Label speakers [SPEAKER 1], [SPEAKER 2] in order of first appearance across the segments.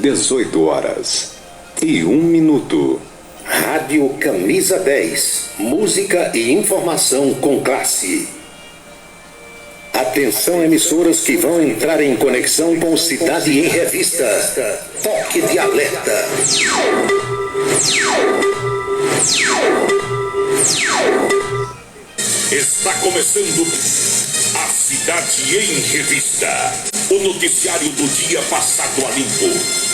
[SPEAKER 1] 18h01. Rádio Camisa 10. Música e informação com classe. Atenção, emissoras que vão entrar em conexão com Cidade em Revista. Toque de alerta.
[SPEAKER 2] Está começando a Cidade em Revista. O noticiário do dia passado a limpo.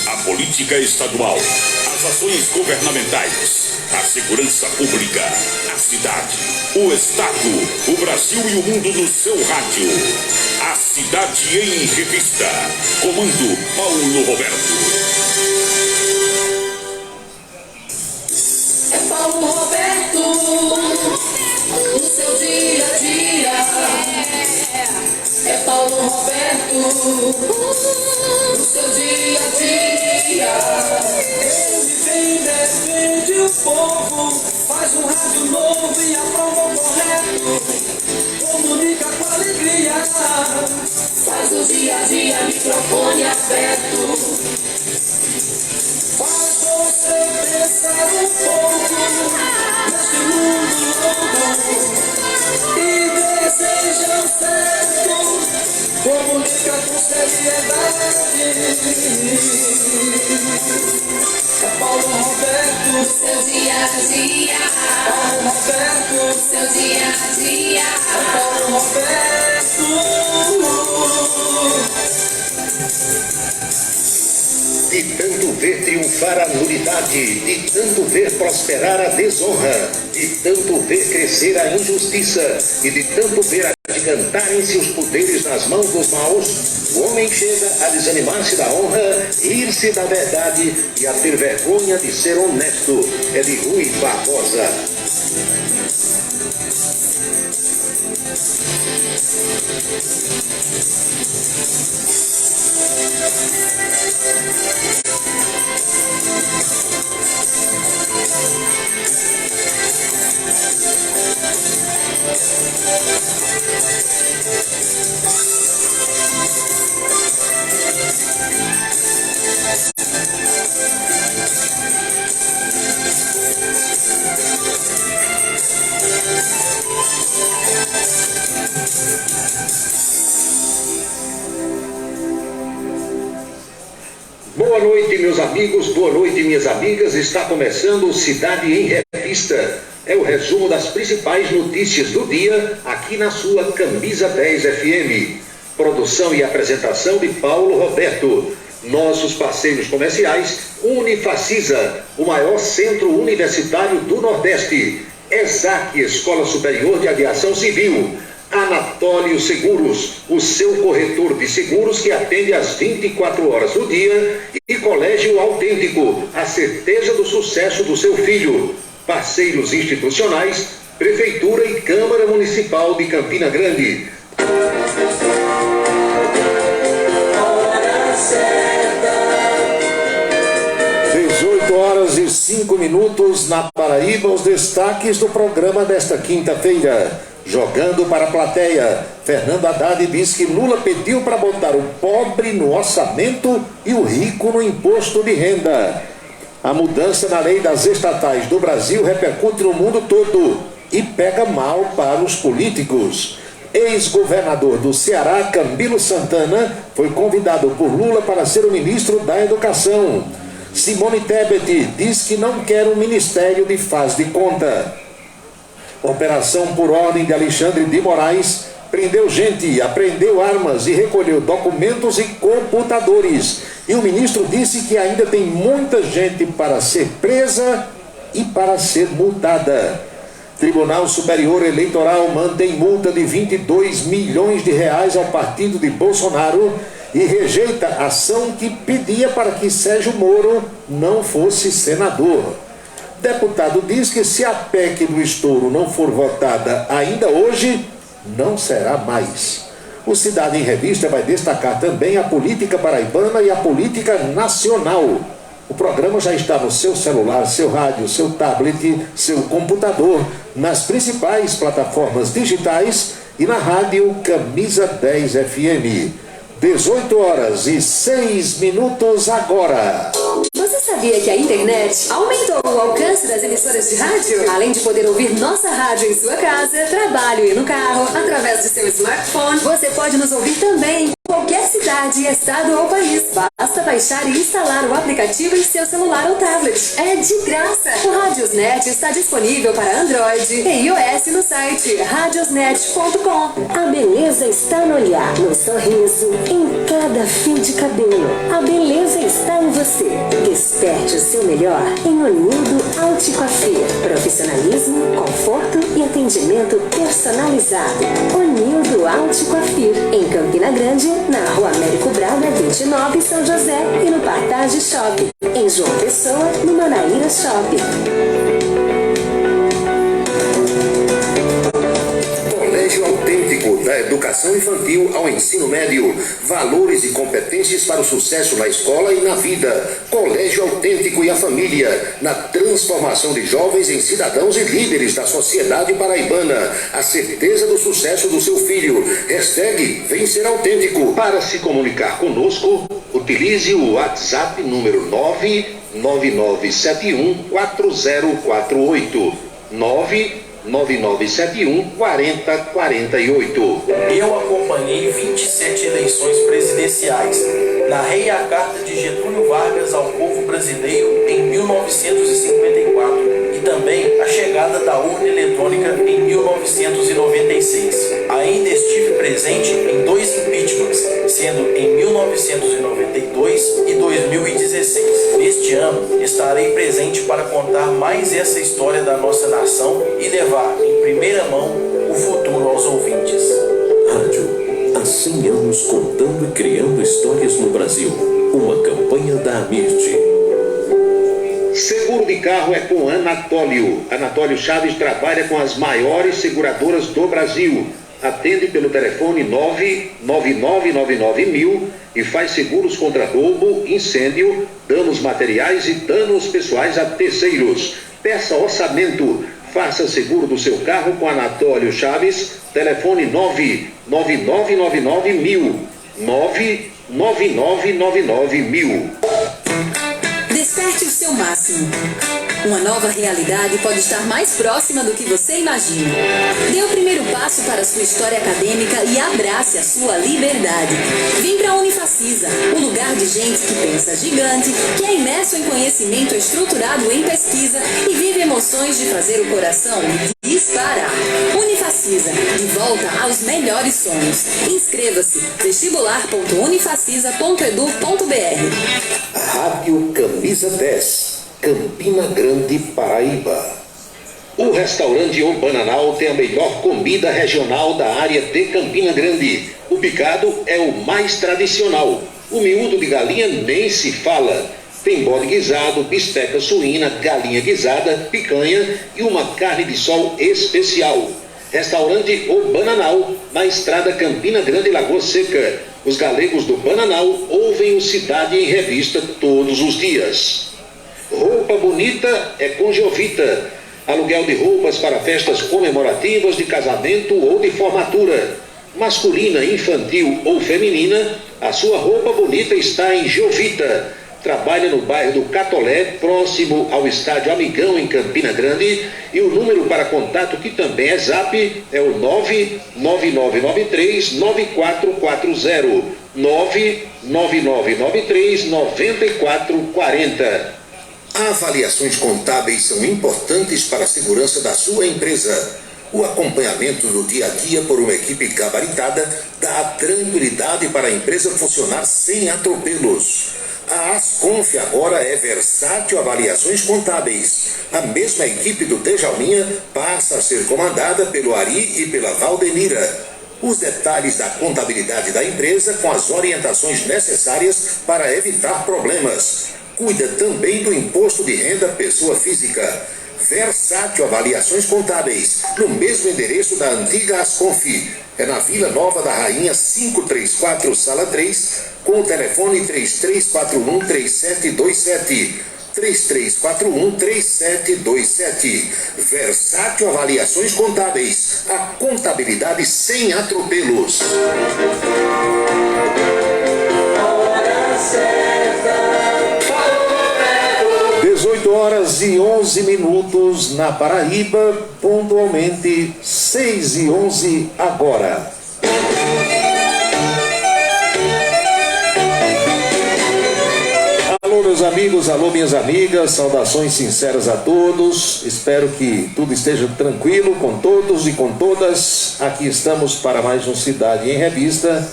[SPEAKER 2] A política estadual, as ações governamentais, a segurança pública, a cidade, o estado, o Brasil e o mundo no seu rádio. A Cidade em Revista. Comando Paulo Roberto.
[SPEAKER 3] É Paulo Roberto, no seu dia a dia. É Paulo Roberto, no seu dia a dia. Ele vem, defende o povo, faz um rádio novo e aprova o correto. Comunica com alegria, faz o dia a dia, microfone aberto. Faz você pensar um pouco neste mundo louco e deseja o certo. Comunica com seriedade. É Paulo Roberto, seu dia a dia. Paulo Roberto, seu dia a dia. É Paulo Roberto.
[SPEAKER 1] De tanto ver triunfar a nulidade, de tanto ver prosperar a desonra, de tanto ver crescer a injustiça e de tanto ver agigantarem-se os poderes nas mãos dos maus, o homem chega a desanimar-se da honra, rir-se da verdade e a ter vergonha de ser honesto. É de Rui Barbosa. Boa noite, meus amigos, boa noite, minhas amigas. Está começando o Cidade em Revista. É o resumo das principais notícias do dia aqui na sua Camisa 10 FM. Produção e apresentação de Paulo Roberto. Nossos parceiros comerciais: Unifacisa, o maior centro universitário do Nordeste. ESAC, Escola Superior de Aviação Civil. Anatólio Seguros, o seu corretor de seguros que atende às 24 horas do dia, e Colégio Autêntico, a certeza do sucesso do seu filho. Parceiros institucionais: Prefeitura e Câmara Municipal de Campina Grande. 18h05 na Paraíba. Os destaques do programa desta quinta-feira. Jogando para a plateia, Fernando Haddad diz que Lula pediu para botar o pobre no orçamento e o rico no imposto de renda. A mudança na lei das estatais do Brasil repercute no mundo todo e pega mal para os políticos. Ex-governador do Ceará, Camilo Santana, foi convidado por Lula para ser o ministro da Educação. Simone Tebet diz que não quer um ministério de faz de conta. Operação por ordem de Alexandre de Moraes prendeu gente, apreendeu armas e recolheu documentos e computadores. E o ministro disse que ainda tem muita gente para ser presa e para ser multada. Tribunal Superior Eleitoral mantém multa de 22 milhões de reais ao partido de Bolsonaro e rejeita ação que pedia para que Sérgio Moro não fosse senador. Deputado diz que se a PEC do estouro não for votada ainda hoje, não será mais. O Cidade em Revista vai destacar também a política paraibana e a política nacional. O programa já está no seu celular, seu rádio, seu tablet, seu computador, nas principais plataformas digitais e na rádio Camisa 10 FM. 18h06 agora.
[SPEAKER 4] Você sabia que a internet aumentou o alcance das emissoras de rádio? Além de poder ouvir nossa rádio em sua casa, trabalho e no carro, através do seu smartphone, você pode nos ouvir também em qualquer cidade, estado ou país. Basta baixar e instalar o aplicativo em seu celular ou tablet. É de graça! O Radiosnet está disponível para Android e iOS no site radiosnet.com.
[SPEAKER 5] A beleza está no olhar, no sorriso, em cada fio de cabelo. A beleza está em você. Desperte o seu melhor em Onildo Alticoafir. Profissionalismo, conforto e atendimento personalizado. Onildo Alticoafir, em Campina Grande, na Rua Américo Braga, 29, São José, e no Partage Shopping. Em João Pessoa, no Manaíra Shopping.
[SPEAKER 1] Colégio Autêntico, da educação infantil ao ensino médio. Valores e competências para o sucesso na escola e na vida. Colégio Autêntico e a família, na transformação de jovens em cidadãos e líderes da sociedade paraibana. A certeza do sucesso do seu filho. Hashtag Vem Ser Autêntico. Para se comunicar conosco, utilize o WhatsApp número 999714048. 999714048.
[SPEAKER 6] Eu acompanhei 27 eleições presidenciais. Narrei a carta de Getúlio Vargas ao povo brasileiro em 1954 e também a chegada da urna eletrônica em 1996. Ainda estive presente em 2 impeachments, sendo em 1992 e 2016. Neste ano, estarei presente para contar mais essa história da nossa nação e levar em primeira mão o futuro aos ouvintes.
[SPEAKER 7] Rádio, há 100 anos contando e criando histórias no Brasil. Uma campanha da Amirte.
[SPEAKER 1] Seguro de carro é com Anatólio. Anatólio Chaves trabalha com as maiores seguradoras do Brasil. Atende pelo telefone 99999.000 e faz seguros contra roubo, incêndio, danos materiais e danos pessoais a terceiros. Peça orçamento. Faça seguro do seu carro com Anatólio Chaves. Telefone 99999.000. 99999.000.
[SPEAKER 4] Desperte o seu máximo. Uma nova realidade pode estar mais próxima do que você imagina. Dê o primeiro passo para a sua história acadêmica e abrace a sua liberdade. Vem para a Unifacisa, um lugar de gente que pensa gigante, que é imerso em conhecimento estruturado em pesquisa e vive emoções de fazer o coração disparar. Unifacisa, de volta aos melhores sonhos. Inscreva-se, vestibular.unifacisa.edu.br.
[SPEAKER 1] Rádio Camisa 10, Campina Grande, Paraíba. O restaurante O Bananal tem a melhor comida regional da área de Campina Grande. O picado é o mais tradicional. O miúdo de galinha nem se fala. Tem bode guisado, bisteca suína, galinha guisada, picanha e uma carne de sol especial. Restaurante O Bananal, na estrada Campina Grande, Lagoa Seca. Os galegos do Bananal ouvem o Cidade em Revista todos os dias. Roupa bonita é com Jovita. Aluguel de roupas para festas comemorativas de casamento ou de formatura. Masculina, infantil ou feminina, a sua roupa bonita está em Jovita. Trabalha no bairro do Catolé, próximo ao estádio Amigão, em Campina Grande. E o número para contato, que também é Zap, é o 99993-9440. 99993-9440. Avaliações contábeis são importantes para a segurança da sua empresa. O acompanhamento do dia a dia por uma equipe gabaritada dá tranquilidade para a empresa funcionar sem atropelos. A Asconf agora é Versátil Avaliações Contábeis. A mesma equipe do Djalminha passa a ser comandada pelo Ari e pela Valdenira. Os detalhes da contabilidade da empresa com as orientações necessárias para evitar problemas. Cuida também do imposto de renda pessoa física. Versátil Avaliações Contábeis, no mesmo endereço da antiga Asconf. É na Vila Nova da Rainha 534, Sala 3, com o telefone 3341-3727. 3341-3727. Versátil Avaliações Contábeis. A contabilidade sem atropelos. 18h11 na Paraíba, pontualmente 6h11 agora. Alô meus amigos, alô minhas amigas, saudações sinceras a todos. Espero que tudo esteja tranquilo com todos e com todas. Aqui estamos para mais um Cidade em Revista.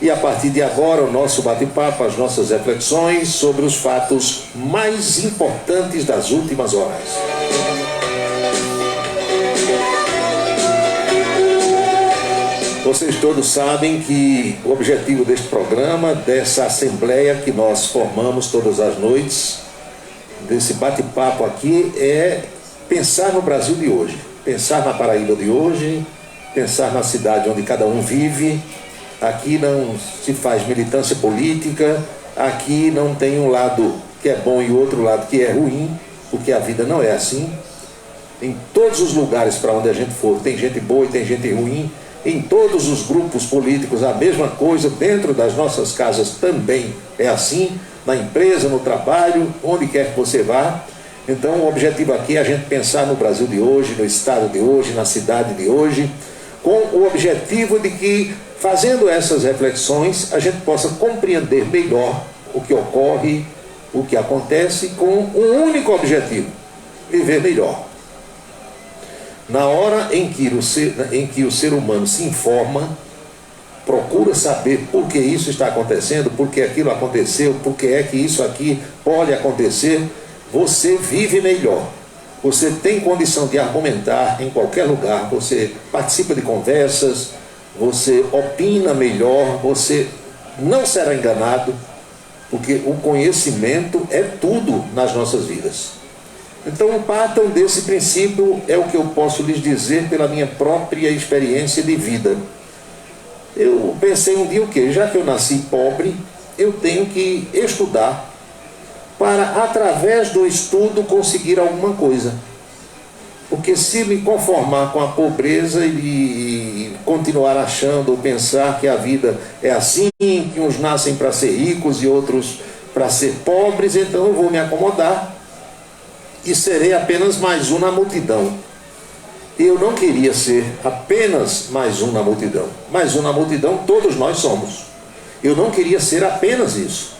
[SPEAKER 1] E a partir de agora o nosso bate-papo, as nossas reflexões sobre os fatos mais importantes das últimas horas. Vocês todos sabem que o objetivo deste programa, dessa assembleia que nós formamos todas as noites, desse bate-papo aqui, é pensar no Brasil de hoje, pensar na Paraíba de hoje, pensar na cidade onde cada um vive. Aqui não se faz militância política, aqui não tem um lado que é bom e outro lado que é ruim, porque a vida não é assim. Em todos os lugares para onde a gente for, tem gente boa e tem gente ruim. Em todos os grupos políticos, a mesma coisa. Dentro das nossas casas também é assim. Na empresa, no trabalho, onde quer que você vá. Então o objetivo aqui é a gente pensar no Brasil de hoje, no estado de hoje, na cidade de hoje, com o objetivo de que, fazendo essas reflexões, a gente possa compreender melhor o que ocorre, o que acontece, com um único objetivo: viver melhor. Na hora em que o ser humano se informa, procura saber por que isso está acontecendo, por que aquilo aconteceu, por que é que isso aqui pode acontecer, você vive melhor. Você tem condição de argumentar em qualquer lugar, você participa de conversas, você opina melhor, você não será enganado, porque o conhecimento é tudo nas nossas vidas. Então partam desse princípio, é o que eu posso lhes dizer pela minha própria experiência de vida. Eu pensei um dia o quê? Já que eu nasci pobre, eu tenho que estudar para, através do estudo, conseguir alguma coisa. Porque se me conformar com a pobreza e continuar achando ou pensar que a vida é assim, que uns nascem para ser ricos e outros para ser pobres, então eu vou me acomodar e serei apenas mais um na multidão. Eu não queria ser apenas mais um na multidão. Mais um na multidão todos nós somos. Eu não queria ser apenas isso.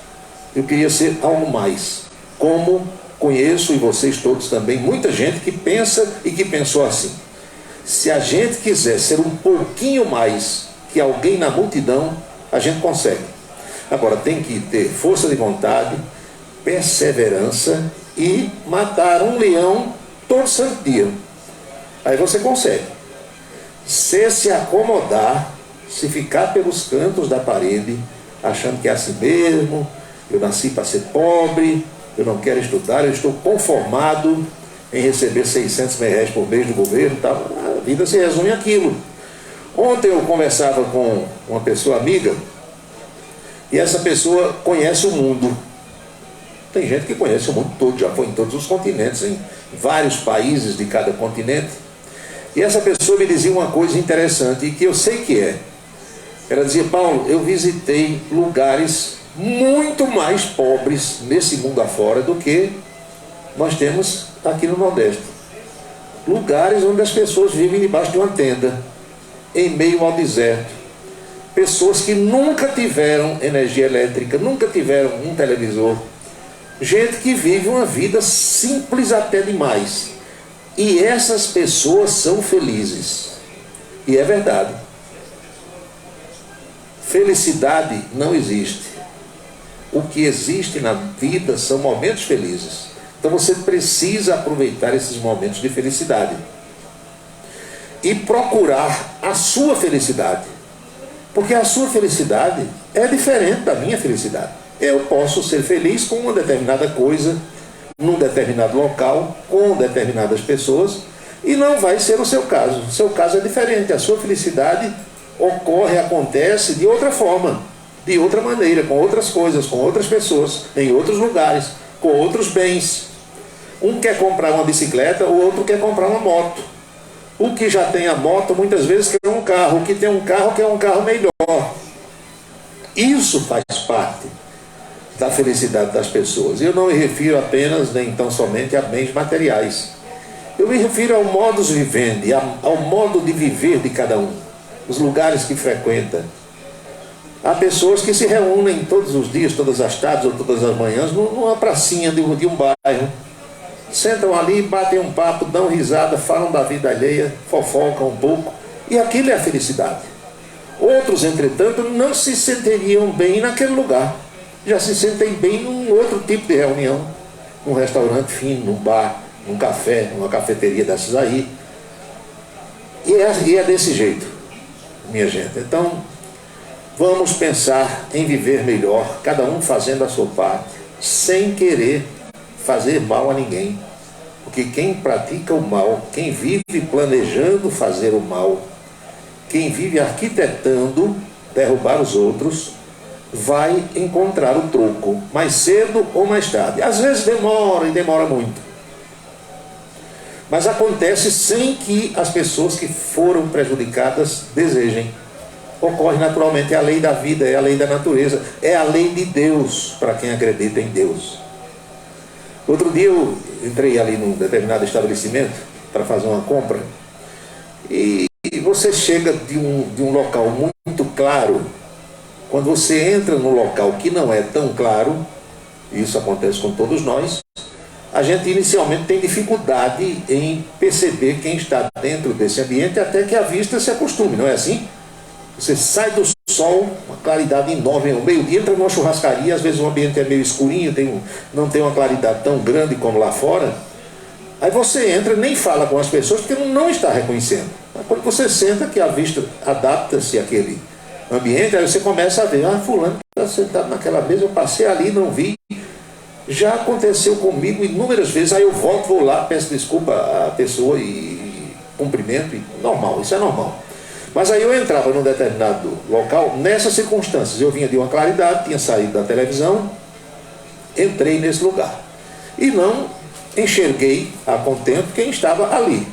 [SPEAKER 1] Eu queria ser algo mais. Como conheço, e vocês todos também, muita gente que pensa e que pensou assim: se a gente quiser ser um pouquinho mais que alguém na multidão, a gente consegue. Agora tem que ter força de vontade, perseverança e matar um leão todo santo dia. Aí você consegue. Se acomodar, se ficar pelos cantos da parede, achando que é assim mesmo, eu nasci para ser pobre, eu não quero estudar, eu estou conformado em receber R$600 por mês do governo, tá? A vida se resume àquilo. Ontem eu conversava com uma pessoa amiga, e essa pessoa conhece o mundo. Tem gente que conhece o mundo todo, já foi em todos os continentes, em vários países de cada continente. E essa pessoa me dizia uma coisa interessante, e que eu sei que é. Ela dizia: Paulo, eu visitei lugares muito mais pobres nesse mundo afora do que nós temos aqui no Nordeste. Lugares onde as pessoas vivem debaixo de uma tenda, em meio ao deserto. Pessoas que nunca tiveram energia elétrica, nunca tiveram um televisor. Gente que vive uma vida simples até demais. E essas pessoas são felizes. E é verdade. Felicidade não existe. O que existe na vida são momentos felizes. Então você precisa aproveitar esses momentos de felicidade e procurar a sua felicidade, porque a sua felicidade é diferente da minha felicidade. Eu posso ser feliz com uma determinada coisa, num determinado local, com determinadas pessoas, e não vai ser o seu caso. O seu caso é diferente. A sua felicidade ocorre, acontece de outra forma, de outra maneira, com outras coisas, com outras pessoas, em outros lugares, com outros bens. Um quer comprar uma bicicleta, o outro quer comprar uma moto. O que já tem a moto, muitas vezes quer um carro. O que tem um carro, quer um carro melhor. Isso faz parte da felicidade das pessoas. Eu não me refiro apenas, nem tão somente, a bens materiais. Eu me refiro ao modus vivendi, ao modo de viver de cada um, os lugares que frequenta. Há pessoas que se reúnem todos os dias, todas as tardes ou todas as manhãs, numa pracinha de um bairro. Sentam ali, batem um papo, dão risada, falam da vida alheia, fofocam um pouco. E aquilo é a felicidade. Outros, entretanto, não se sentiriam bem naquele lugar. Já se sentem bem num outro tipo de reunião. Num restaurante fino, num bar, num café, numa cafeteria dessas aí. E é desse jeito, minha gente. Então, vamos pensar em viver melhor, cada um fazendo a sua parte, sem querer fazer mal a ninguém. Porque quem pratica o mal, quem vive planejando fazer o mal, quem vive arquitetando derrubar os outros, vai encontrar o troco, mais cedo ou mais tarde. Às vezes demora, e demora muito. Mas acontece sem que as pessoas que foram prejudicadas desejem. Ocorre naturalmente, é a lei da vida, é a lei da natureza, é a lei de Deus, para quem acredita em Deus. Outro dia eu entrei ali num determinado estabelecimento para fazer uma compra, e você chega de um local muito claro. Quando você entra no local que não é tão claro, isso acontece com todos nós, a gente inicialmente tem dificuldade em perceber quem está dentro desse ambiente, até que a vista se acostume, não é assim? Você sai do sol, uma claridade enorme, ao meio-dia, entra numa churrascaria, às vezes o ambiente é meio escurinho, não tem uma claridade tão grande como lá fora. Aí você entra, nem fala com as pessoas, porque não está reconhecendo. Mas quando você senta, que a vista adapta-se àquele ambiente, aí você começa a ver, fulano está sentado naquela mesa, eu passei ali, não vi. Já aconteceu comigo inúmeras vezes, aí eu volto, vou lá, peço desculpa à pessoa e cumprimento, normal, isso é normal. Mas aí eu entrava num determinado local, nessas circunstâncias, eu vinha de uma claridade, tinha saído da televisão, entrei nesse lugar. E não enxerguei a contento quem estava ali.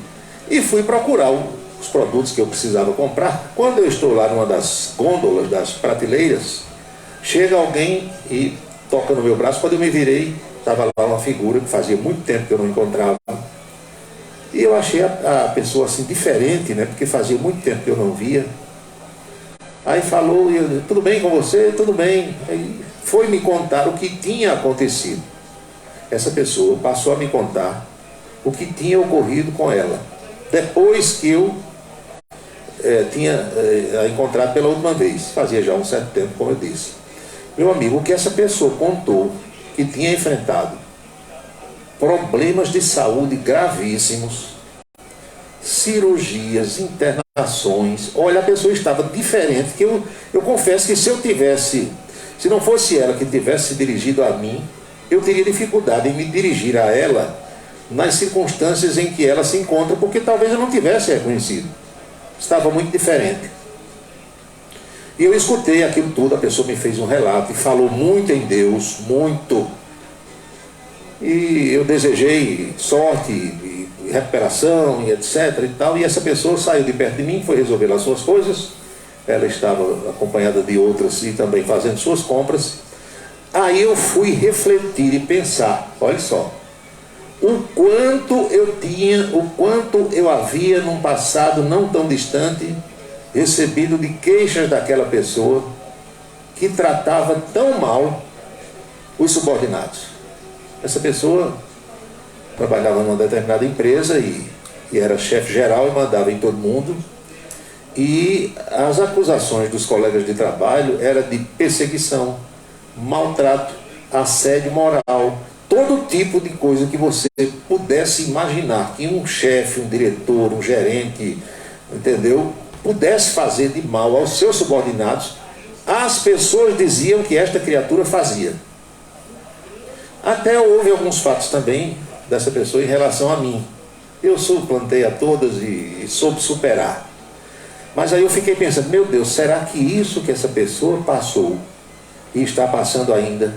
[SPEAKER 1] E fui procurar os produtos que eu precisava comprar. Quando eu estou lá numa das gôndolas, das prateleiras, chega alguém e toca no meu braço. Quando eu me virei, estava lá uma figura que fazia muito tempo que eu não encontrava. E eu achei a pessoa assim diferente, né? Porque fazia muito tempo que eu não via. Aí falou, tudo bem com você? Tudo bem. Aí foi me contar o que tinha acontecido. Essa pessoa passou a me contar o que tinha ocorrido com ela, depois que eu tinha a encontrado pela última vez. Fazia já um certo tempo, como eu disse. Meu amigo, o que essa pessoa contou, que tinha enfrentado problemas de saúde gravíssimos, cirurgias, internações. Olha, a pessoa estava diferente, que eu confesso que se não fosse ela que tivesse se dirigido a mim, eu teria dificuldade em me dirigir a ela nas circunstâncias em que ela se encontra, porque talvez eu não tivesse reconhecido. Estava muito diferente. E eu escutei aquilo tudo, a pessoa me fez um relato e falou muito em Deus, muito. E eu desejei sorte e recuperação e etc e tal. E essa pessoa saiu de perto de mim, foi resolver as suas coisas. Ela estava acompanhada de outras e também fazendo suas compras. Aí eu fui refletir e pensar, olha só, o quanto eu havia num passado não tão distante recebido de queixas daquela pessoa que tratava tão mal os subordinados. Essa pessoa trabalhava numa determinada empresa e era chefe geral e mandava em todo mundo. E as acusações dos colegas de trabalho eram de perseguição, maltrato, assédio moral, todo tipo de coisa que você pudesse imaginar que um chefe, um diretor, um gerente, entendeu, pudesse fazer de mal aos seus subordinados, as pessoas diziam que esta criatura fazia. Até houve alguns fatos também dessa pessoa em relação a mim. Eu suplantei a todas e soube superar. Mas aí eu fiquei pensando, meu Deus, será que isso que essa pessoa passou e está passando ainda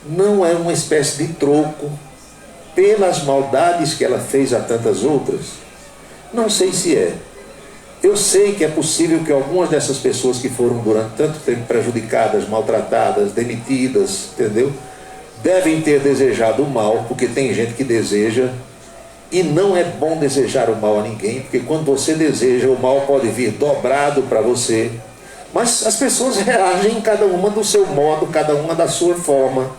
[SPEAKER 1] não é uma espécie de troco pelas maldades que ela fez a tantas outras? Não sei se é. Eu sei que é possível que algumas dessas pessoas que foram durante tanto tempo prejudicadas, maltratadas, demitidas, entendeu? Devem ter desejado o mal, porque tem gente que deseja, e não é bom desejar o mal a ninguém, porque quando você deseja, o mal pode vir dobrado para você. Mas as pessoas reagem cada uma do seu modo, cada uma da sua forma.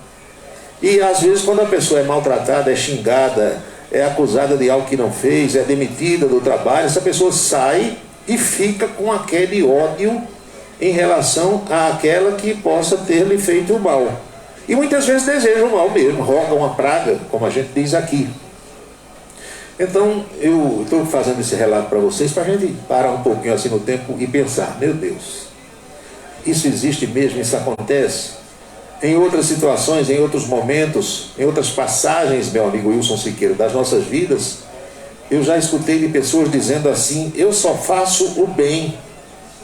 [SPEAKER 1] E às vezes quando a pessoa é maltratada, é xingada, é acusada de algo que não fez, é demitida do trabalho, essa pessoa sai e fica com aquele ódio em relação àquela que possa ter lhe feito o mal. E muitas vezes deseja o mal mesmo, roga uma praga, como a gente diz aqui. Então eu estou fazendo esse relato para vocês, para a gente parar um pouquinho assim no tempo e pensar, meu Deus, isso existe mesmo, isso acontece? Em outras situações, em outros momentos, em outras passagens, meu amigo Wilson Siqueira, das nossas vidas, eu já escutei de pessoas dizendo assim: eu só faço o bem,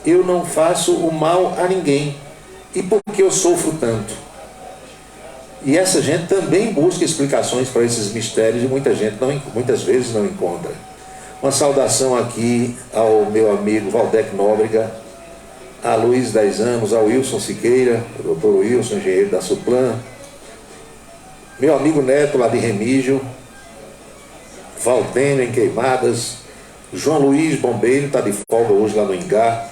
[SPEAKER 1] eu não faço o mal a ninguém. E por que eu sofro tanto? E essa gente também busca explicações para esses mistérios e muita gente muitas vezes não encontra. Uma saudação aqui ao meu amigo Valdec Nóbrega, a Luiz 10 anos, ao Wilson Siqueira, o doutor Wilson, engenheiro da Suplan, meu amigo Neto lá de Remígio, Valdênio em Queimadas, João Luiz Bombeiro, está de folga hoje lá no Ingá,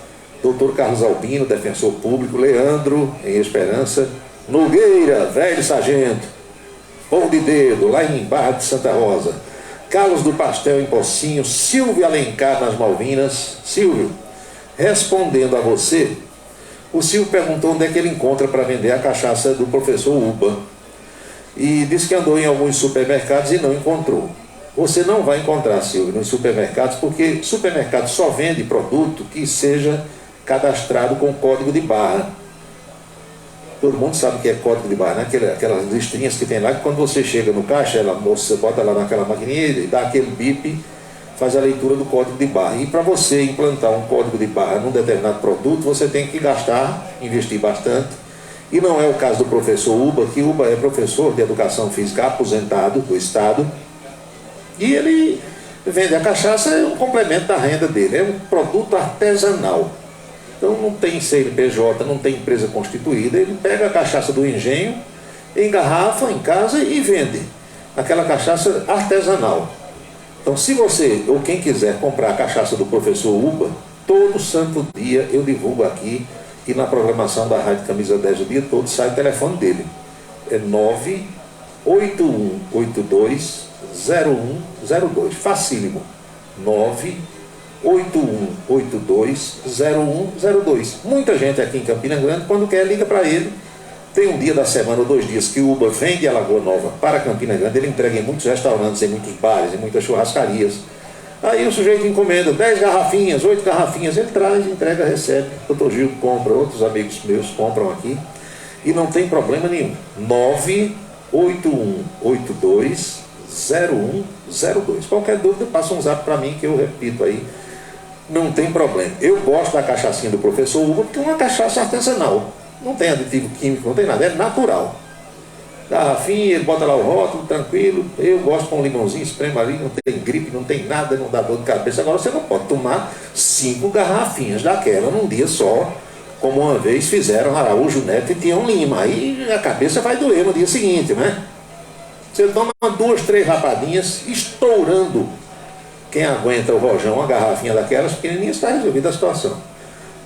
[SPEAKER 1] doutor Carlos Albino, defensor público, Leandro em Esperança, Nogueira, velho sargento, Pão de Dedo, lá em Barra de Santa Rosa, Carlos do Pastel em Pocinho, Silvio Alencar nas Malvinas. Silvio, respondendo a você, o Silvio perguntou onde é que ele encontra para vender a cachaça do professor Uba. E disse que andou em alguns supermercados e não encontrou. Você não vai encontrar, Silvio, nos supermercados, porque supermercado só vende produto que seja cadastrado com código de barra. Todo mundo sabe o que é código de barra, né? Aquelas listrinhas que tem lá, que quando você chega no caixa, você bota lá naquela maquininha e dá aquele bip, faz a leitura do código de barra. E para você implantar um código de barra num determinado produto, você tem que gastar, investir bastante. E não é o caso do professor Uba, que Uba é professor de educação física aposentado do Estado, e ele vende a cachaça, é um complemento da renda dele, é um produto artesanal. Então não tem CNPJ, não tem empresa constituída, ele pega a cachaça do engenho, engarrafa em casa e vende aquela cachaça artesanal. Então se você, ou quem quiser comprar a cachaça do professor Uba, todo santo dia eu divulgo aqui, e na programação da Rádio Camisa 10 o dia todo sai o telefone dele. É 981820102, facílimo, 981820102. Muita gente aqui em Campina Grande, quando quer, liga para ele. Tem um dia da semana ou 2 dias que o Uba vem de Alagoa Nova para Campina Grande, ele entrega em muitos restaurantes, em muitos bares, em muitas churrascarias. Aí o sujeito encomenda 10 garrafinhas, 8 garrafinhas, ele traz, entrega, recebe. O doutor Gil compra, outros amigos meus compram aqui, e não tem problema nenhum. 981820102. Qualquer dúvida, passa um zap para mim que eu repito aí. Não tem problema. Eu gosto da cachaçinha do professor Uba, porque é uma cachaça artesanal. Não tem aditivo químico, não tem nada, é natural. Garrafinha, ele bota lá o rótulo, tranquilo. Eu gosto com um limãozinho, esprema ali, não tem gripe, não tem nada, não dá dor de cabeça. Agora você não pode tomar 5 garrafinhas daquela num dia só, como uma vez fizeram Araújo Neto e Tião Lima. Aí a cabeça vai doer no dia seguinte, né? Você toma 2, 3 rapadinhas, estourando. Quem aguenta o rojão, uma garrafinha daquelas pequenininhas, está resolvida a situação.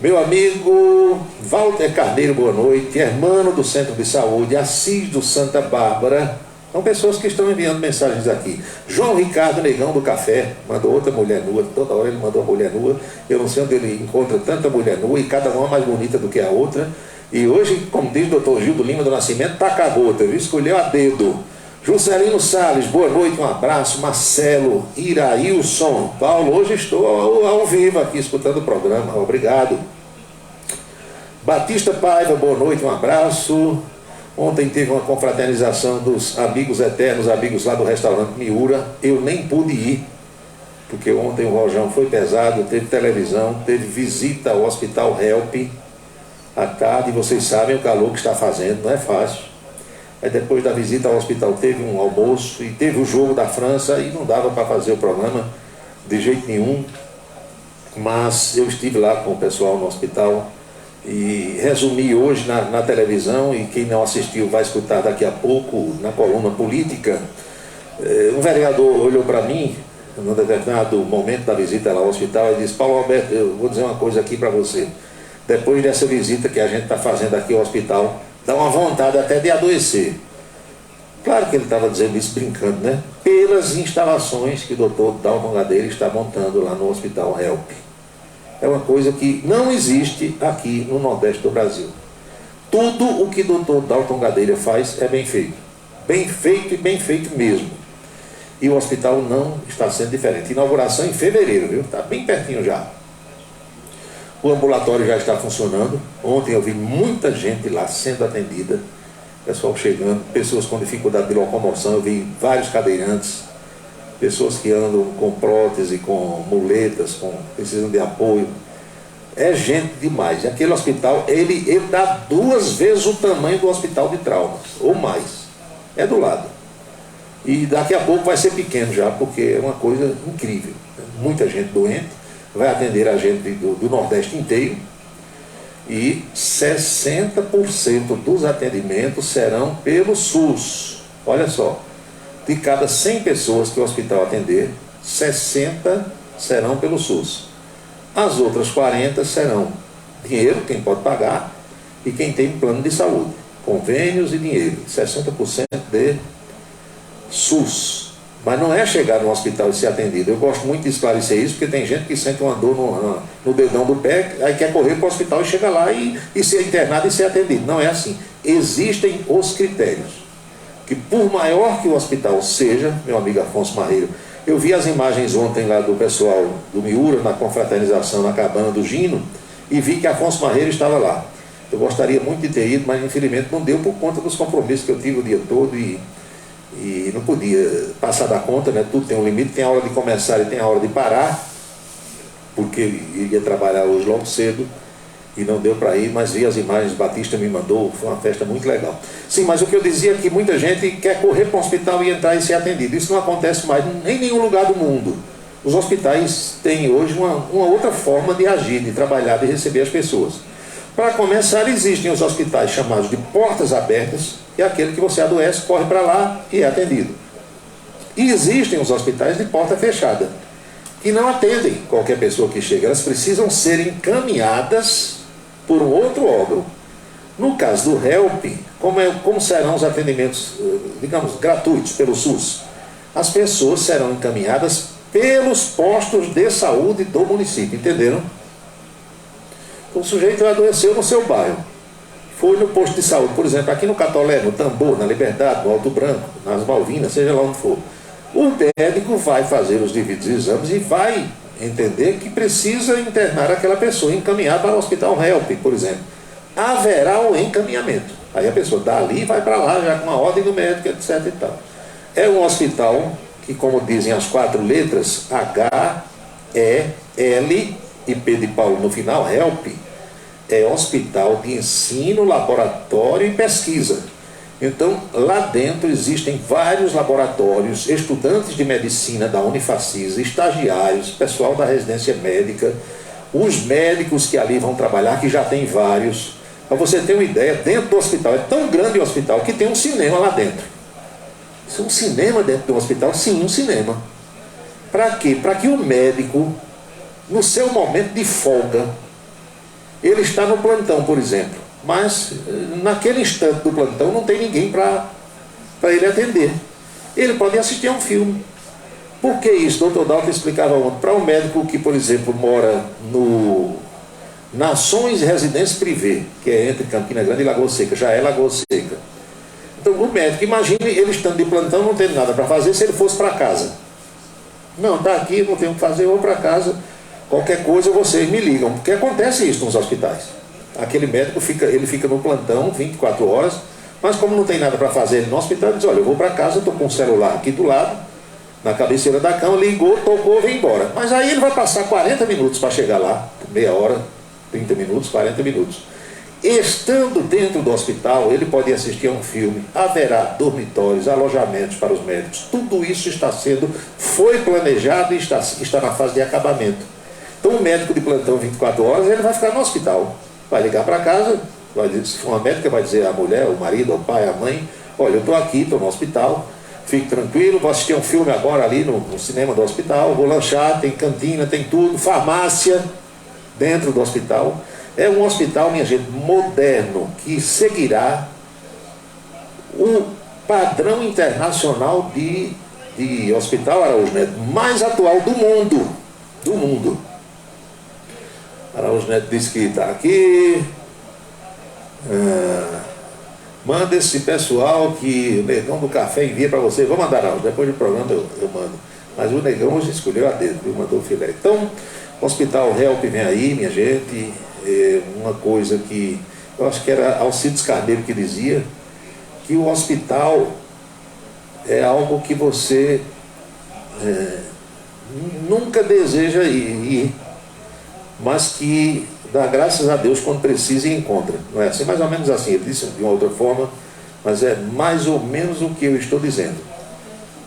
[SPEAKER 1] Meu amigo Walter Carneiro, boa noite. Hermano do Centro de Saúde, Assis do Santa Bárbara. São pessoas que estão enviando mensagens aqui. João Ricardo Negão do Café, mandou outra mulher nua. Toda hora ele mandou uma mulher nua. Eu não sei onde ele encontra tanta mulher nua, e cada uma mais bonita do que a outra. E hoje, como diz o doutor Gildo Lima do Nascimento, taca a gota, viu? Escolheu a dedo. Juscelino Salles, boa noite, um abraço. Marcelo, Irailson, Paulo, hoje estou ao vivo aqui escutando o programa, obrigado. Batista Paiva, boa noite, um abraço. Ontem teve uma confraternização dos amigos eternos, amigos lá do restaurante Miura. Eu nem pude ir, porque ontem o rojão foi pesado, teve televisão, teve visita ao Hospital Help à tarde, vocês sabem o calor que está fazendo, não é fácil. Aí depois da visita ao hospital teve um almoço e teve o jogo da França e não dava para fazer o programa de jeito nenhum. Mas eu estive lá com o pessoal no hospital e resumi hoje na televisão, e quem não assistiu vai escutar daqui a pouco na coluna política. Um vereador olhou para mim num determinado momento da visita lá ao hospital e disse: Paulo Alberto, eu vou dizer uma coisa aqui para você. Depois dessa visita que a gente está fazendo aqui ao hospital, dá uma vontade até de adoecer. Claro que ele estava dizendo isso brincando, né? Pelas instalações que o Dr. Dalton Gadelha está montando lá no Hospital Help. É uma coisa que não existe aqui no Nordeste do Brasil. Tudo o que o Dr. Dalton Gadelha faz é bem feito. Bem feito e bem feito mesmo. E o hospital não está sendo diferente. Inauguração em fevereiro, viu? Está bem pertinho já. O ambulatório já está funcionando. Ontem eu vi muita gente lá sendo atendida. Pessoal chegando, pessoas com dificuldade de locomoção. Eu vi vários cadeirantes, pessoas que andam com prótese, com muletas, precisam de apoio. É gente demais. E aquele hospital, ele dá 2 vezes o tamanho do hospital de traumas, ou mais. É do lado. E daqui a pouco vai ser pequeno já, porque é uma coisa incrível. Muita gente doente, vai atender a gente do Nordeste inteiro. E 60% dos atendimentos serão pelo SUS. Olha só, de cada 100 pessoas que o hospital atender, 60 serão pelo SUS. As outras 40 serão dinheiro, quem pode pagar, e quem tem plano de saúde, convênios e dinheiro. 60% de SUS. Mas não é chegar no hospital e ser atendido. Eu gosto muito de esclarecer isso, porque tem gente que sente uma dor no dedão do pé, aí quer correr para o hospital e chega lá e ser internado e ser atendido. Não é assim. Existem os critérios. Que por maior que o hospital seja, meu amigo Afonso Marreiro, eu vi as imagens ontem lá do pessoal do Miura, na confraternização na cabana do Gino, e vi que Afonso Marreiro estava lá. Eu gostaria muito de ter ido, mas infelizmente não deu por conta dos compromissos que eu tive o dia todo e não podia passar da conta, né? Tudo tem um limite, tem a hora de começar e tem a hora de parar, porque ele ia trabalhar hoje logo cedo e não deu para ir, mas vi as imagens, Batista me mandou, foi uma festa muito legal. Sim, mas o que eu dizia é que muita gente quer correr para o hospital e entrar e ser atendido. Isso não acontece mais em nenhum lugar do mundo. Os hospitais têm hoje uma outra forma de agir, de trabalhar, de receber as pessoas. Para começar, existem os hospitais chamados de portas abertas, que é aquele que você adoece, corre para lá e é atendido. E existem os hospitais de porta fechada, que não atendem qualquer pessoa que chega. Elas precisam ser encaminhadas por um outro órgão. No caso do HELP, como serão os atendimentos, digamos, gratuitos pelo SUS? As pessoas serão encaminhadas pelos postos de saúde do município, entenderam? O sujeito adoeceu no seu bairro, foi no posto de saúde, por exemplo, aqui no Catolé, no Tambor, na Liberdade, no Alto Branco, nas Malvinas, seja lá onde for. O médico vai fazer os devidos exames e vai entender que precisa internar aquela pessoa, encaminhar para o Hospital HELP, por exemplo. Haverá o encaminhamento. Aí a pessoa dali vai para lá, já com a ordem do médico, etc. e tal. É um hospital que, como dizem as 4 letras, H, E, L e P de Paulo no final, HELP, é hospital de ensino, laboratório e pesquisa. Então, lá dentro existem vários laboratórios, estudantes de medicina da Unifacisa, estagiários, pessoal da residência médica, os médicos que ali vão trabalhar, que já tem vários. Para você ter uma ideia, dentro do hospital, é tão grande o hospital que tem um cinema lá dentro. Isso é um cinema dentro do hospital? Sim, um cinema. Para quê? Para que o médico, no seu momento de folga, ele está no plantão, por exemplo, mas naquele instante do plantão não tem ninguém para ele atender. Ele pode assistir a um filme. Por que isso? O Dr. Dalton explicava ontem. Para um médico que, por exemplo, mora no Nações Residência Privê, que é entre Campina Grande e Lagoa Seca, já é Lagoa Seca. Então o médico, imagine ele estando de plantão, não tendo nada para fazer, se ele fosse para casa. Não, está aqui, não tenho o que fazer, eu vou para casa. Qualquer coisa vocês me ligam, porque acontece isso nos hospitais. Aquele médico fica no plantão 24 horas, mas como não tem nada para fazer ele no hospital, ele diz: olha, eu vou para casa, estou com o celular aqui do lado, na cabeceira da cama, ligou, tocou, vem embora. Mas aí ele vai passar 40 minutos para chegar lá, meia hora, 30 minutos, 40 minutos. Estando dentro do hospital, ele pode assistir a um filme, haverá dormitórios, alojamentos para os médicos. Tudo isso foi planejado e está na fase de acabamento. Então o médico de plantão 24 horas, ele vai ficar no hospital. Vai ligar para casa, se for uma médica, vai dizer à mulher, o marido, o pai, a mãe, olha, eu estou aqui, estou no hospital, fique tranquilo, vou assistir um filme agora ali no cinema do hospital, vou lanchar, tem cantina, tem tudo, farmácia dentro do hospital. É um hospital, minha gente, moderno, que seguirá o padrão internacional de Hospital Araújo Neto, mais atual do mundo. Do mundo. Araújo Neto disse que está aqui. Manda esse pessoal que o Negão do Café envia para você. Vou mandar, Araújo, depois do programa eu mando. Mas o Negão hoje escolheu a dedo, viu? Mandou o filé. Então, Hospital Help vem aí, minha gente. Uma coisa que eu acho que era Alcides Carneiro que dizia, que o hospital é algo que você nunca deseja ir, mas que dá graças a Deus quando precisa e encontra. Não é assim? Mais ou menos assim, ele disse de uma outra forma, mas é mais ou menos o que eu estou dizendo.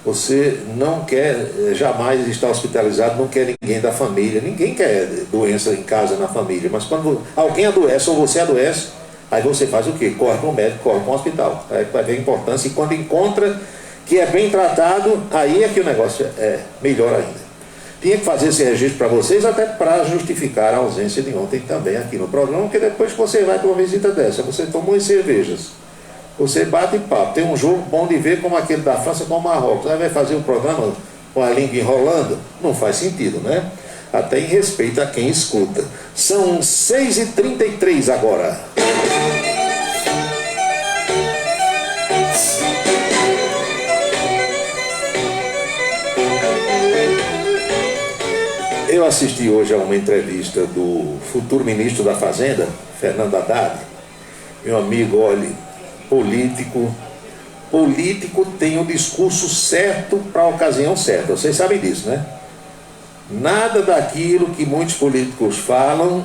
[SPEAKER 1] Você não quer jamais estar hospitalizado, não quer ninguém da família, ninguém quer doença em casa, na família, mas quando alguém adoece ou você adoece, aí você faz o quê? Corre para o médico, corre para o hospital. Aí vai ver a importância, e quando encontra que é bem tratado, aí é que o negócio é melhor ainda. Tinha que fazer esse registro para vocês, até para justificar a ausência de ontem também aqui no programa, porque depois que você vai para uma visita dessa, você toma umas cervejas, você bate papo, tem um jogo bom de ver como aquele da França com o Marrocos, aí vai fazer o programa com a língua enrolando, não faz sentido, né? Até em respeito a quem escuta. São 6h33 agora. Eu assisti hoje a uma entrevista do futuro ministro da Fazenda, Fernando Haddad. Meu amigo, olha, político tem o discurso certo para a ocasião certa. Vocês sabem disso, né? Nada daquilo que muitos políticos falam,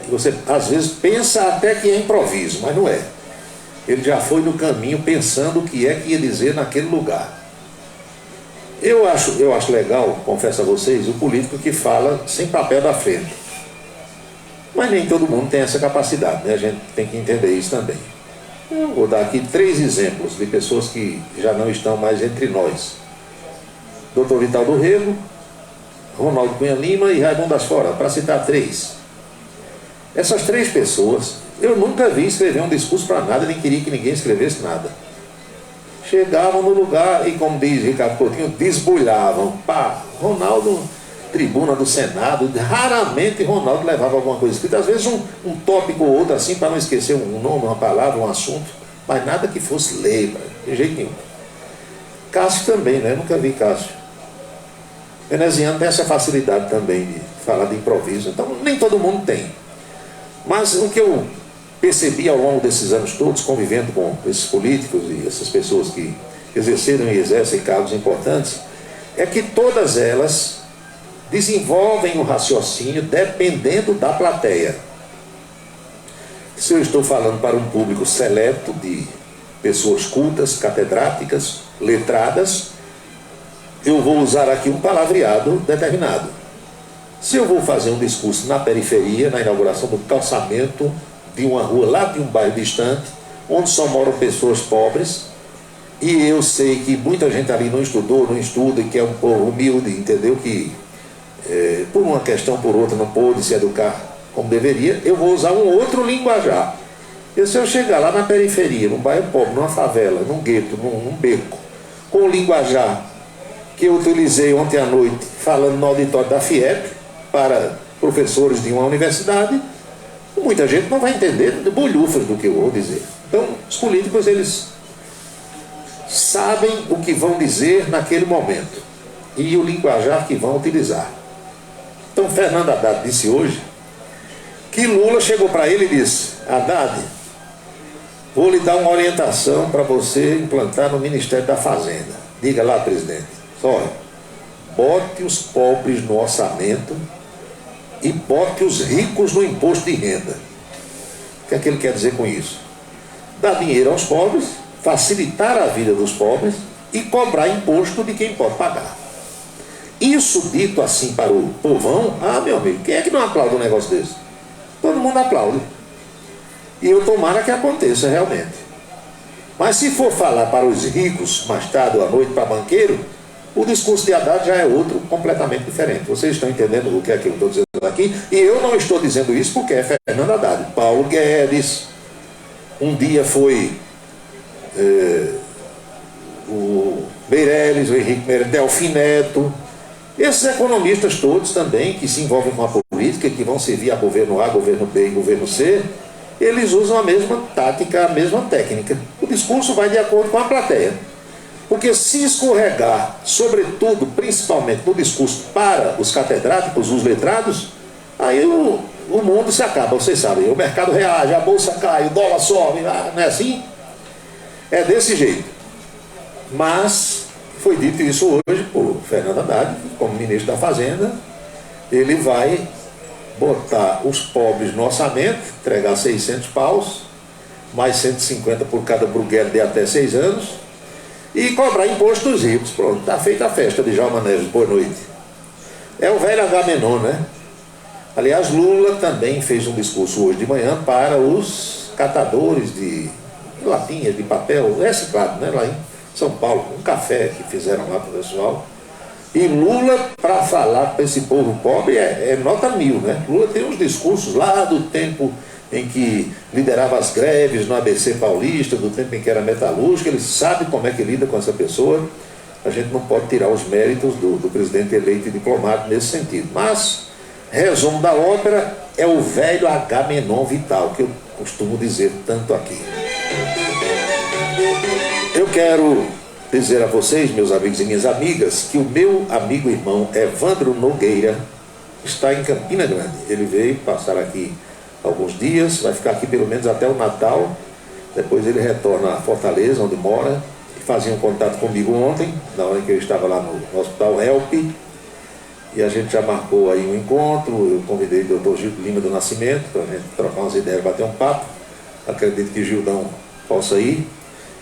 [SPEAKER 1] você às vezes pensa até que é improviso, mas não é. Ele já foi no caminho pensando o que é que ia dizer naquele lugar. Eu acho legal, confesso a vocês, o político que fala sem papel da frente. Mas nem todo mundo tem essa capacidade, né? A gente tem que entender isso também. Eu vou dar aqui 3 exemplos de pessoas que já não estão mais entre nós. Dr. Vital do Rego, Ronaldo Cunha Lima e Raimundo Asfora, para citar 3. Essas 3 pessoas, eu nunca vi escrever um discurso para nada, nem queria que ninguém escrevesse nada. Chegavam no lugar e, como diz Ricardo Coutinho, desbulhavam. Pá, Ronaldo, tribuna do Senado, raramente Ronaldo levava alguma coisa escrita, às vezes um tópico ou outro assim, para não esquecer um nome, uma palavra, um assunto, mas nada que fosse lei, de jeito nenhum. Cássio também, né? Nunca vi Cássio. Veneziano tem essa facilidade também de falar de improviso, então nem todo mundo tem. Mas o que eu percebi ao longo desses anos todos, convivendo com esses políticos e essas pessoas que exerceram e exercem cargos importantes, é que todas elas desenvolvem o raciocínio dependendo da plateia. Se eu estou falando para um público seleto de pessoas cultas, catedráticas, letradas, eu vou usar aqui um palavreado determinado. Se eu vou fazer um discurso na periferia, na inauguração do calçamento de uma rua lá de um bairro distante, onde só moram pessoas pobres, e eu sei que muita gente ali não estudou, não estuda, e que é um povo humilde, entendeu? Que por uma questão ou por outra não pôde se educar como deveria, eu vou usar um outro linguajar. E se eu chegar lá na periferia, num bairro pobre, numa favela, num gueto, num beco, com o linguajar que eu utilizei ontem à noite falando no auditório da FIEP para professores de uma universidade, muita gente não vai entender bolhufas do que eu vou dizer. Então, os políticos, eles sabem o que vão dizer naquele momento e o linguajar que vão utilizar. Então, Fernando Haddad disse hoje que Lula chegou para ele e disse: Haddad, vou lhe dar uma orientação para você implantar no Ministério da Fazenda. Diga lá, presidente, olha, bote os pobres no orçamento e bote os ricos no imposto de renda. que é que ele quer dizer com isso? Dar dinheiro aos pobres, facilitar a vida dos pobres e cobrar imposto de quem pode pagar. Isso dito assim para o povão, meu amigo, quem é que não aplaude um negócio desse? Todo mundo aplaude. E eu tomara que aconteça realmente. Mas se for falar para os ricos, mais tarde ou à noite para banqueiro, o discurso de Haddad já é outro, completamente diferente. Vocês estão entendendo o que é que eu estou dizendo aqui? E eu não estou dizendo isso porque é Fernando Haddad. Paulo Guedes, um dia foi o Meirelles, o Henrique Meirelles, Delfim Neto. Esses economistas todos também, que se envolvem com a política, que vão servir a governo A, governo B e governo C, eles usam a mesma tática, a mesma técnica. O discurso vai de acordo com a plateia. Porque se escorregar, sobretudo, principalmente no discurso para os catedráticos, os letrados, aí o mundo se acaba, vocês sabem. O mercado reage, a bolsa cai, o dólar sobe, não é assim? É desse jeito. Mas foi dito isso hoje por Fernando Haddad, como ministro da Fazenda. Ele vai botar os pobres no orçamento, entregar 600 paus, mais 150 por cada bruguelo de até 6 anos, e cobrar imposto dos ricos. Pronto, está feita a festa de Djalma Neves. Boa noite. É o velho Agamenon, né? Aliás, Lula também fez um discurso hoje de manhã para os catadores de latinhas de papel reciclado, né? Lá em São Paulo, um café que fizeram lá para o pessoal. E Lula, para falar para esse povo pobre, é nota 1000, né? Lula tem uns discursos lá do tempo em que liderava as greves no ABC Paulista, do tempo em que era metalúrgico. Ele sabe como é que lida com essa pessoa. A gente não pode tirar os méritos do presidente eleito e diplomado nesse sentido. Mas, resumo da ópera, é o velho Agamenon vital, que eu costumo dizer tanto aqui. Eu quero dizer a vocês, meus amigos e minhas amigas, que o meu amigo e irmão Evandro Nogueira está em Campina Grande. Ele veio passar aqui alguns dias, vai ficar aqui pelo menos até o Natal. Depois ele retorna a Fortaleza, onde mora, e fazia um contato comigo ontem, na hora que eu estava lá no Hospital Help, e a gente já marcou aí um encontro. Eu convidei o Dr. Gildo Lima do Nascimento para a gente trocar umas ideias, bater um papo. Acredito que Gildão possa ir.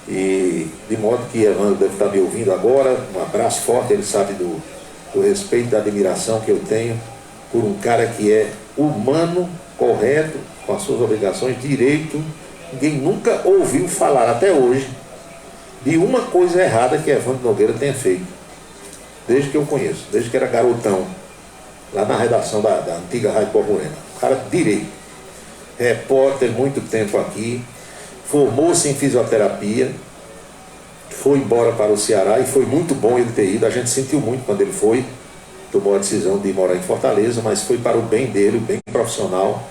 [SPEAKER 1] E de modo que Evandro deve estar me ouvindo agora. Um abraço forte. Ele sabe do respeito e da admiração que eu tenho por um cara que é humano, correto, com as suas obrigações, direito. Ninguém nunca ouviu falar até hoje de uma coisa errada que Evandro Nogueira tenha feito, desde que eu conheço, desde que era garotão, lá na redação da antiga Rádio Borborema. Um cara direito, repórter, muito tempo aqui, formou-se em fisioterapia, foi embora para o Ceará, e foi muito bom ele ter ido. A gente sentiu muito quando ele foi, tomou a decisão de morar em Fortaleza, mas foi para o bem dele, o bem profissional.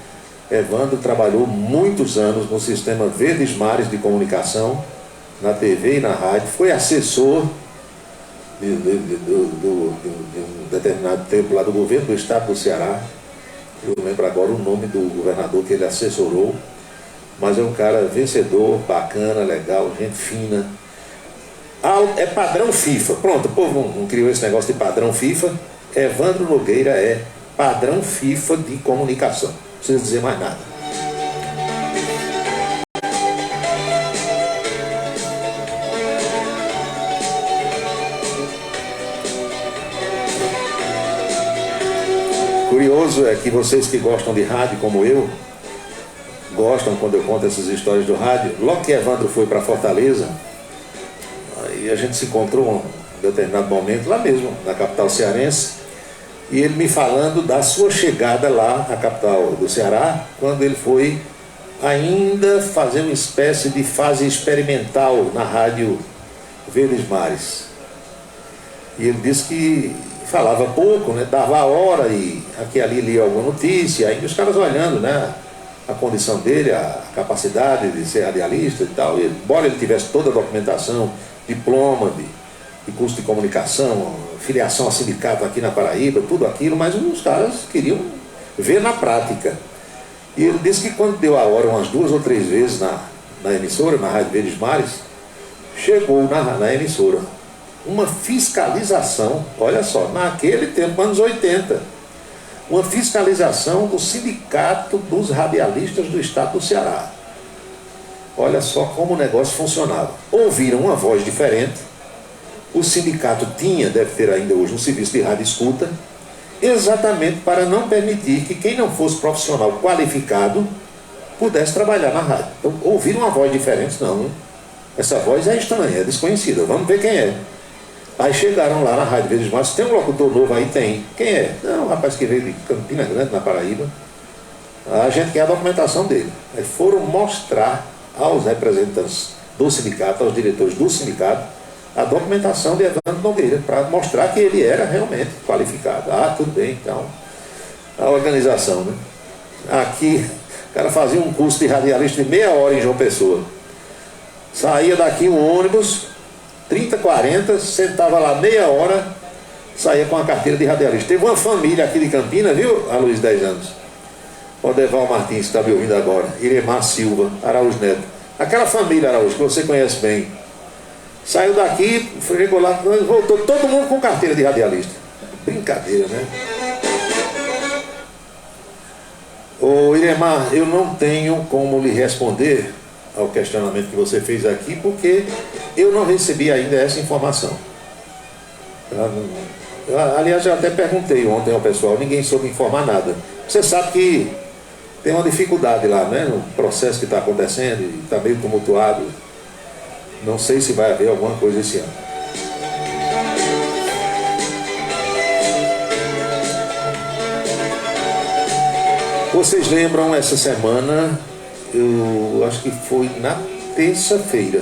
[SPEAKER 1] Evandro trabalhou muitos anos no sistema Verdes Mares de comunicação, na TV e na rádio, foi assessor de um determinado tempo lá do governo do estado do Ceará. Eu não lembro agora o nome do governador que ele assessorou, mas é um cara vencedor, bacana, legal, gente fina. É padrão FIFA. Pronto, o povo não criou esse negócio de padrão FIFA. Evandro Nogueira é padrão FIFA de comunicação. Não precisa dizer mais nada. Curioso é que vocês que gostam de rádio como eu, gostam quando eu conto essas histórias do rádio. Logo que Evandro foi para Fortaleza, aí a gente se encontrou em um determinado momento, lá mesmo, na capital cearense, e ele me falando da sua chegada lá na capital do Ceará, quando ele foi ainda fazer uma espécie de fase experimental na rádio Verdes Mares. E ele disse que falava pouco, né? Dava a hora e aqui e ali lia alguma notícia, aí os caras olhando, né, a condição dele, a capacidade de ser radialista e tal. E, embora ele tivesse toda a documentação, diploma de curso de comunicação, filiação a sindicato aqui na Paraíba, tudo aquilo, mas os caras queriam ver na prática. E ele disse que quando deu a hora umas 2 ou 3 vezes na emissora, na Rádio Verdes Mares, chegou na emissora uma fiscalização, olha só, naquele tempo, anos 80, uma fiscalização do Sindicato dos Radialistas do Estado do Ceará. Olha só como o negócio funcionava. Ouviram uma voz diferente. O sindicato deve ter ainda hoje um serviço de rádio escuta, exatamente para não permitir que quem não fosse profissional qualificado pudesse trabalhar na rádio. Então, ouviram uma voz diferente? Não. Essa voz é estranha, é desconhecida. Vamos ver quem é. Aí chegaram lá na Rádio Verdes Mares. Tem um locutor novo aí? Tem. Quem é? Não, um rapaz que veio de Campina Grande, na Paraíba. A gente quer a documentação dele. Aí foram mostrar aos representantes do sindicato, aos diretores do sindicato, a documentação de Evandro Nogueira, para mostrar que ele era realmente qualificado. Ah, tudo bem, então. A organização, né? Aqui, o cara fazia um curso de radialista de meia hora em João Pessoa. Saía daqui um ônibus, 30, 40, sentava lá meia hora, saía com a carteira de radialista. Teve uma família aqui de Campina, viu, a Luiz, 10 anos. O Deval Martins, que está me ouvindo agora, Iremar Silva, Araújo Neto. Aquela família, Araújo, que você conhece bem. Saiu daqui, chegou lá, voltou todo mundo com carteira de radialista. Brincadeira, né? Ô Iremar, eu não tenho como lhe responder ao questionamento que você fez aqui, porque eu não recebi ainda essa informação. Aliás, eu até perguntei ontem ao pessoal, ninguém soube informar nada. Você sabe que tem uma dificuldade lá, né, no processo que está acontecendo, e está meio tumultuado. Não sei se vai haver alguma coisa esse ano. Vocês lembram, essa semana, eu acho que foi na terça-feira,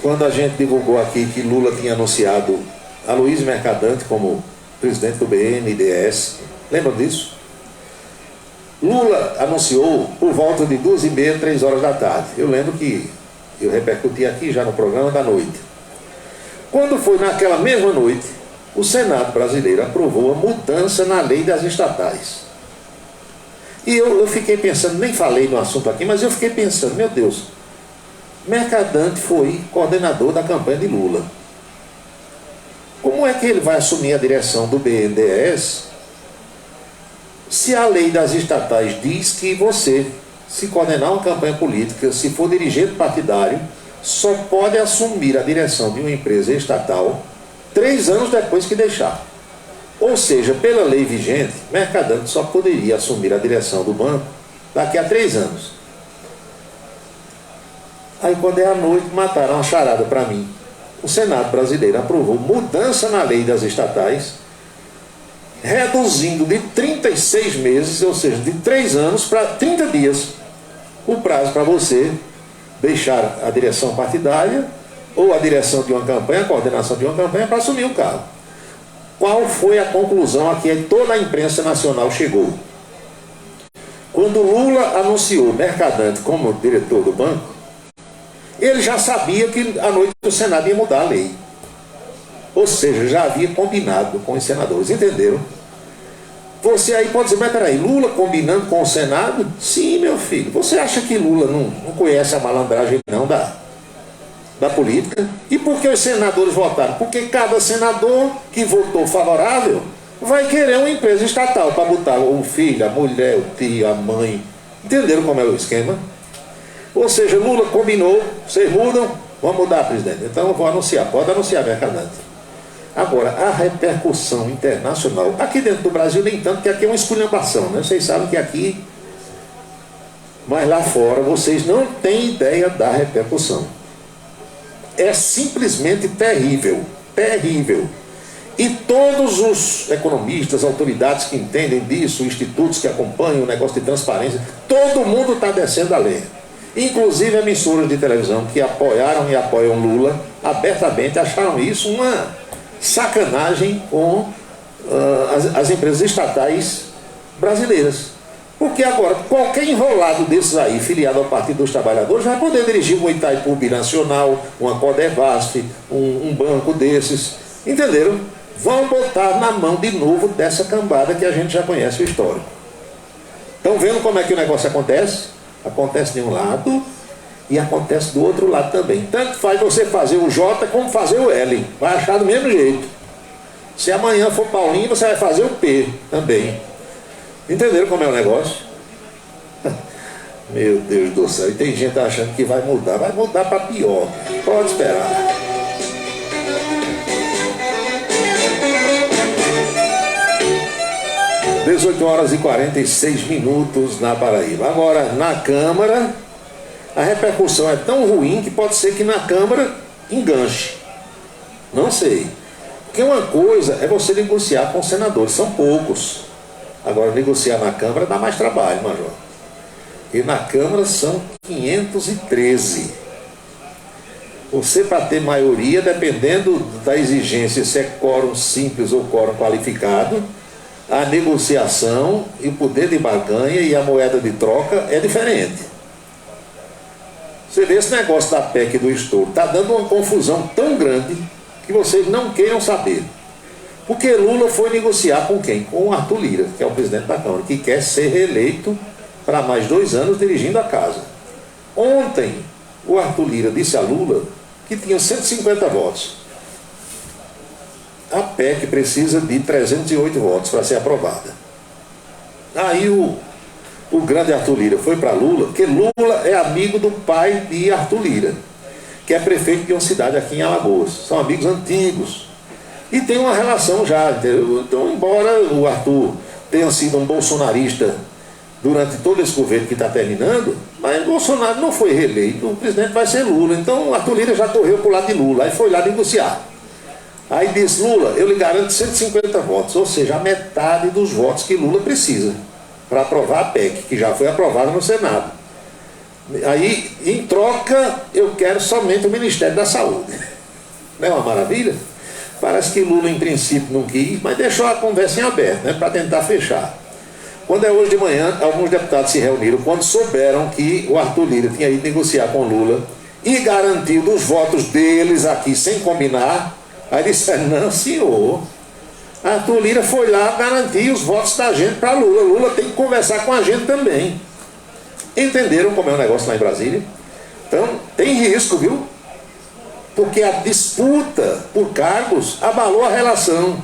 [SPEAKER 1] quando a gente divulgou aqui que Lula tinha anunciado Aloysio Mercadante como presidente do BNDES. Lembram disso? Lula anunciou por volta de 2h30, 3 horas da tarde. Eu lembro que eu repercuti aqui já no programa da noite. Quando foi naquela mesma noite, o Senado brasileiro aprovou a mudança na lei das estatais. E eu fiquei pensando, nem falei no assunto aqui, mas eu fiquei pensando, meu Deus, Mercadante foi coordenador da campanha de Lula. Como é que ele vai assumir a direção do BNDES se a lei das estatais diz que você, se coordenar uma campanha política, se for dirigente partidário, só pode assumir a direção de uma empresa estatal 3 anos depois que deixar? Ou seja, pela lei vigente, Mercadante só poderia assumir a direção do banco daqui a 3 anos. Aí quando é à noite, mataram uma charada para mim. O Senado brasileiro aprovou mudança na lei das estatais, reduzindo de 36 meses, ou seja, de 3 anos para 30 dias, o prazo para você deixar a direção partidária ou a direção de uma campanha, a coordenação de uma campanha, para assumir o cargo. Qual foi a conclusão a que toda a imprensa nacional chegou? Quando Lula anunciou Mercadante como diretor do banco, ele já sabia que à noite o Senado ia mudar a lei. Ou seja, já havia combinado com os senadores, entenderam? Você aí pode dizer, mas peraí, Lula combinando com o Senado? Sim, meu filho. Você acha que Lula não conhece a malandragem não da política? E por que os senadores votaram? Porque cada senador que votou favorável vai querer uma empresa estatal para botar o filho, a mulher, o tio, a mãe. Entenderam como é o esquema? Ou seja, Lula combinou, vocês mudam, vamos mudar, presidente. Então eu vou anunciar, pode anunciar, Mercadante. Agora, a repercussão internacional, aqui dentro do Brasil, nem tanto, que aqui é uma esculhambação, né? Vocês sabem que aqui, mas lá fora, vocês não têm ideia da repercussão. É simplesmente terrível, terrível. E todos os economistas, autoridades que entendem disso, institutos que acompanham o negócio de transparência, todo mundo está descendo a lenha. Inclusive emissoras de televisão que apoiaram e apoiam Lula abertamente acharam isso uma sacanagem com as empresas estatais brasileiras. Porque agora, qualquer enrolado desses aí, filiado ao Partido dos Trabalhadores, vai poder dirigir um Itaipu Binacional, uma Codevasf, um banco desses. Entenderam? Vão botar na mão de novo dessa cambada que a gente já conhece o histórico. Estão vendo como é que o negócio acontece? Acontece de um lado e acontece do outro lado também. Tanto faz você fazer o J como fazer o L. Vai achar do mesmo jeito. Se amanhã for Paulinho, você vai fazer o P também. Entenderam como é o negócio? Meu Deus do céu. E tem gente achando que vai mudar. Vai mudar para pior. Pode esperar. Às 18 horas e 46 minutos na Paraíba. Agora, na Câmara, a repercussão é tão ruim que pode ser que na Câmara enganche. Não sei. Porque uma coisa é você negociar com os senadores, são poucos. Agora, negociar na Câmara dá mais trabalho, Major. E na Câmara são 513. Você, para ter maioria, dependendo da exigência, se é quórum simples ou quórum qualificado, a negociação e o poder de barganha e a moeda de troca é diferente. Você vê esse negócio da PEC do estouro, está dando uma confusão tão grande que vocês não queiram saber. Porque Lula foi negociar com quem? Com o Arthur Lira, que é o presidente da Câmara, que quer ser reeleito para mais 2 anos dirigindo a casa. Ontem, o Arthur Lira disse a Lula que tinha 150 votos. A PEC precisa de 308 votos para ser aprovada. Aí o grande Arthur Lira foi para Lula, porque Lula é amigo do pai de Arthur Lira, que é prefeito de uma cidade aqui em Alagoas. São amigos antigos. E tem uma relação já, entendeu? Então, embora o Arthur tenha sido um bolsonarista durante todo esse governo que está terminando, mas Bolsonaro não foi reeleito, o presidente vai ser Lula. Então, o Arthur Lira já correu para o lado de Lula, aí foi lá negociar. Aí disse, Lula, eu lhe garanto 150 votos, ou seja, a metade dos votos que Lula precisa para aprovar a PEC, que já foi aprovada no Senado. Aí, em troca, eu quero somente o Ministério da Saúde. Não é uma maravilha? Parece que Lula, em princípio, não quis, mas deixou a conversa em aberto, né, para tentar fechar. Quando é hoje de manhã, alguns deputados se reuniram, quando souberam que o Arthur Lira tinha ido negociar com Lula e garantiu dos votos deles aqui, sem combinar. Aí disseram, não senhor, Arthur Lira foi lá garantir os votos da gente para Lula. Lula tem que conversar com a gente também. Entenderam como é o negócio lá em Brasília? Então, tem risco, viu? Porque a disputa por cargos abalou a relação.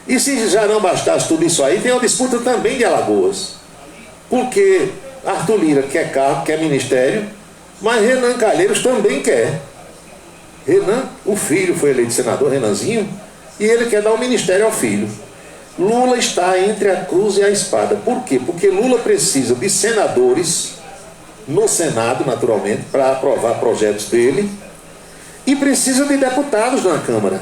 [SPEAKER 1] E se já não bastasse tudo isso aí, tem uma disputa também de Alagoas. Porque Arthur Lira quer cargo, quer ministério, mas Renan Calheiros também quer. Renan, o filho, foi eleito senador, Renanzinho, e ele quer dar o ministério ao filho. Lula está entre a cruz e a espada. Por quê? Porque Lula precisa de senadores no Senado, naturalmente, para aprovar projetos dele, e precisa de deputados na Câmara.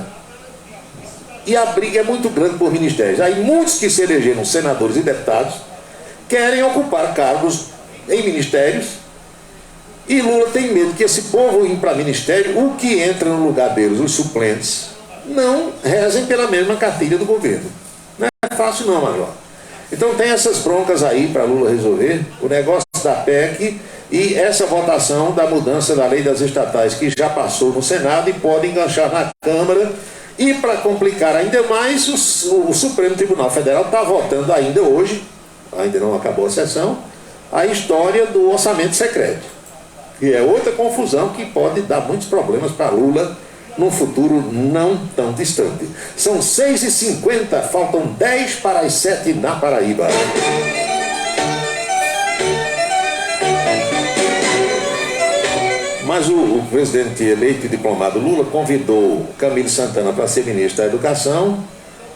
[SPEAKER 1] E a briga é muito grande por ministérios. Aí muitos que se elegeram senadores e deputados querem ocupar cargos em ministérios, e Lula tem medo que esse povo indo para ministério, o que entra no lugar deles, os suplentes, não rezem pela mesma cartilha do governo. Não é fácil não, Major. Então tem essas broncas aí para Lula resolver, o negócio da PEC e essa votação da mudança da lei das estatais, que já passou no Senado e pode enganchar na Câmara. E para complicar ainda mais, o Supremo Tribunal Federal está votando ainda hoje, ainda não acabou a sessão, a história do orçamento secreto, que é outra confusão que pode dar muitos problemas para Lula num futuro não tão distante. São 6h50, faltam 10 para as 7 na Paraíba. Mas o presidente eleito e diplomado Lula convidou Camilo Santana para ser ministro da Educação,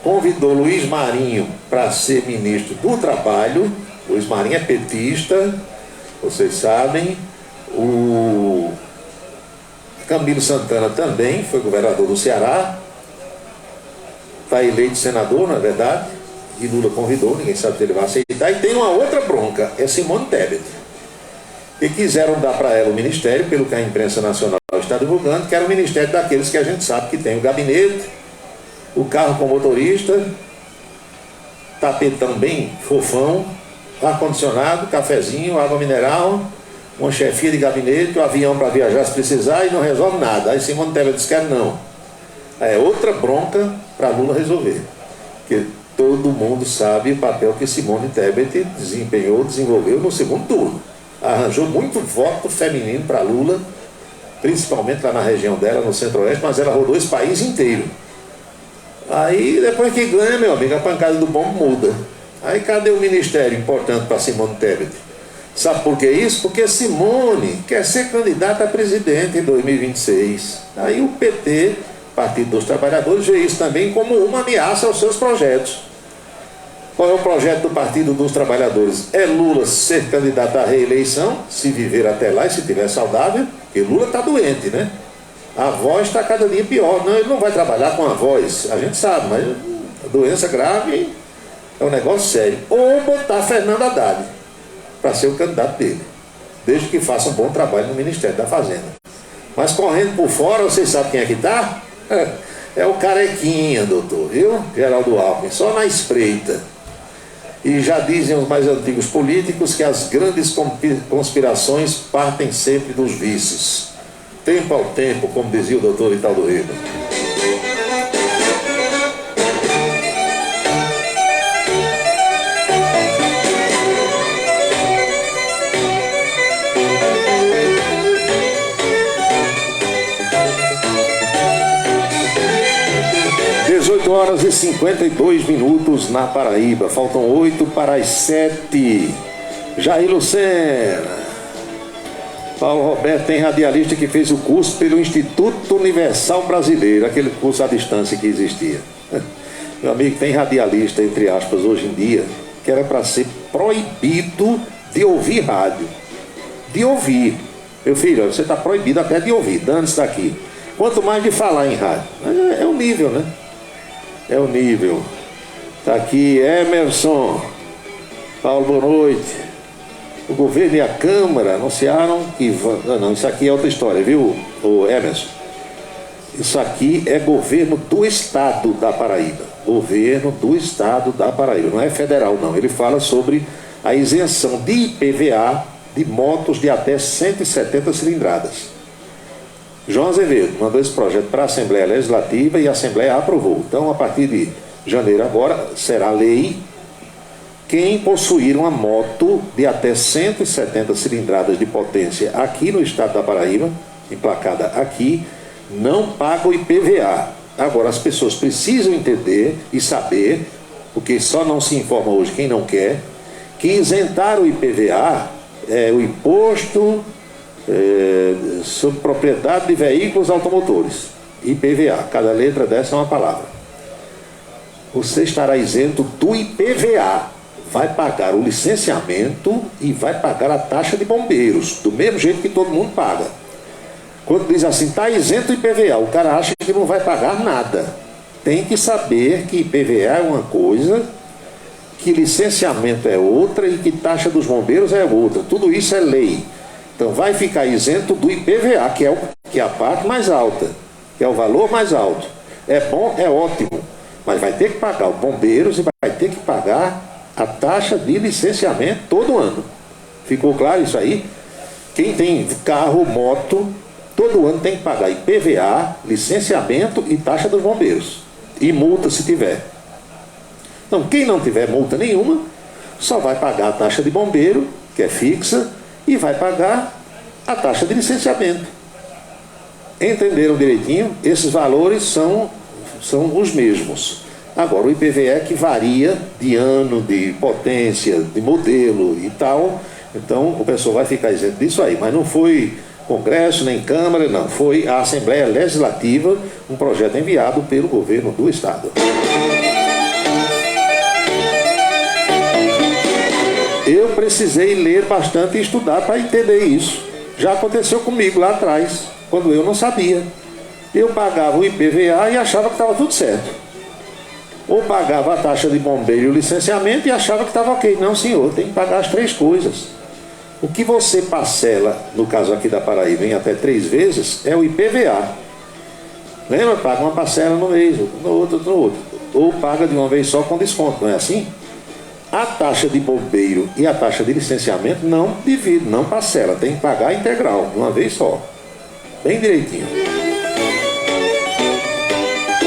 [SPEAKER 1] convidou Luiz Marinho para ser ministro do Trabalho. Luiz Marinho é petista, vocês sabem. O Camilo Santana também foi governador do Ceará, está eleito senador, na verdade, e Lula convidou, ninguém sabe se ele vai aceitar. E tem uma outra bronca, é Simone Tebet, que quiseram dar para ela o ministério, pelo que a imprensa nacional está divulgando, que era o ministério daqueles que a gente sabe que tem o gabinete, o carro com motorista, tapetão bem fofão, ar-condicionado, cafezinho, água mineral, uma chefia de gabinete, um avião para viajar se precisar, e não resolve nada. Aí Simone Tebet disse que não. É outra bronca para Lula resolver, porque todo mundo sabe o papel que Simone Tebet desenvolveu no segundo turno. Arranjou muito voto feminino para Lula, principalmente lá na região dela, no Centro-Oeste, mas ela rodou esse país inteiro. Aí depois que ganha, meu amigo, a pancada do bombo muda. Aí cadê o ministério importante para Simone Tebet? Sabe por que isso? Porque Simone quer ser candidata a presidente em 2026. Aí o PT, Partido dos Trabalhadores, vê isso também como uma ameaça aos seus projetos. Qual é o projeto do Partido dos Trabalhadores? É Lula ser candidato à reeleição, se viver até lá e se estiver saudável, porque Lula está doente, né? A voz está cada dia pior. Não, ele não vai trabalhar com a voz, a gente sabe, mas a doença grave é um negócio sério. Ou botar Fernando Haddad para ser o candidato dele, desde que faça um bom trabalho no Ministério da Fazenda. Mas correndo por fora, vocês sabem quem é que está? É o carequinha, doutor, viu? Geraldo Alckmin, só na espreita. E já dizem os mais antigos políticos que as grandes conspirações partem sempre dos vícios. Tempo ao tempo, como dizia o doutor Italdo Ribeiro. Horas e 52 minutos na Paraíba. Faltam 8 para as 7. Jair Lucena. Paulo Roberto tem radialista que fez o curso pelo Instituto Universal Brasileiro, aquele curso à distância que existia. Meu amigo, tem radialista, entre aspas, hoje em dia, que era para ser proibido de ouvir rádio. De ouvir. Meu filho, você está proibido até de ouvir, dane-se daqui. Quanto mais de falar em rádio. É o nível, né? É o nível. Está aqui Emerson. Paulo, boa noite. O governo e a Câmara anunciaram que... Não, isso aqui é outra história, viu, o Emerson? Isso aqui é governo do estado da Paraíba. Governo do estado da Paraíba. Não é federal, não. Ele fala sobre a isenção de IPVA de motos de até 170 cilindradas. João Azevedo mandou esse projeto para a Assembleia Legislativa e a Assembleia aprovou. Então, a partir de janeiro agora, será lei quem possuir uma moto de até 170 cilindradas de potência aqui no estado da Paraíba, emplacada aqui, não paga o IPVA. Agora, as pessoas precisam entender e saber, porque só não se informa hoje quem não quer, que isentar o IPVA é o imposto... sobre propriedade de veículos automotores, IPVA, cada letra dessa é uma palavra. Você estará isento do IPVA, vai pagar o licenciamento e vai pagar a taxa de bombeiros, do mesmo jeito que todo mundo paga. Quando diz assim, está isento do IPVA, o cara acha que não vai pagar nada. Tem que saber que IPVA é uma coisa, que licenciamento é outra e que taxa dos bombeiros é outra. Tudo isso é lei. Então vai ficar isento do IPVA, que é a parte mais alta, que é o valor mais alto. É bom, é ótimo, mas vai ter que pagar os bombeiros e vai ter que pagar a taxa de licenciamento todo ano. Ficou claro isso aí? Quem tem carro, moto, todo ano tem que pagar IPVA, licenciamento e taxa dos bombeiros. E multa se tiver. Então quem não tiver multa nenhuma, só vai pagar a taxa de bombeiro, que é fixa, e vai pagar a taxa de licenciamento. Entenderam direitinho? Esses valores são os mesmos. Agora, o IPVA que varia de ano, de potência, de modelo e tal. Então, o pessoal vai ficar isento disso aí. Mas não foi Congresso, nem Câmara, não. Foi a Assembleia Legislativa, um projeto enviado pelo governo do Estado. Eu precisei ler bastante e estudar para entender isso. Já aconteceu comigo lá atrás, quando eu não sabia. Eu pagava o IPVA e achava que estava tudo certo. Ou pagava a taxa de bombeiro e o licenciamento e achava que estava ok. Não, senhor, tem que pagar as 3 coisas. O que você parcela, no caso aqui da Paraíba, em até 3 vezes, é o IPVA. Lembra? Paga uma parcela no mês, no outro. Ou paga de uma vez só com desconto, não é assim? A taxa de bombeiro e a taxa de licenciamento não divide, não parcela, tem que pagar integral, de uma vez só. Bem direitinho.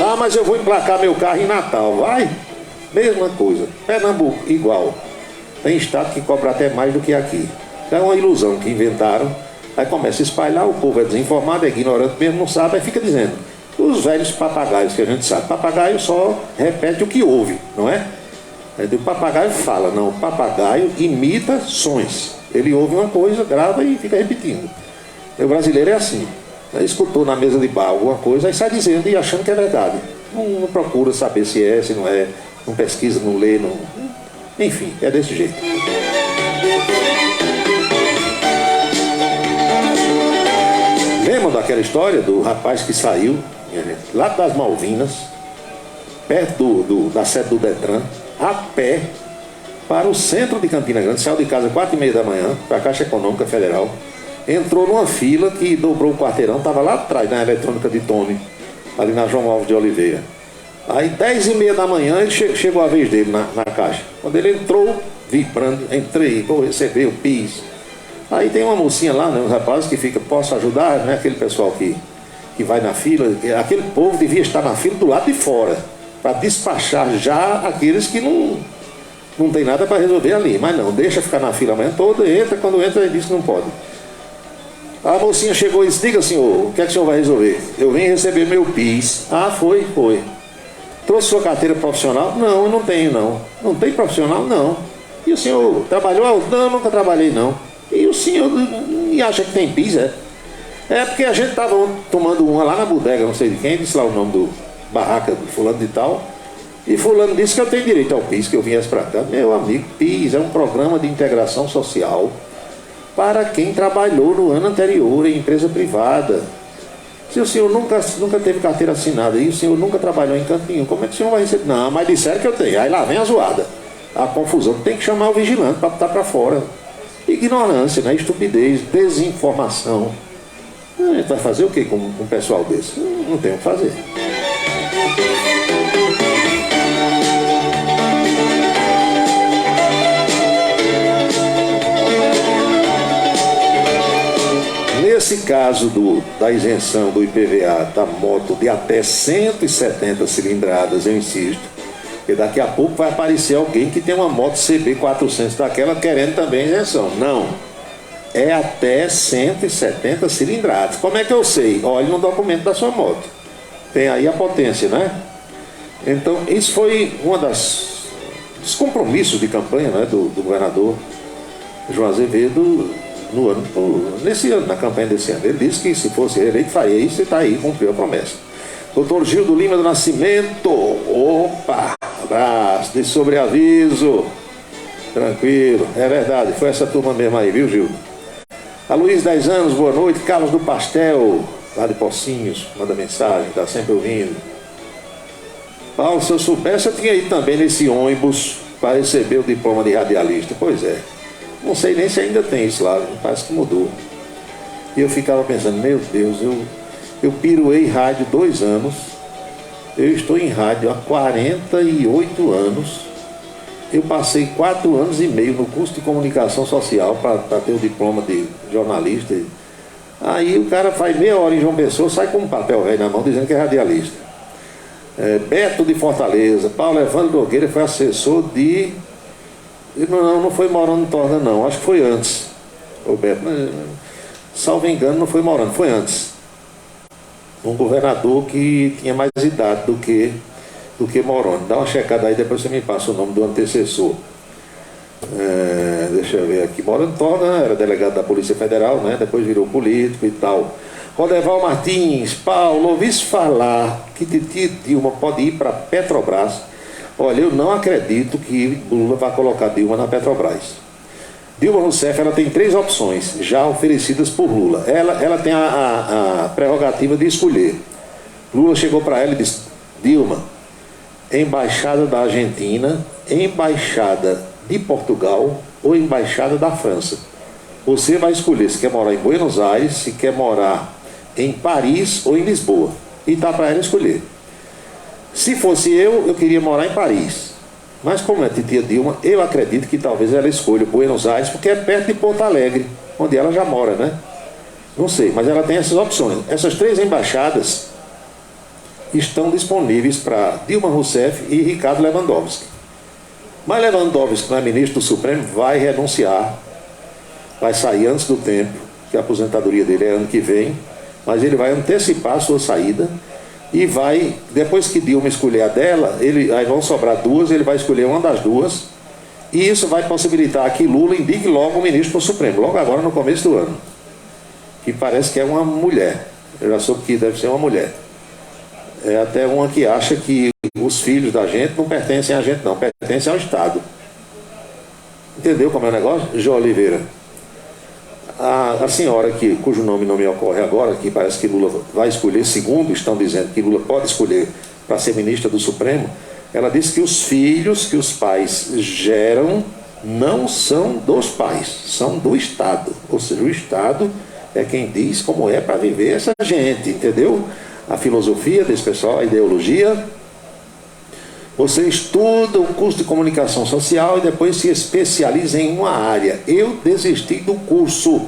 [SPEAKER 1] Ah, mas eu vou emplacar meu carro em Natal, vai? Mesma coisa. Pernambuco, igual. Tem estado que cobra até mais do que aqui. É uma ilusão que inventaram. Aí começa a espalhar, o povo é desinformado, é ignorante mesmo, não sabe, aí fica dizendo: os velhos papagaios que a gente sabe. Papagaio só repete o que ouve, não é? O papagaio fala, não, o papagaio imita sons. Ele ouve uma coisa, grava e fica repetindo. O brasileiro é assim. Ele escutou na mesa de bar alguma coisa e sai dizendo e achando que é verdade. Não procura saber se é, se não é, não pesquisa, não lê, não... Enfim, é desse jeito. Lembram daquela história do rapaz que saiu lá das Malvinas, perto da sede do Detran, a pé, para o centro de Campina Grande, saiu de casa 4h30 da manhã, para a Caixa Econômica Federal, entrou numa fila que dobrou o quarteirão, estava lá atrás, na eletrônica de Tony, ali na João Alves de Oliveira. Aí 10h30 da manhã ele chegou a vez dele na caixa. Quando ele entrou, vibrando, entrei, vou receber o PIS. Aí tem uma mocinha lá, né, uns rapazes que fica, posso ajudar, né? Aquele pessoal que vai na fila, aquele povo devia estar na fila do lado de fora, para despachar já aqueles que não tem nada para resolver ali. Mas não, deixa ficar na fila a manhã toda, entra, quando entra ele diz que não pode. A mocinha chegou e disse, diga senhor, o que é que o senhor vai resolver? Eu vim receber meu PIS. Ah, foi. Trouxe sua carteira profissional? Não, eu não tenho não. Não tem profissional? Não. E o senhor trabalhou? Não, nunca trabalhei não. E o senhor acha que tem PIS, é? É porque a gente estava tomando uma lá na bodega, não sei de quem, disse lá o nome do barraca do fulano de tal. E fulano disse que eu tenho direito ao PIS, que eu viesse para cá. Meu amigo, PIS é um programa de integração social para quem trabalhou no ano anterior em empresa privada. Se o senhor nunca teve carteira assinada e o senhor nunca trabalhou em canto nenhum, como é que o senhor vai receber? Não, mas disseram que eu tenho. Aí lá vem a zoada, a confusão. Tem que chamar o vigilante para botar para fora. Ignorância, né? Estupidez, desinformação. A gente vai fazer o que com um pessoal desse? Não tem o que fazer. Nesse caso da isenção do IPVA da moto de até 170 cilindradas, eu insisto, que daqui a pouco vai aparecer alguém que tem uma moto CB400 daquela querendo também isenção. Não, é até 170 cilindradas. Como é que eu sei? Olhe no documento da sua moto, tem aí a potência, né? Então isso foi dos compromissos de campanha, né, do governador João Azevedo nesse ano, na campanha desse ano. Ele disse que se fosse eleito faria isso e está aí, cumpriu a promessa. Doutor Gildo Lima do Nascimento, opa, abraço, de sobreaviso, tranquilo, é verdade, foi essa turma mesmo aí, viu, Gildo? A Luiz, 10 anos, boa noite. Carlos do Pastel, lá de Pocinhos, manda mensagem, está sempre ouvindo. Paulo, se eu soubesse, eu tinha ido também nesse ônibus para receber o diploma de radialista. Pois é, não sei nem se ainda tem isso lá, parece que mudou. E eu ficava pensando, meu Deus, eu piruei rádio 2 anos, eu estou em rádio há 48 anos, eu passei 4 anos e meio no curso de comunicação social para ter o diploma de jornalista. Aí o cara faz meia hora em João Pessoa, sai com um papel velho na mão dizendo que é radialista. Beto de Fortaleza, Paulo Evandro Nogueira foi assessor de... Não foi Morando Torda não, acho que foi antes. O Beto, salvo engano, não foi Morando, foi antes. Um governador que tinha mais idade do que Morando. Dá uma checada aí, depois você me passa o nome do antecessor. Deixa eu ver aqui. Morando Torda era delegado da Polícia Federal, né? Depois virou político e tal. Rodeval Martins, Paulo, ouvi falar que titia Dilma pode ir para Petrobras. Olha, eu não acredito que Lula vai colocar Dilma na Petrobras. Dilma Rousseff, ela tem 3 opções já oferecidas por Lula. Ela tem a prerrogativa de escolher. Lula chegou para ela e disse, Dilma, embaixada da Argentina, embaixada de Portugal ou embaixada da França. Você vai escolher se quer morar em Buenos Aires, se quer morar em Paris ou em Lisboa. E está para ela escolher. Se fosse eu queria morar em Paris. Mas como é titia Dilma, eu acredito que talvez ela escolha Buenos Aires, porque é perto de Porto Alegre, onde ela já mora, né? Não sei, mas ela tem essas opções. Essas 3 embaixadas estão disponíveis para Dilma Rousseff e Ricardo Lewandowski. Mas Lewandowski, não é ministro do Supremo, vai renunciar. Vai sair antes do tempo, que a aposentadoria dele é ano que vem, mas ele vai antecipar a sua saída e vai, depois que Dilma escolher a dela, aí vão sobrar duas, ele vai escolher uma das duas, e isso vai possibilitar que Lula indique logo o ministro para o Supremo, logo agora no começo do ano, que parece que é uma mulher. Eu já soube que deve ser uma mulher. É até uma que acha que os filhos da gente não pertencem a gente, não, pertencem ao Estado. Entendeu como é o negócio? João Oliveira. A senhora cujo nome não me ocorre agora, que parece que Lula vai escolher, segundo estão dizendo que Lula pode escolher para ser ministra do Supremo, ela disse que os filhos que os pais geram não são dos pais, são do Estado. Ou seja, o Estado é quem diz como é para viver essa gente, entendeu? A filosofia desse pessoal, a ideologia. Você estuda o curso de comunicação social e depois se especializa em uma área. Eu desisti do curso.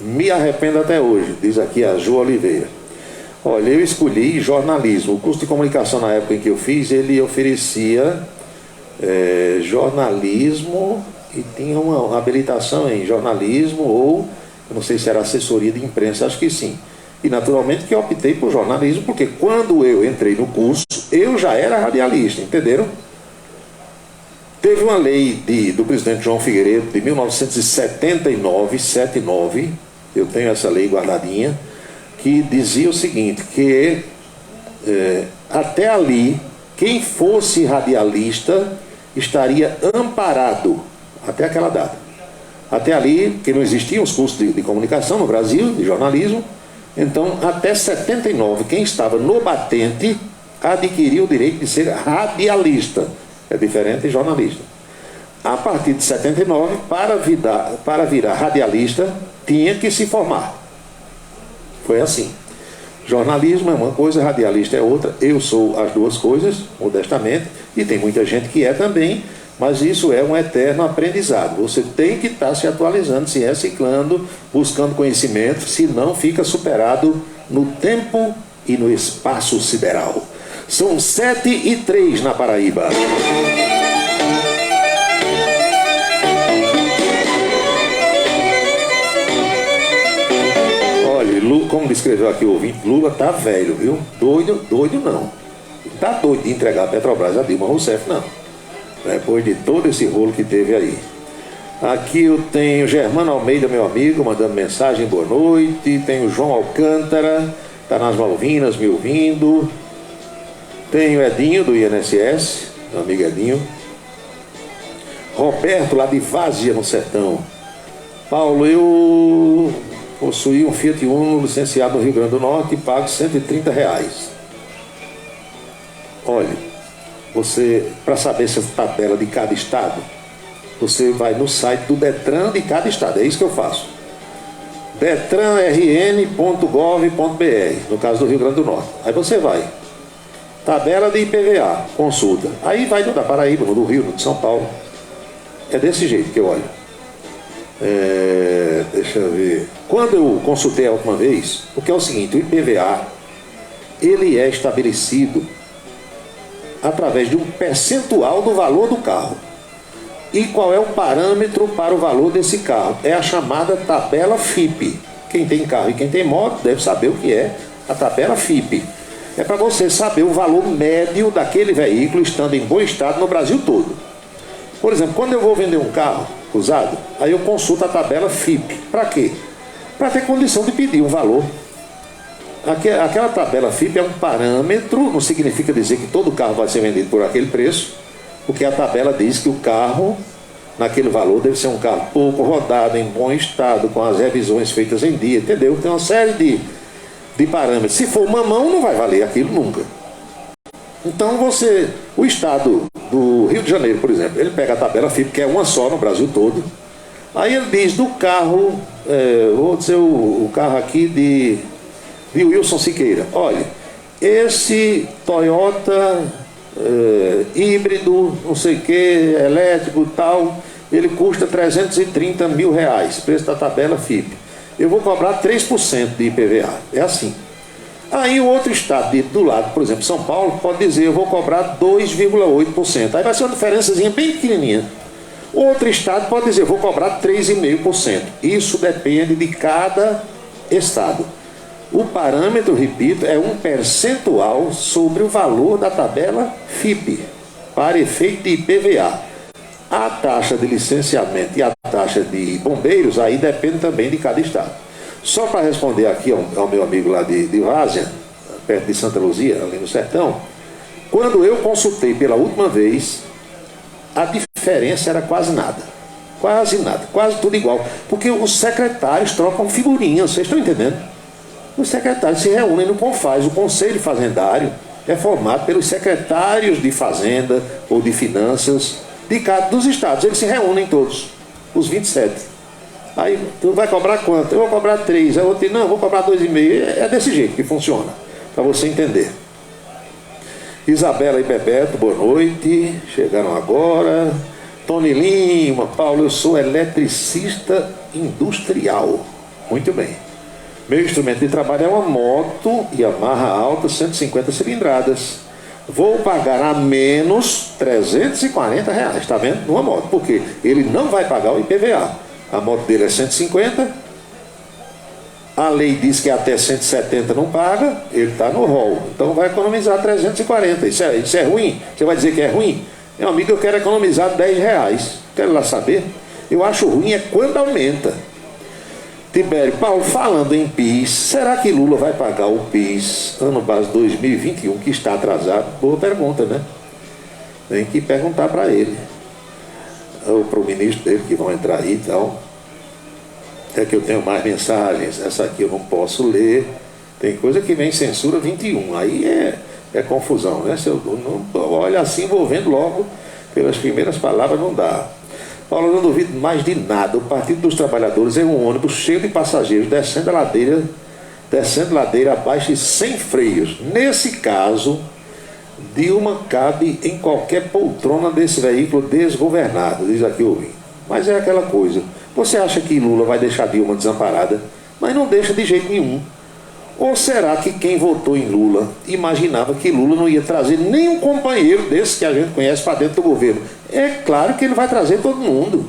[SPEAKER 1] Me arrependo até hoje, diz aqui a Ju Oliveira. Olha, eu escolhi jornalismo. O curso de comunicação na época em que eu fiz, ele oferecia jornalismo e tinha uma habilitação em jornalismo ou, eu não sei se era assessoria de imprensa, acho que sim. E naturalmente que eu optei por jornalismo, porque quando eu entrei no curso, eu já era radialista, entenderam? Teve uma lei do presidente João Figueiredo, de 1979, eu tenho essa lei guardadinha, que dizia o seguinte, que até ali, quem fosse radialista estaria amparado, até aquela data. Até ali, que não existiam os cursos de comunicação no Brasil, de jornalismo. Então, até 79, quem estava no batente adquiriu o direito de ser radialista. É diferente de jornalista. A partir de 79, para virar radialista, tinha que se formar. Foi assim. Jornalismo é uma coisa, radialista é outra. Eu sou as duas coisas, modestamente, e tem muita gente que é também, mas isso é um eterno aprendizado. Você tem que estar se atualizando, se reciclando, buscando conhecimento, senão fica superado no tempo e no espaço sideral. São 7h03 na Paraíba. Olha, como descreveu aqui o ouvinte, Lula tá velho, viu? Doido não. Tá doido de entregar a Petrobras a Dilma Rousseff, não. Depois de todo esse rolo que teve aí. Aqui eu tenho Germano Almeida, meu amigo, mandando mensagem, boa noite. Tenho João Alcântara, está nas Malvinas, me ouvindo. Tenho Edinho, do INSS, meu amigo Edinho. Roberto, lá de Várzea, no Sertão. Paulo, eu possuí um Fiat Uno licenciado no Rio Grande do Norte e pago R$130. Olha, você, para saber essa tabela de cada estado, você vai no site do Detran de cada estado, é isso que eu faço. detranrn.gov.br, no caso do Rio Grande do Norte. Aí você vai, tabela de IPVA, consulta. Aí vai no da Paraíba, no do Rio, no de São Paulo. É desse jeito que eu olho. Deixa eu ver. Quando eu consultei a última vez, porque é o seguinte, o IPVA, ele é estabelecido através de um percentual do valor do carro. E qual é o parâmetro para o valor desse carro? É a chamada tabela FIPE. Quem tem carro e quem tem moto deve saber o que é a tabela FIPE. É para você saber o valor médio daquele veículo estando em bom estado no Brasil todo. Por exemplo, quando eu vou vender um carro usado, aí eu consulto a tabela FIPE. Para quê? Para ter condição de pedir um valor. Aquela tabela FIPE é um parâmetro, não significa dizer que todo carro vai ser vendido por aquele preço, porque a tabela diz que o carro, naquele valor, deve ser um carro pouco rodado, em bom estado, com as revisões feitas em dia, entendeu? Tem uma série de parâmetros. Se for mamão, não vai valer aquilo nunca. Então o estado do Rio de Janeiro, por exemplo, ele pega a tabela FIPE, que é uma só no Brasil todo, aí ele diz do carro, vou dizer o carro aqui de Wilson Siqueira, olha, esse Toyota híbrido, não sei o que, elétrico e tal, ele custa R$330 mil, preço da tabela FIPE. Eu vou cobrar 3% de IPVA, é assim. Aí o outro estado do lado, por exemplo, São Paulo, pode dizer, eu vou cobrar 2,8%. Aí vai ser uma diferençazinha bem pequenininha. Outro estado pode dizer, eu vou cobrar 3,5%. Isso depende de cada estado. O parâmetro, repito, é um percentual sobre o valor da tabela FIPE, para efeito de IPVA. A taxa de licenciamento e a taxa de bombeiros, aí depende também de cada estado. Só para responder aqui ao meu amigo lá de Várzea, perto de Santa Luzia, ali no sertão, quando eu consultei pela última vez, a diferença era quase nada. Quase nada, quase tudo igual. Porque os secretários trocam figurinhas, vocês estão entendendo? Os secretários se reúnem no CONFAZ. O Conselho Fazendário é formado pelos secretários de Fazenda ou de Finanças de cada dos estados. Eles se reúnem todos, os 27. Aí, tu vai cobrar quanto? Eu vou cobrar 3. Aí eu vou dizer, não, eu vou cobrar 2,5. É desse jeito que funciona, para você entender. Isabela e Bebeto, boa noite. Chegaram agora. Tony Lima, Paulo, eu sou eletricista industrial. Muito bem. Meu instrumento de trabalho é uma moto Yamaha alta, 150 cilindradas. Vou pagar a menos R$340, está vendo? Numa moto, porque ele não vai pagar o IPVA. A moto dele é 150. A lei diz que até 170 não paga, ele está no rol. Então vai economizar 340. Isso é ruim? Você vai dizer que é ruim? Meu amigo, eu quero economizar R$10. Quero lá saber? Eu acho ruim é quando aumenta. Tibério, Paulo, falando em PIS, será que Lula vai pagar o PIS ano base 2021, que está atrasado? Boa pergunta, né? Tem que perguntar para ele. Ou para o ministro dele, que vão entrar aí e tal. É que eu tenho mais mensagens. Essa aqui eu não posso ler. Tem coisa que vem censura 21. Aí é confusão, né? Se eu não olho assim, vou vendo logo pelas primeiras palavras, não dá. Paulo, eu não duvido mais de nada. O Partido dos Trabalhadores é um ônibus cheio de passageiros descendo ladeira abaixo e sem freios. Nesse caso, Dilma cabe em qualquer poltrona desse veículo desgovernado, diz aqui o Rui. Mas é aquela coisa. Você acha que Lula vai deixar Dilma desamparada? Mas não deixa de jeito nenhum. Ou será que quem votou em Lula imaginava que Lula não ia trazer nenhum companheiro desse que a gente conhece para dentro do governo? É claro que ele vai trazer todo mundo.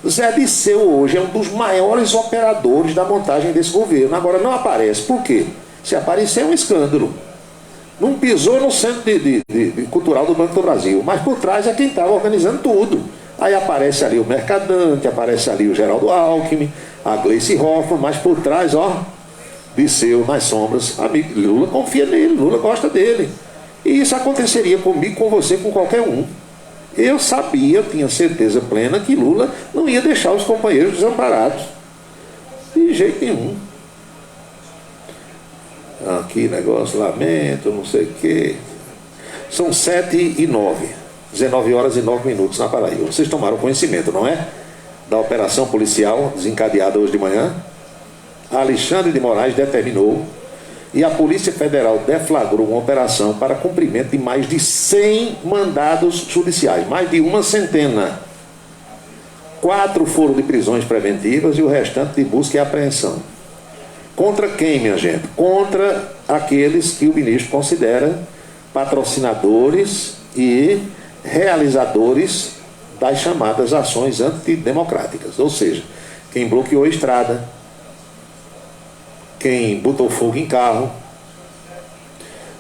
[SPEAKER 1] Zé Disseu hoje é um dos maiores operadores da montagem desse governo. Agora não aparece. Por quê? Se aparecer é um escândalo. Não pisou no centro cultural do Banco do Brasil, mas por trás é quem estava organizando tudo. Aí aparece ali o Mercadante, aparece ali o Geraldo Alckmin, a Gleice Hoffmann, mas por trás, ó, Disseu nas sombras. Amigo, Lula confia nele, Lula gosta dele. E isso aconteceria comigo, com você, com qualquer um. Eu sabia, eu tinha certeza plena que Lula não ia deixar os companheiros desamparados. De jeito nenhum. Aqui negócio, lamento, não sei o quê. São 7h09, 19h09 na Paraíba. Vocês tomaram conhecimento, não é? Da operação policial desencadeada hoje de manhã. Alexandre de Moraes determinou e a Polícia Federal deflagrou uma operação para cumprimento de mais de 100 mandados judiciais, mais de uma centena. 4 foram de prisões preventivas e o restante de busca e apreensão. Contra quem, minha gente? Contra aqueles que o ministro considera patrocinadores e realizadores das chamadas ações antidemocráticas. Ou seja, quem bloqueou a estrada, quem botou fogo em carro,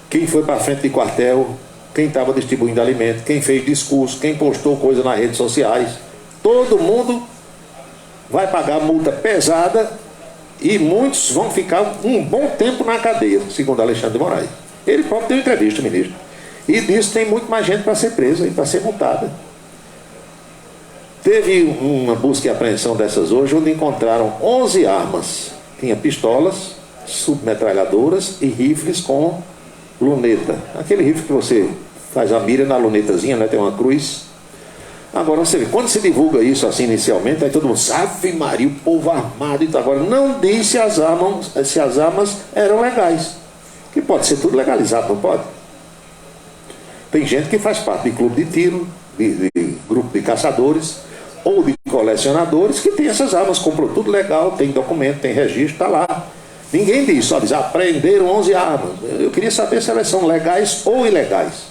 [SPEAKER 1] quem foi para frente de quartel, quem estava distribuindo alimento, quem fez discurso, quem postou coisa nas redes sociais, todo mundo vai pagar multa pesada e muitos vão ficar um bom tempo na cadeia, segundo Alexandre de Moraes. Ele próprio deu entrevista, ministro, e disse que tem muito mais gente para ser presa e para ser multada. Teve uma busca e apreensão dessas hoje, onde encontraram 11 armas. Tinha pistolas, submetralhadoras e rifles com luneta. Aquele rifle que você faz a mira na lunetazinha, né? Tem uma cruz. Agora você vê, quando se divulga isso assim inicialmente, aí todo mundo sabe, Maria, o povo armado e tal. Agora não diz se as armas eram legais. Que pode ser tudo legalizado, não pode? Tem gente que faz parte de clube de tiro, de grupo de caçadores ou de colecionadores que tem essas armas, comprou tudo legal, tem documento, tem registro, está lá. Ninguém diz, só diz, apreenderam 11 armas. Eu queria saber se elas são legais ou ilegais.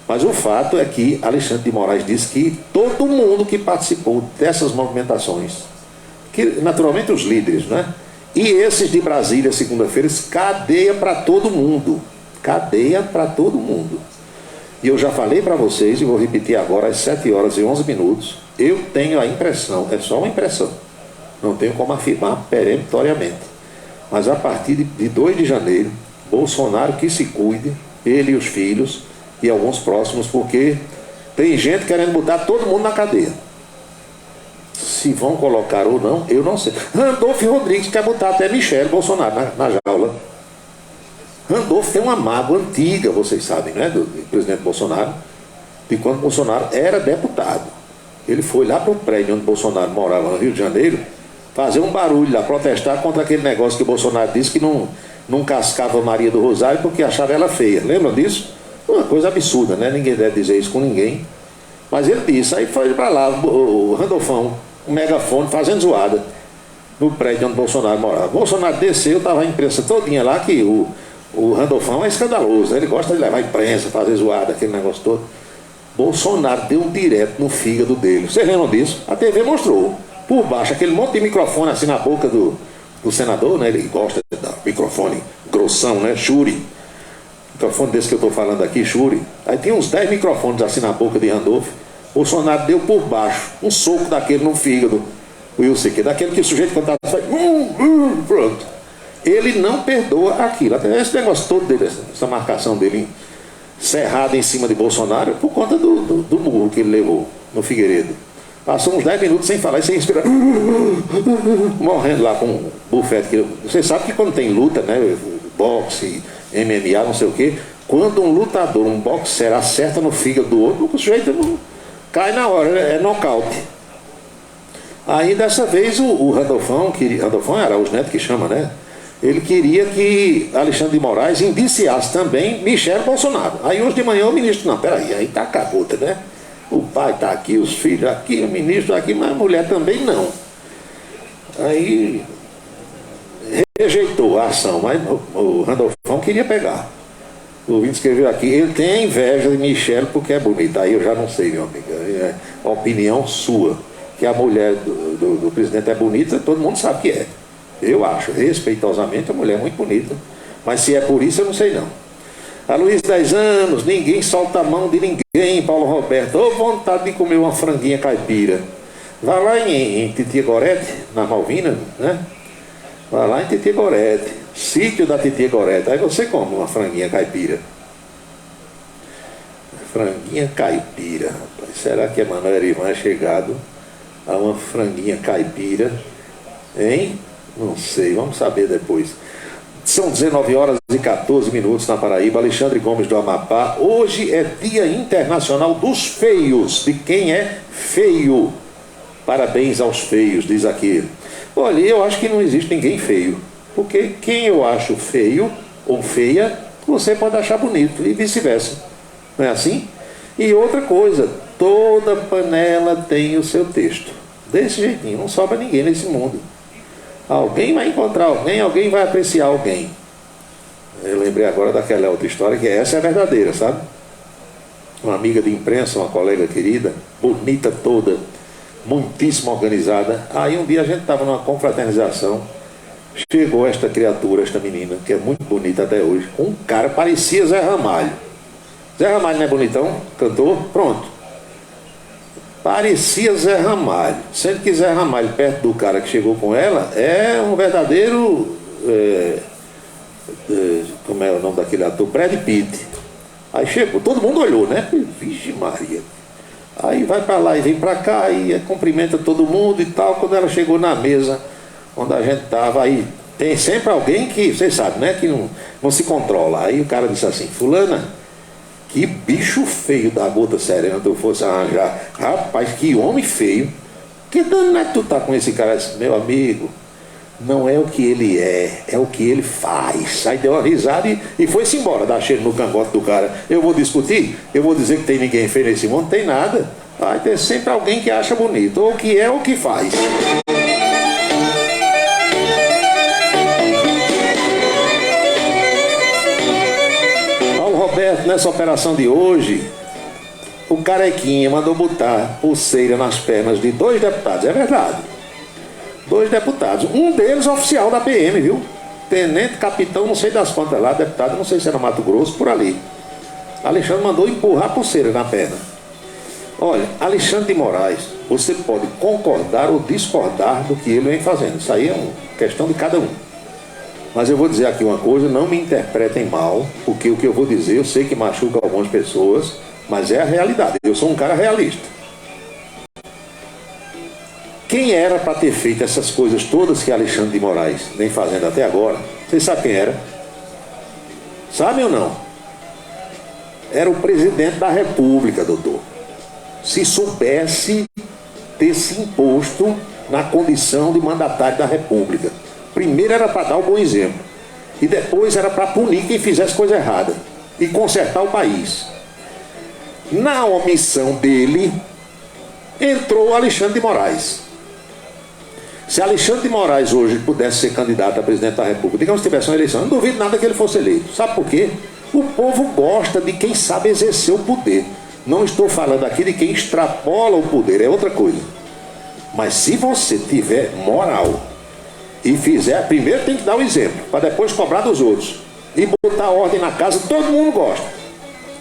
[SPEAKER 1] Mas o fato é que Alexandre de Moraes disse que todo mundo que participou dessas movimentações, que naturalmente os líderes, né, E esses de Brasília, segunda-feira, cadeia para todo mundo. Cadeia para todo mundo. E eu já falei para vocês, e vou repetir agora, às 7 horas e 11 minutos, eu tenho a impressão, é só uma impressão, não tenho como afirmar peremptoriamente, mas a partir de 2 de janeiro, Bolsonaro que se cuide, ele e os filhos, e alguns próximos, porque tem gente querendo botar todo mundo na cadeia. Se vão colocar ou não, eu não sei. Randolfo Rodrigues quer botar até Michele Bolsonaro na jaula. Randolfo tem uma mágoa antiga, vocês sabem, né, do presidente Bolsonaro, de quando Bolsonaro era deputado. Ele foi lá para o prédio onde Bolsonaro morava, no Rio de Janeiro, fazer um barulho lá, protestar contra aquele negócio que Bolsonaro disse que não cascava Maria do Rosário porque achava ela feia. Lembram disso? Uma coisa absurda, né? Ninguém deve dizer isso com ninguém. Mas ele disse, aí foi para lá, o Randolfão, um megafone, fazendo zoada no prédio onde Bolsonaro morava. Bolsonaro desceu, estava a imprensa todinha lá, que o Randolfão é escandaloso, né? Ele gosta de levar a imprensa, fazer zoada, aquele negócio todo. Bolsonaro deu um direto no fígado dele. Vocês lembram disso? A TV mostrou. Por baixo, aquele monte de microfone assim na boca do senador, né? Ele gosta de dar microfone grossão, né? Shuri. Microfone desse que eu estou falando aqui, Shuri. Aí tem uns 10 microfones assim na boca de Randolfo. Bolsonaro deu por baixo um soco daquele no fígado. O Wilson, daquele que o sujeito quando faz pronto. Ele não perdoa aquilo. Até esse negócio todo dele, essa marcação dele cerrada em cima de Bolsonaro, por conta do murro que ele levou no Figueiredo. Passou uns 10 minutos sem falar e sem respirar, morrendo lá com um bufete. Você sabe que quando tem luta, né, boxe, MMA, não sei o quê, quando um lutador, um boxer acerta no fígado do outro, o sujeito cai na hora, é nocaute. Aí dessa vez o Randolfão Araújo Neto que chama, né? Ele queria que Alexandre de Moraes indiciasse também Michele Bolsonaro. Aí hoje de manhã o ministro, não, peraí, aí tá a cabota, né? O pai tá aqui, os filhos aqui, o ministro aqui, mas a mulher também não. Aí rejeitou a ação, mas o Randolfão queria pegar. O ouvinte escreveu aqui, ele tem a inveja de Michele porque é bonita. Aí eu já não sei, meu amigo, é opinião sua. Que a mulher do presidente é bonita, todo mundo sabe que é. Eu acho, respeitosamente, a mulher é muito bonita. Mas se é por isso, eu não sei não. A Luiz, 10 anos, ninguém solta a mão de ninguém, Paulo Roberto. Ô, vontade de comer uma franguinha caipira. Vai lá em Titia Gorete, na Malvina, né? Vai lá em Titia Gorete, sítio da Titia Gorete. Aí você come uma franguinha caipira. Franguinha caipira, rapaz. Será que Emanuel Erivan é chegado a uma franguinha caipira? Hein? Não sei, vamos saber depois. São 19 horas e 14 minutos na Paraíba. Alexandre Gomes do Amapá. Hoje é Dia Internacional dos Feios, de quem é feio. Parabéns aos feios, diz aqui. Olha, eu acho que não existe ninguém feio, porque quem eu acho feio ou feia, você pode achar bonito, e vice-versa. Não é assim? E outra coisa, toda panela tem o seu texto. Desse jeitinho, não sobra ninguém nesse mundo. Alguém vai encontrar alguém vai apreciar alguém. Eu lembrei agora daquela outra história, que essa é a verdadeira, sabe? Uma amiga de imprensa, uma colega querida, bonita toda, muitíssimo organizada. Aí um dia a gente estava numa confraternização, chegou esta criatura, esta menina, que é muito bonita até hoje, um cara, parecia Zé Ramalho. Zé Ramalho não é bonitão? Cantor? Pronto. Parecia Zé Ramalho, sendo que Zé Ramalho, perto do cara que chegou com ela, é um verdadeiro, como é o nome daquele ator? Brad Pitt. Aí chegou, todo mundo olhou, né? Vixe Maria. Aí vai pra lá e vem pra cá, e cumprimenta todo mundo e tal. Quando ela chegou na mesa onde a gente tava, aí tem sempre alguém que, vocês sabem, né? Que não se controla. Aí o cara disse assim, fulana, que bicho feio da gota serena tu fosse arranjar. Rapaz, que homem feio. Que danado tu tá com esse cara? Meu amigo, não é o que ele é o que ele faz. Aí deu uma risada e foi-se embora, dar cheiro no cangote do cara. Eu vou discutir? Eu vou dizer que tem ninguém feio nesse mundo? Não tem nada. Vai ter sempre alguém que acha bonito, ou que é ou que faz. Roberto, nessa operação de hoje, o Carequinha mandou botar pulseira nas pernas de 2 deputados, é verdade. 2 deputados. Um deles oficial da PM, viu? Tenente capitão, não sei das quantas lá, deputado, não sei se era Mato Grosso, por ali. Alexandre mandou empurrar a pulseira na perna. Olha, Alexandre de Moraes, você pode concordar ou discordar do que ele vem fazendo. Isso aí é uma questão de cada um. Mas eu vou dizer aqui uma coisa, não me interpretem mal, porque o que eu vou dizer, eu sei que machuca algumas pessoas, mas é a realidade. Eu sou um cara realista. Quem era para ter feito essas coisas todas que Alexandre de Moraes vem fazendo até agora? Vocês sabem quem era? Sabem ou não? Era o presidente da República, doutor. Se soubesse ter se imposto na condição de mandatário da República. Primeiro era para dar o bom exemplo. E depois era para punir quem fizesse coisa errada. E consertar o país. Na omissão dele, entrou Alexandre de Moraes. Se Alexandre de Moraes hoje pudesse ser candidato a presidente da República, digamos que tivesse uma eleição, eu não duvido nada que ele fosse eleito. Sabe por quê? O povo gosta de quem sabe exercer o poder. Não estou falando aqui de quem extrapola o poder, é outra coisa. Mas se você tiver moral e fizer, primeiro tem que dar o exemplo, para depois cobrar dos outros. E botar ordem na casa, todo mundo gosta.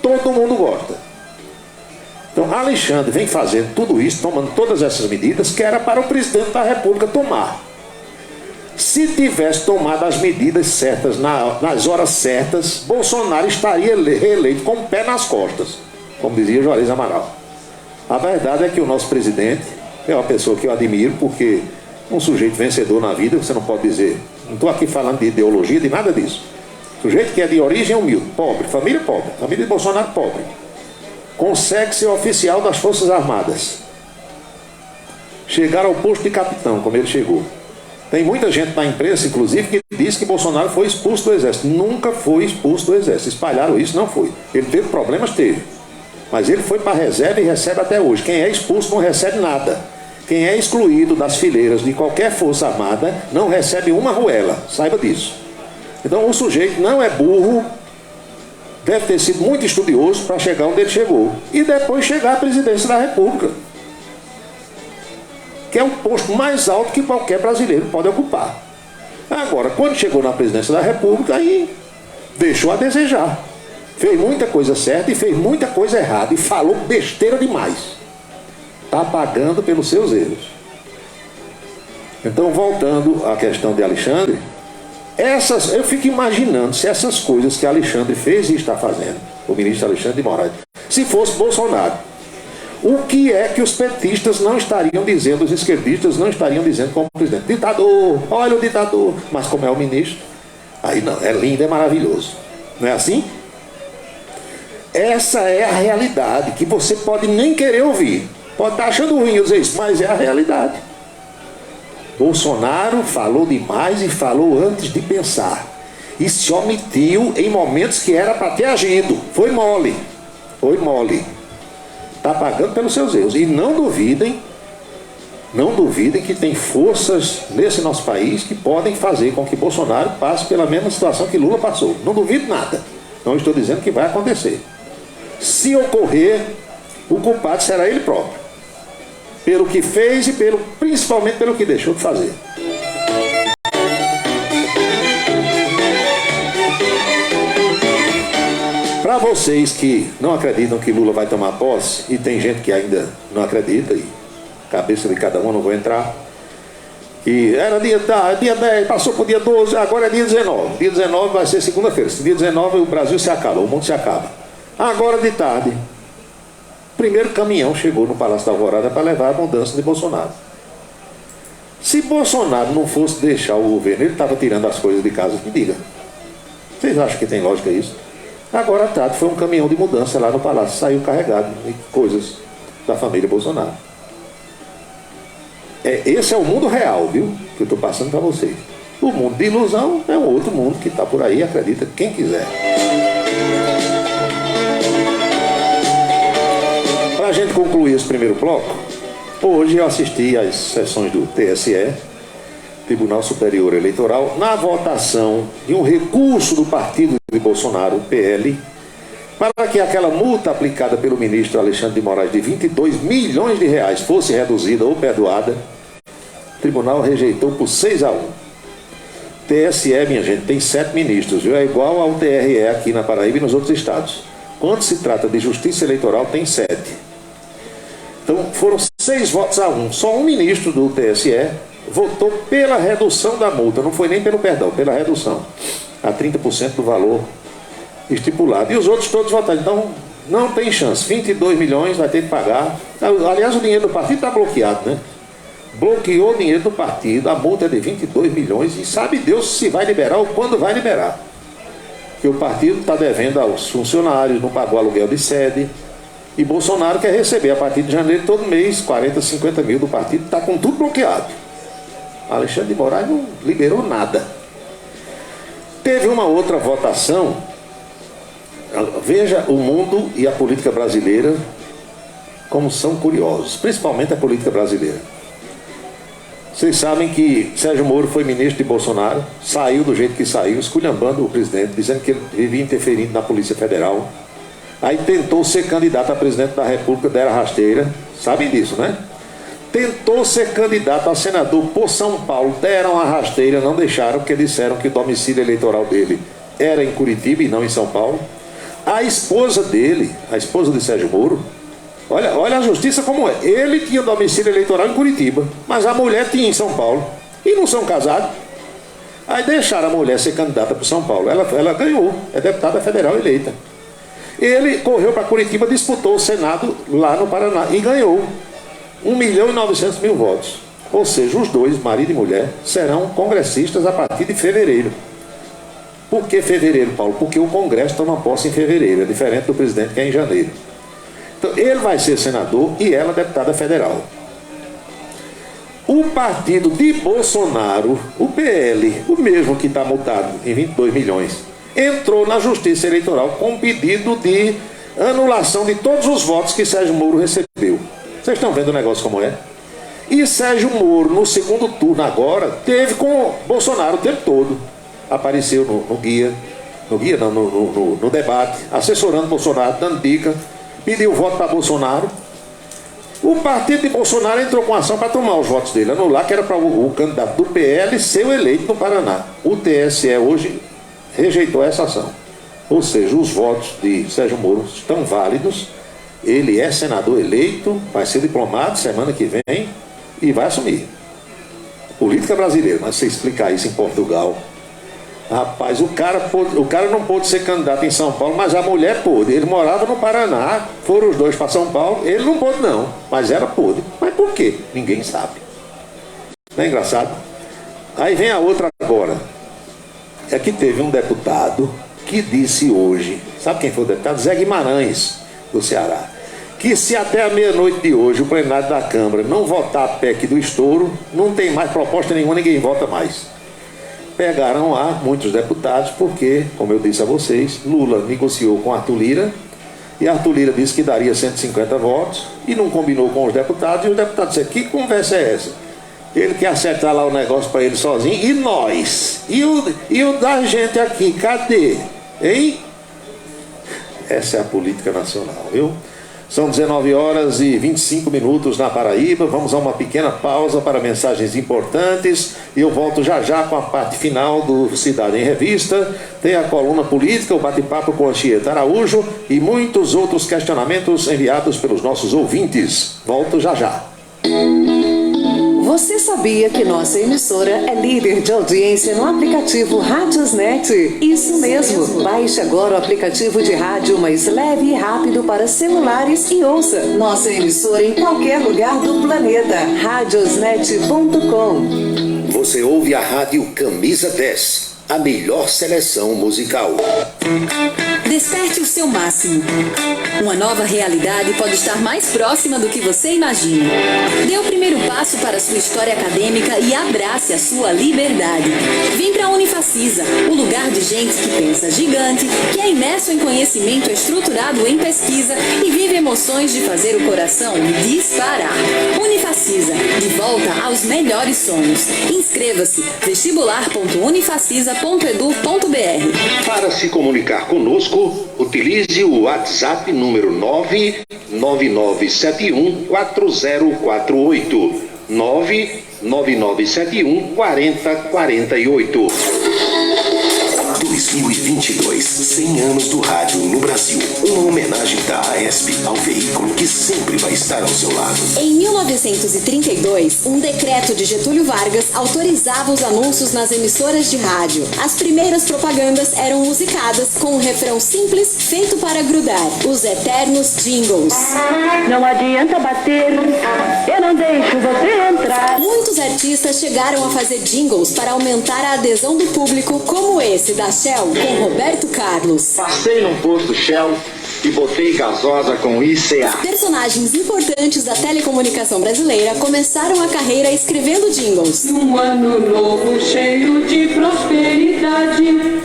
[SPEAKER 1] Todo mundo gosta. Então Alexandre vem fazendo tudo isso, tomando todas essas medidas que era para o presidente da República tomar. Se tivesse tomado as medidas certas nas horas certas, Bolsonaro estaria reeleito com o pé nas costas, como dizia Juarez Amaral. A verdade é que o nosso presidente é uma pessoa que eu admiro, porque um sujeito vencedor na vida, você não pode dizer, não estou aqui falando de ideologia, de nada disso. Sujeito que é de origem humilde, pobre, família de Bolsonaro pobre, consegue ser oficial das Forças Armadas, chegar ao posto de capitão, como ele chegou. Tem muita gente na imprensa, inclusive, que diz que Bolsonaro foi expulso do Exército. Nunca foi expulso do Exército. Espalharam isso, não foi. Ele teve problemas, teve. Mas ele foi para a reserva e recebe até hoje. Quem é expulso não recebe nada. Quem é excluído das fileiras de qualquer força armada não recebe uma ruela. Saiba disso. Então o sujeito não é burro, deve ter sido muito estudioso para chegar onde ele chegou. E depois chegar à presidência da República, que é o posto mais alto que qualquer brasileiro pode ocupar. Agora, quando chegou na presidência da República, aí deixou a desejar. Fez muita coisa certa e fez muita coisa errada. E falou besteira demais. Está pagando pelos seus erros. Então, voltando à questão de Alexandre, eu fico imaginando se essas coisas que Alexandre fez e está fazendo, o ministro Alexandre de Moraes, se fosse Bolsonaro, o que é que os petistas não estariam dizendo, os esquerdistas não estariam dizendo como presidente? Ditador, olha o ditador. Mas como é o ministro, aí não, é lindo, é maravilhoso. Não é assim? Essa é a realidade, que você pode nem querer ouvir. Pode estar achando ruim eu dizer isso, mas é a realidade. Bolsonaro falou demais e falou antes de pensar. E se omitiu em momentos que era para ter agido. Foi mole. Foi mole. Está pagando pelos seus erros. E não duvidem que tem forças nesse nosso país que podem fazer com que Bolsonaro passe pela mesma situação que Lula passou. Não duvido nada. Não estou dizendo que vai acontecer. Se ocorrer, o culpado será ele próprio. Pelo que fez e principalmente pelo que deixou de fazer. Para vocês que não acreditam que Lula vai tomar posse, e tem gente que ainda não acredita, e cabeça de cada um, não vou entrar, e era dia 10, passou para o dia 12, agora é dia 19. Dia 19 vai ser segunda-feira. Dia 19 o Brasil se acaba, o mundo se acaba. Agora de tarde, o primeiro caminhão chegou no Palácio da Alvorada para levar a mudança de Bolsonaro. Se Bolsonaro não fosse deixar o governo, ele estava tirando as coisas de casa, me diga. Vocês acham que tem lógica isso? Agora à tarde foi um caminhão de mudança lá no Palácio, saiu carregado de coisas da família Bolsonaro. Esse é o mundo real, viu? Que eu estou passando para vocês. O mundo de ilusão é um outro mundo que está por aí, acredita quem quiser. Para a gente concluir esse primeiro bloco, hoje eu assisti às sessões do TSE, Tribunal Superior Eleitoral, na votação de um recurso do partido de Bolsonaro, o PL, para que aquela multa aplicada pelo ministro Alexandre de Moraes de 22 milhões de reais fosse reduzida ou perdoada. O tribunal rejeitou por 6-1. TSE, minha gente, tem 7 ministros, viu? É igual ao TRE aqui na Paraíba e nos outros estados. Quando se trata de justiça eleitoral, tem 7. Então, foram 6-1. Só um ministro do TSE votou pela redução da multa. Não foi nem pelo perdão, pela redução. A 30% do valor estipulado. E os outros todos votaram. Então, não tem chance. 22 milhões vai ter que pagar. Aliás, o dinheiro do partido está bloqueado, né? Bloqueou o dinheiro do partido. A multa é de 22 milhões. E sabe Deus se vai liberar ou quando vai liberar. Que o partido está devendo aos funcionários, não pagou aluguel de sede. E Bolsonaro quer receber a partir de janeiro todo mês 40, 50 mil do partido. Está com tudo bloqueado. Alexandre de Moraes não liberou nada. Teve uma outra votação. Veja o mundo e a política brasileira como são curiosos, principalmente a política brasileira. Vocês sabem que Sérgio Moro foi ministro de Bolsonaro, saiu do jeito que saiu, esculhambando o presidente, dizendo que ele vivia interferindo na Polícia Federal. Aí tentou ser candidato a presidente da República, deram a rasteira, sabem disso, né? Tentou ser candidato a senador por São Paulo, deram a rasteira, não deixaram, porque disseram que o domicílio eleitoral dele era em Curitiba e não em São Paulo. A esposa dele, a esposa de Sérgio Moro, olha a justiça como é. Ele tinha domicílio eleitoral em Curitiba, mas a mulher tinha em São Paulo. E não são casados. Aí deixaram a mulher ser candidata para São Paulo. Ela ganhou, é deputada federal eleita. Ele correu para Curitiba, disputou o Senado lá no Paraná e ganhou 1.900.000 votos. Ou seja, os dois, marido e mulher, serão congressistas a partir de fevereiro. Por que fevereiro, Paulo? Porque o Congresso toma posse em fevereiro, é diferente do presidente que é em janeiro. Então, ele vai ser senador e ela deputada federal. O partido de Bolsonaro, o PL, o mesmo que está multado em 22 milhões, entrou na Justiça Eleitoral com um pedido de anulação de todos os votos que Sérgio Moro recebeu. Vocês estão vendo o negócio como é? E Sérgio Moro, no segundo turno agora, teve com Bolsonaro o tempo todo. Apareceu no debate, assessorando Bolsonaro, dando dica, pediu voto para Bolsonaro. O partido de Bolsonaro entrou com ação para tomar os votos dele, anular, que era para o candidato do PL ser o eleito no Paraná. O TSE hoje rejeitou essa ação. Ou seja, os votos de Sérgio Moro estão válidos. Ele é senador eleito, vai ser diplomado semana que vem e vai assumir. Política brasileira, mas você explicar isso em Portugal. Rapaz, o cara não pôde ser candidato em São Paulo, mas a mulher pôde. Ele morava no Paraná, foram os dois para São Paulo, ele não pôde não, mas ela pôde. Mas por quê? Ninguém sabe. Não é engraçado? Aí vem a outra agora. É que teve um deputado que disse hoje, sabe quem foi o deputado? Zé Guimarães, do Ceará, que se até a meia-noite de hoje o plenário da Câmara não votar a PEC do estouro, não tem mais proposta nenhuma, ninguém vota mais. Pegaram lá muitos deputados, porque, como eu disse a vocês, Lula negociou com Arthur Lira, e Arthur Lira disse que daria 150 votos, e não combinou com os deputados, e os deputados disseram, que conversa é essa? Ele quer acertar lá o negócio para ele sozinho, e nós? E o da gente aqui, cadê? Hein? Essa é a política nacional, viu? São 19h25 na Paraíba. Vamos a uma pequena pausa para mensagens importantes. E eu volto já já com a parte final do Cidade em Revista. Tem a coluna política, o bate-papo com Anchieta Araújo e muitos outros questionamentos enviados pelos nossos ouvintes. Volto já já.
[SPEAKER 8] Você sabia que nossa emissora é líder de audiência no aplicativo Radiosnet? Isso mesmo! Baixe agora o aplicativo de rádio mais leve e rápido para celulares e ouça nossa emissora em qualquer lugar do planeta. Radiosnet.com.
[SPEAKER 1] Você ouve a rádio Camisa 10, a melhor seleção musical.
[SPEAKER 4] Desperte o seu máximo. Uma nova realidade pode estar mais próxima do que você imagina. Dê o primeiro passo para a sua história acadêmica e abrace a sua liberdade. Vem para a Unifacisa, o lugar de gente que pensa gigante, que é imerso em conhecimento estruturado em pesquisa e vive emoções de fazer o coração disparar. Unifacisa, de volta aos melhores sonhos. Inscreva-se, vestibular.unifacisa.edu.br.
[SPEAKER 1] Para se comunicar conosco, utilize o WhatsApp número 999714048. 9971 4048.
[SPEAKER 9] 2022, 100 anos do rádio no Brasil. Uma homenagem da AESP ao veículo que sempre vai estar ao seu lado.
[SPEAKER 4] Em 1932, um decreto de Getúlio Vargas autorizava os anúncios nas emissoras de rádio. As primeiras propagandas eram musicadas com um refrão simples feito para grudar, os eternos jingles.
[SPEAKER 10] Não adianta bater, eu não deixo você entrar.
[SPEAKER 4] Muitos artistas chegaram a fazer jingles para aumentar a adesão do público, como esse da Shell com Roberto Carlos.
[SPEAKER 11] Passei num posto Shell e botei gasosa com ICA.
[SPEAKER 4] Personagens importantes da telecomunicação brasileira começaram a carreira escrevendo jingles.
[SPEAKER 10] Um ano novo cheio de prosperidade.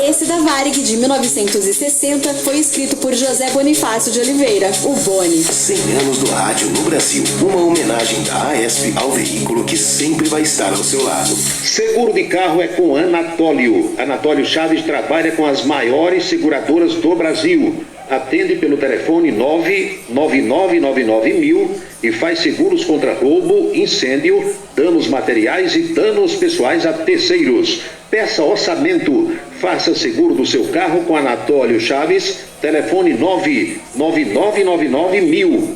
[SPEAKER 4] Esse da Varig, de 1960, foi escrito por José Bonifácio de Oliveira, o Boni.
[SPEAKER 9] 100 anos do rádio no Brasil. Uma homenagem da AESP ao veículo que sempre vai estar ao seu lado.
[SPEAKER 1] Seguro de carro é com Anatólio. Anatólio Chaves trabalha com as maiores seguradoras do Brasil. Atende pelo telefone 99999.000 e faz seguros contra roubo, incêndio, danos materiais e danos pessoais a terceiros. Peça orçamento. Faça seguro do seu carro com Anatólio Chaves. Telefone 99999.000.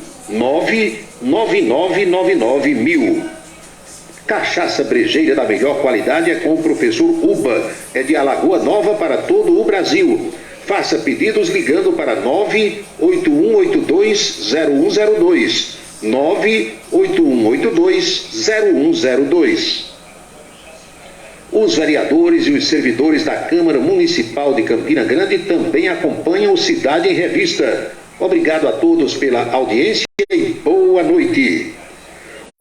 [SPEAKER 1] 99999.000. Cachaça brejeira da melhor qualidade é com o professor Uba. É de Alagoa Nova para todo o Brasil. Faça pedidos ligando para 981820102. 981820102. Os vereadores e os servidores da Câmara Municipal de Campina Grande também acompanham o Cidade em Revista. Obrigado a todos pela audiência e boa noite.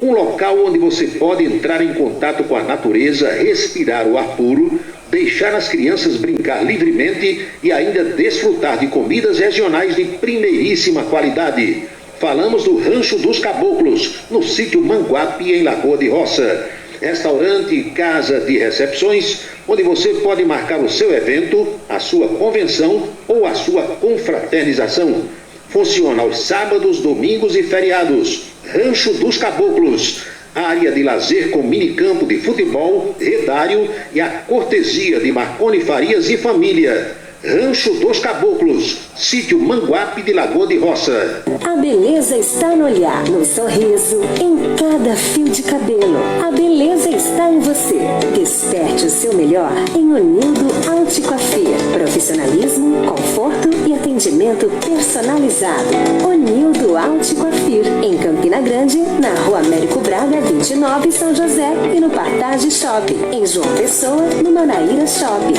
[SPEAKER 1] Um local onde você pode entrar em contato com a natureza, respirar o ar puro, deixar as crianças brincar livremente e ainda desfrutar de comidas regionais de primeiríssima qualidade. Falamos do Rancho dos Caboclos, no sítio Manguape, em Lagoa de Roça. Restaurante e casa de recepções, onde você pode marcar o seu evento, a sua convenção ou a sua confraternização. Funciona aos sábados, domingos e feriados. Rancho dos Caboclos, área de lazer com minicampo de futebol, redário e a cortesia de Marconi Farias e família. Rancho dos Caboclos, sítio Manguape de Lagoa de Roça.
[SPEAKER 5] A beleza está no olhar, no sorriso, em cada fio de cabelo. A beleza está em você. Desperte o seu melhor em Onildo Alticoafir. Profissionalismo, conforto e atendimento personalizado. Onildo Alticoafir, em Campina Grande, na Rua Américo Braga, 29, São José, e no Partage Shopping, em João Pessoa, no Manaíra Shopping.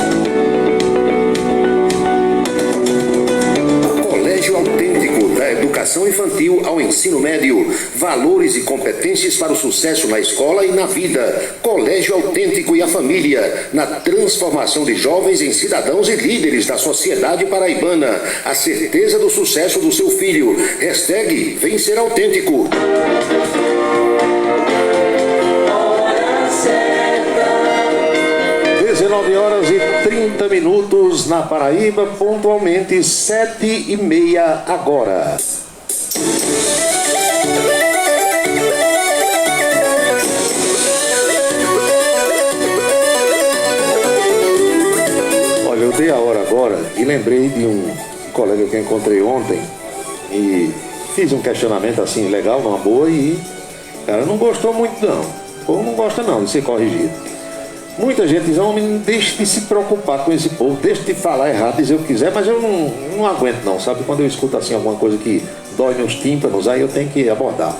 [SPEAKER 1] Colégio Autêntico, da educação infantil ao ensino médio. Valores e competências para o sucesso na escola e na vida. Colégio Autêntico e a família, na transformação de jovens em cidadãos e líderes da sociedade paraibana. A certeza do sucesso do seu filho. Hashtag Vem Ser Autêntico. 19h30 na Paraíba, pontualmente 7h30 agora. Olha, eu dei a hora agora e lembrei de um colega que eu encontrei ontem e fiz um questionamento assim legal, numa boa, e o cara não gostou muito não. Ou não gosta não de ser corrigido. Muita gente diz, homem, deixe de se preocupar com esse povo, deixe de falar errado, dizer o que quiser, mas eu não aguento não, sabe? Quando eu escuto assim alguma coisa que dói nos tímpanos, aí eu tenho que abordar.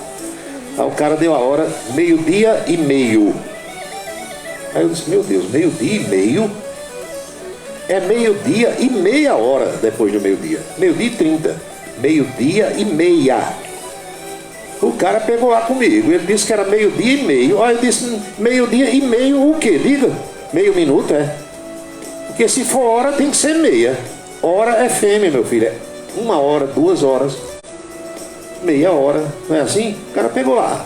[SPEAKER 1] Aí o cara deu a hora 12:30. Aí eu disse, meu Deus, 12:30? É 12:30 depois do meio-dia. 12:30. 12:30. O cara pegou lá comigo, ele disse que era 12:30. Aí eu disse, 12:30 o quê? Diga, meio minuto, é? Porque se for hora tem que ser meia. Hora é fêmea, meu filho, é 1 hora, 2 horas, meia hora, não é assim? O cara pegou lá,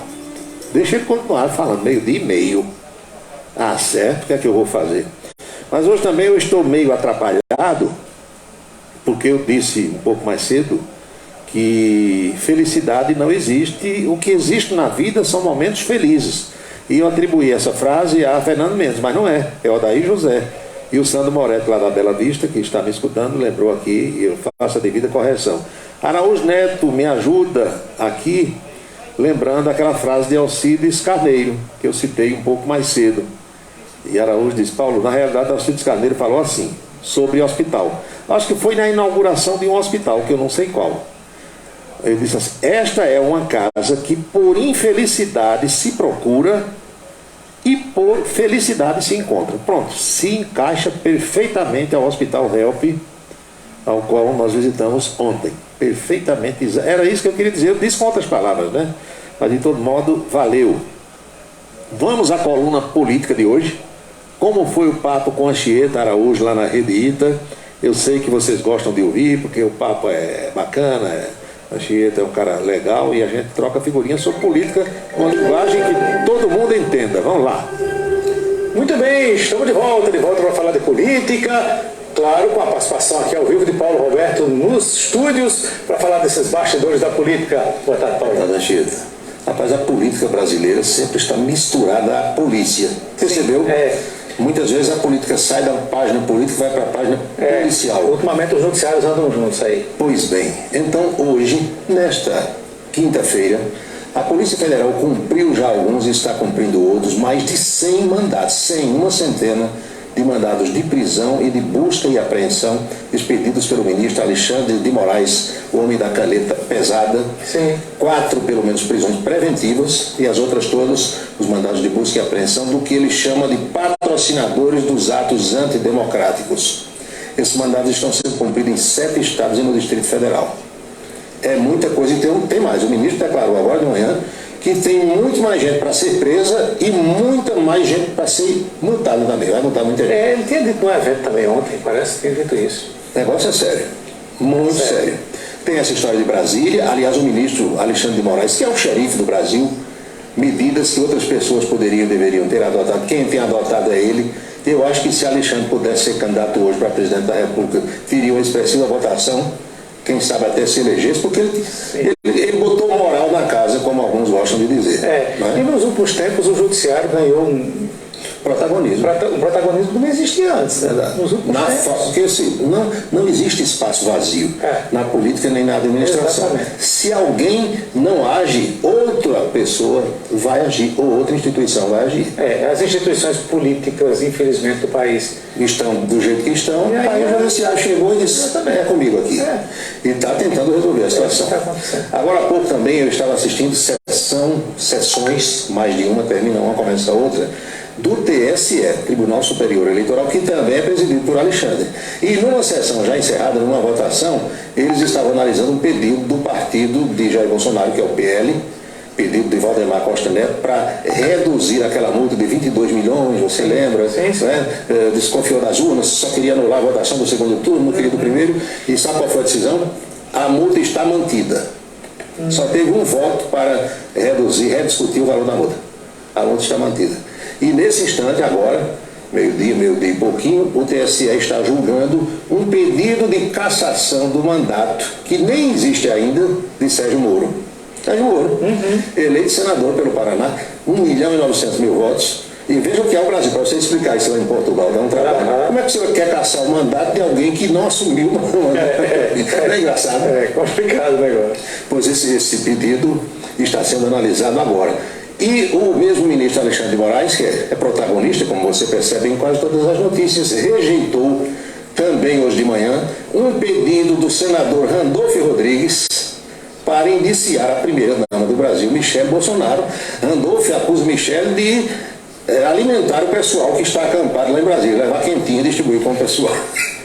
[SPEAKER 1] deixa ele continuar falando, 12:30. Ah, certo, o que é que eu vou fazer? Mas hoje também eu estou meio atrapalhado, porque eu disse um pouco mais cedo que felicidade não existe, o que existe na vida são momentos felizes. E eu atribuí essa frase a Fernando Mendes, mas não é, é Odair José. E o Sandro Moretti, lá da Bela Vista, que está me escutando, lembrou aqui, e eu faço a devida correção. Araújo Neto me ajuda aqui, lembrando aquela frase de Alcides Carneiro, que eu citei um pouco mais cedo. E Araújo disse: Paulo, na realidade Alcides Carneiro falou assim, sobre hospital. Acho que foi na inauguração de um hospital, que eu não sei qual. Ele disse assim: esta é uma casa que por infelicidade se procura e por felicidade se encontra. Pronto, se encaixa perfeitamente ao Hospital Help, ao qual nós visitamos ontem. Perfeitamente, era isso que eu queria dizer, eu disse com outras palavras, né? Mas de todo modo, valeu. Vamos à coluna política de hoje. Como foi o papo com a Anchieta Araújo lá na Rede Ita? Eu sei que vocês gostam de ouvir, porque o papo é bacana, a Anchieta é um cara legal e a gente troca figurinhas sobre política com uma linguagem que todo mundo entenda. Vamos lá.
[SPEAKER 12] Muito bem, estamos de volta para falar de política. Claro, com a participação aqui ao vivo de Paulo Roberto nos estúdios para falar desses bastidores da política. Boa tarde, Paulo.
[SPEAKER 1] Boa tarde, Anchieta. Rapaz, a política brasileira sempre está misturada à polícia. Percebeu? Muitas vezes a política sai da página política e vai para a página policial.
[SPEAKER 12] Ultimamente os noticiários andam juntos aí.
[SPEAKER 1] Pois bem, então hoje, nesta quinta-feira, a Polícia Federal cumpriu já alguns e está cumprindo outros, mais de 100 mandados, uma centena de mandados de prisão e de busca e apreensão expedidos pelo ministro Alexandre de Moraes, o homem da caneta pesada.
[SPEAKER 12] Sim.
[SPEAKER 1] 4, pelo menos, prisões preventivas e as outras todas, os mandados de busca e apreensão do que ele chama de patrocinadores dos atos antidemocráticos. Esses mandados estão sendo cumpridos em 7 estados e no Distrito Federal. É muita coisa, então tem mais. O ministro declarou agora de manhã que tem muito mais gente para ser presa e muita mais gente para ser multada também. Vai multar muita gente.
[SPEAKER 12] Ele tinha dito no evento também ontem, parece que tinha dito isso.
[SPEAKER 1] O negócio é sério, muito sério. Tem essa história de Brasília, aliás, o ministro Alexandre de Moraes, que é o xerife do Brasil, medidas que outras pessoas poderiam e deveriam ter adotado. Quem tem adotado é ele. Eu acho que se Alexandre pudesse ser candidato hoje para presidente da República, teria uma expressiva votação, quem sabe até se elegesse, porque ele botou moral na casa, como alguns gostam de dizer.
[SPEAKER 12] E nos últimos tempos o judiciário ganhou um
[SPEAKER 1] protagonismo.
[SPEAKER 12] Um protagonismo que não existia antes. Nos últimos tempos.
[SPEAKER 1] Porque assim, não existe espaço vazio na política nem na administração.
[SPEAKER 12] Exatamente.
[SPEAKER 1] Se alguém não age, outra pessoa vai agir, ou outra instituição vai agir.
[SPEAKER 12] As instituições políticas, infelizmente, do país
[SPEAKER 1] estão do jeito que estão. Aí o judiciário chegou e disse: é comigo aqui. E está tentando resolver a situação. Agora há pouco também eu estava assistindo sessões, mais de uma, termina uma, começa a outra, do TSE, Tribunal Superior Eleitoral, que também é presidido por Alexandre. E numa sessão já encerrada, numa votação, eles estavam analisando um pedido do partido de Jair Bolsonaro, que é o PL, pedido de Valdemar Costa Neto, para reduzir aquela multa de 22 milhões, você lembra?
[SPEAKER 12] Sim.
[SPEAKER 1] Né? Desconfiou das urnas, só queria anular a votação do segundo turno, não queria do primeiro, e sabe qual foi a decisão? A multa está mantida. Só teve um voto para rediscutir o valor da multa. A multa está mantida. E nesse instante, agora, meio-dia e pouquinho, o TSE está julgando um pedido de cassação do mandato, que nem existe ainda, de Sérgio Moro. Sérgio Moro, eleito senador pelo Paraná, 1.900.000 votos. E veja o que é o Brasil, para você explicar isso lá em Portugal, dá um trabalho. Como é que você quer caçar o mandato de alguém que não assumiu o mandato? Não é engraçado?
[SPEAKER 12] É complicado o negócio.
[SPEAKER 1] Pois esse pedido está sendo analisado agora. E o mesmo ministro Alexandre de Moraes, que é protagonista, como você percebe em quase todas as notícias, rejeitou também hoje de manhã um pedido do senador Randolfo Rodrigues para indiciar a primeira-dama do Brasil, Michele Bolsonaro. Randolfo acusa Michele de alimentar o pessoal que está acampado lá em Brasília, levar quentinha e distribuir com o pessoal.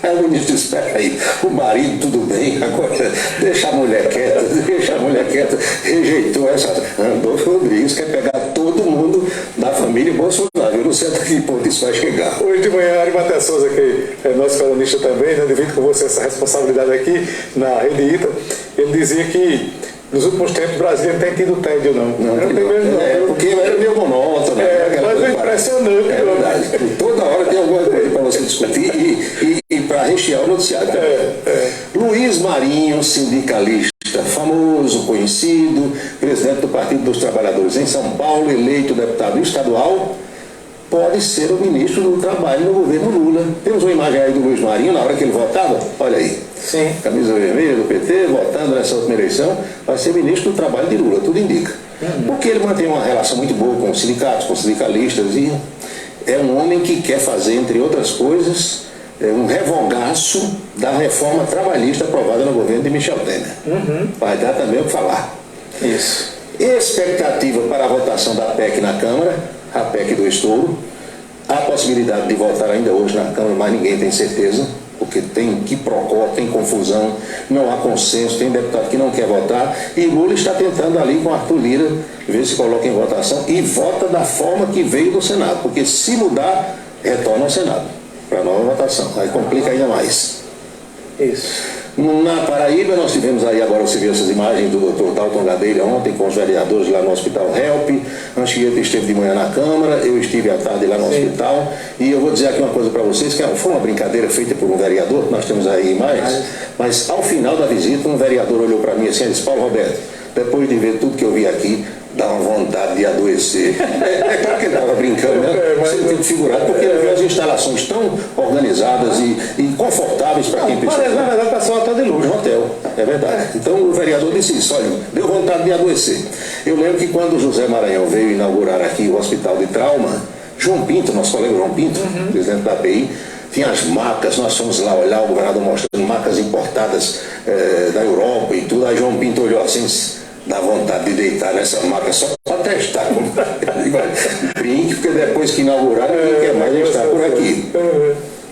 [SPEAKER 1] Aí o ministro disse: espera aí, o marido tudo bem, agora deixa a mulher quieta, rejeitou essa. Randolfo Rodrigues quer pegar todo mundo da família Bolsonaro. Eu não sei até que ponto isso vai chegar.
[SPEAKER 12] Hoje de manhã, Ari Matheus Souza, que é nosso colunista também, né, divido com você essa responsabilidade aqui na Rede Ita, ele dizia que nos últimos tempos, Brasília não tem tido tédio, não. Não tem mesmo, não.
[SPEAKER 1] Porque era meio monótono.
[SPEAKER 12] Mas é impressionante.
[SPEAKER 1] É verdade. Toda hora tem alguma coisa para você discutir e para rechear o noticiário. Luiz Marinho, sindicalista sindicalista famoso, conhecido, presidente do Partido dos Trabalhadores em São Paulo, eleito deputado estadual, pode ser o ministro do Trabalho no governo Lula. Temos uma imagem aí do Luiz Marinho, na hora que ele votava, olha aí.
[SPEAKER 12] Sim.
[SPEAKER 1] Camisa vermelha do PT, votando nessa última eleição, vai ser ministro do Trabalho de Lula, tudo indica. Porque ele mantém uma relação muito boa com os sindicatos, com os sindicalistas, e é um homem que quer fazer, entre outras coisas, um revogaço da reforma trabalhista aprovada no governo de Michel Temer. Vai dar também o que falar.
[SPEAKER 12] Isso.
[SPEAKER 1] Expectativa para a votação da PEC na Câmara, a PEC do estouro. Há possibilidade de votar ainda hoje na Câmara, mas ninguém tem certeza, porque tem quiprocó, tem confusão, não há consenso, tem deputado que não quer votar, e Lula está tentando ali com Arthur Lira ver se coloca em votação e vota da forma que veio do Senado, porque se mudar, retorna ao Senado para nova votação, aí complica ainda mais.
[SPEAKER 12] Isso.
[SPEAKER 1] Na Paraíba, nós tivemos aí, agora você viu essas imagens do Dr. Dalton Gadelha ontem com os vereadores lá no Hospital Help. Anchieta esteve de manhã na Câmara, eu estive à tarde lá no hospital. E eu vou dizer aqui uma coisa para vocês, que foi uma brincadeira feita por um vereador, nós temos aí imagens, mas ao final da visita, um vereador olhou para mim assim e disse: Paulo Roberto, depois de ver tudo que eu vi aqui, dá uma vontade de adoecer. É claro que ele estava brincando, né? Você tem que figurar, porque ele viu as instalações tão organizadas e confortáveis para quem precisa.
[SPEAKER 12] Mas na verdade está só um hotel de luxo.
[SPEAKER 1] Um hotel, é verdade. Então o vereador disse isso: olha, deu vontade de adoecer. Eu lembro que quando o José Maranhão veio inaugurar aqui o Hospital de Trauma, João Pinto, nosso colega João Pinto, presidente da API, tinha as macas, nós fomos lá olhar, o governador mostrando macas importadas da Europa e tudo. Aí João Pinto olhou assim: dá vontade de deitar nessa maca só para testar. Brinque, porque depois que inaugurar, ninguém quer mais estar por aqui.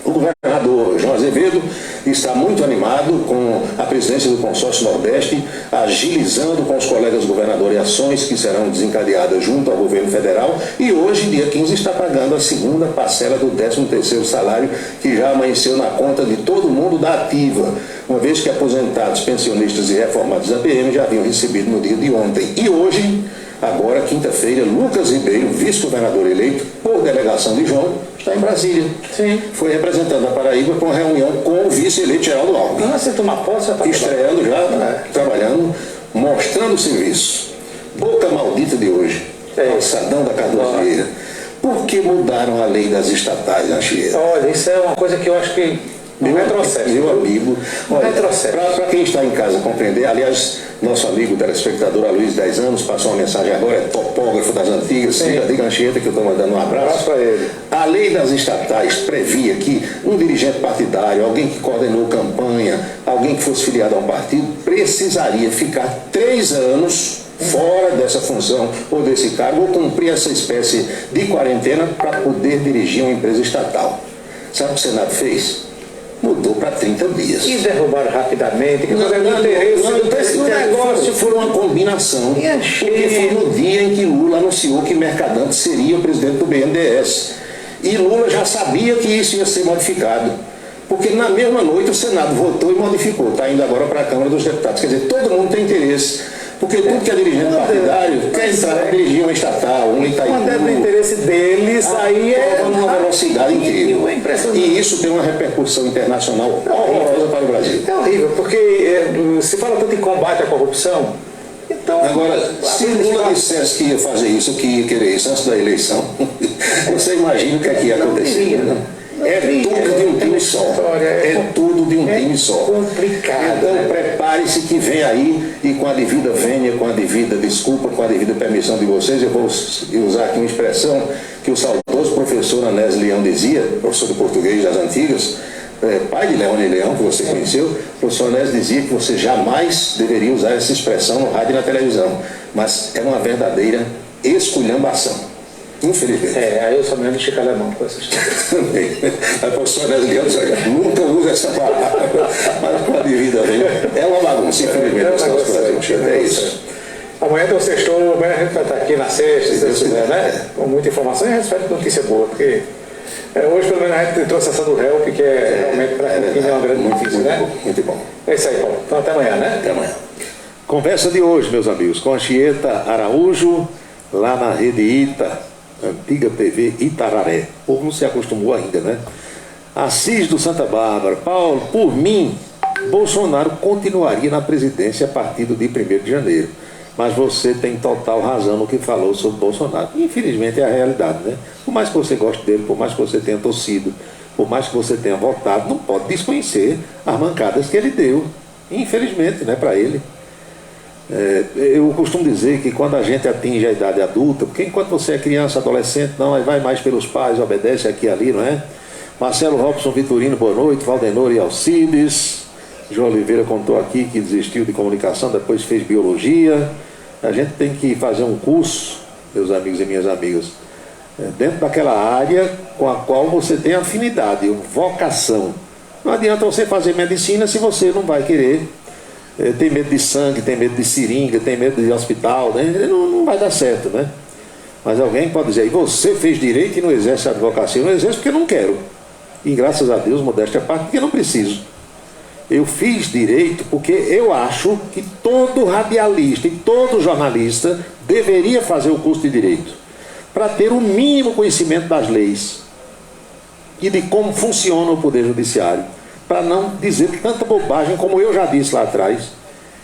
[SPEAKER 1] O governador João Azevedo está muito animado com a presidência do Consórcio Nordeste, agilizando com os colegas governadores ações que serão desencadeadas junto ao governo federal, e hoje, dia 15, está pagando a segunda parcela do 13º salário, que já amanheceu na conta de todo mundo da ativa, uma vez que aposentados, pensionistas e reformados da PM já haviam recebido no dia de ontem. E hoje, agora, quinta-feira, Lucas Ribeiro, vice-governador eleito por delegação de João, está em Brasília.
[SPEAKER 12] Sim.
[SPEAKER 1] Foi representando a Paraíba com uma reunião com o vice-eleito Geraldo Alckmin.
[SPEAKER 12] Não, você toma posse, já está
[SPEAKER 1] estreando já, trabalhando, mostrando o serviço. Boca maldita de hoje, calçadão da Cardoso Vieira. Por que mudaram a lei das estatais, Anchieta?
[SPEAKER 12] Olha, isso é uma coisa que eu acho que retrocesso.
[SPEAKER 1] Meu amigo, para quem está em casa compreender, aliás, nosso amigo telespectador Aloysio, 10 anos, passou uma mensagem agora, é topógrafo das antigas, diga Anchieta que eu estou mandando um abraço
[SPEAKER 12] para ele.
[SPEAKER 1] A lei das estatais previa que um dirigente partidário, alguém que coordenou campanha, alguém que fosse filiado a um partido, precisaria ficar 3 anos fora dessa função ou desse cargo, ou cumprir essa espécie de quarentena para poder dirigir uma empresa estatal. Sabe o que o Senado fez? Mudou para 30 dias.
[SPEAKER 12] E derrubaram rapidamente.
[SPEAKER 1] O negócio foi uma combinação. Porque foi no dia em que Lula anunciou que Mercadante seria o presidente do BNDES. E Lula já sabia que isso ia ser modificado. Porque na mesma noite o Senado votou e modificou. Está indo agora para a Câmara dos Deputados. Quer dizer, todo mundo tem interesse. Porque tudo que é dirigente partidário quer entrar para dirigir uma estatal, um Itaipu.
[SPEAKER 12] Quando é do interesse deles, aí é
[SPEAKER 1] uma velocidade incrível. E isso tem uma repercussão internacional horrorosa para o Brasil.
[SPEAKER 12] É horrível, porque se fala tanto em combate à corrupção. Então,
[SPEAKER 1] agora, se Lula dissesse que ia fazer isso, que ia querer isso antes da eleição, você imagina o que é que ia acontecer. É tudo de um time só. É tudo de um time só.
[SPEAKER 12] Complicado.
[SPEAKER 1] Então prepare-se que vem aí, e com a devida vênia, com a devida desculpa, com a devida permissão de vocês, eu vou usar aqui uma expressão que o saudoso professor Anésio Leão dizia, professor de português das antigas, pai de Leone Leão, que você conheceu. O professor Anésio dizia que você jamais deveria usar essa expressão no rádio e na televisão, mas é uma verdadeira esculhambação. Infelizmente.
[SPEAKER 12] Aí eu só me lembro de Chico Alemão com essa história.
[SPEAKER 1] Também. A professora Leão nunca usa essa palavra, mas com a devida vênia. É uma bagunça, infelizmente, no nosso Brasil. É isso.
[SPEAKER 12] Amanhã tem o sextou, amanhã a gente vai estar aqui na sexta, se Deus quiser, né? Com muita informação e a respeito de notícia boa, porque hoje pelo menos a gente trouxe essa do Help, que é realmente para quem é uma grande notícia, né?
[SPEAKER 1] Muito bom.
[SPEAKER 12] É isso aí, Paulo. Então até amanhã, né?
[SPEAKER 1] Até amanhã. Conversa de hoje, meus amigos, com a Anchieta Araújo, lá na Rede Ita, antiga TV Itararé. O povo não se acostumou ainda, né? Assis do Santa Bárbara. Paulo, por mim, Bolsonaro continuaria na presidência a partir do dia 1º de janeiro. Mas você tem total razão no que falou sobre Bolsonaro. Infelizmente é a realidade, né? Por mais que você goste dele, por mais que você tenha torcido, por mais que você tenha votado, não pode desconhecer as mancadas que ele deu. Infelizmente, né, para ele. Eu costumo dizer que quando a gente atinge a idade adulta, porque enquanto você é criança, adolescente, não, vai mais pelos pais, obedece aqui e ali, não é? Marcelo Robson Vitorino, boa noite. Valdenor e Alcides. João Oliveira contou aqui que desistiu de comunicação, depois fez biologia. A gente tem que fazer um curso, meus amigos e minhas amigas, dentro daquela área com a qual você tem afinidade, vocação. Não adianta você fazer medicina se você não vai querer. Tem medo de sangue, tem medo de seringa, tem medo de hospital, né? Não vai dar certo, né? Mas alguém pode dizer, e você fez direito e não exerce a advocacia? Eu não exerço porque eu não quero. E graças a Deus, modéstia à parte, porque eu não preciso. Eu fiz direito porque eu acho que todo radialista e todo jornalista deveria fazer o curso de direito, para ter o mínimo conhecimento das leis e de como funciona o Poder Judiciário, para não dizer tanta bobagem como eu já disse lá atrás,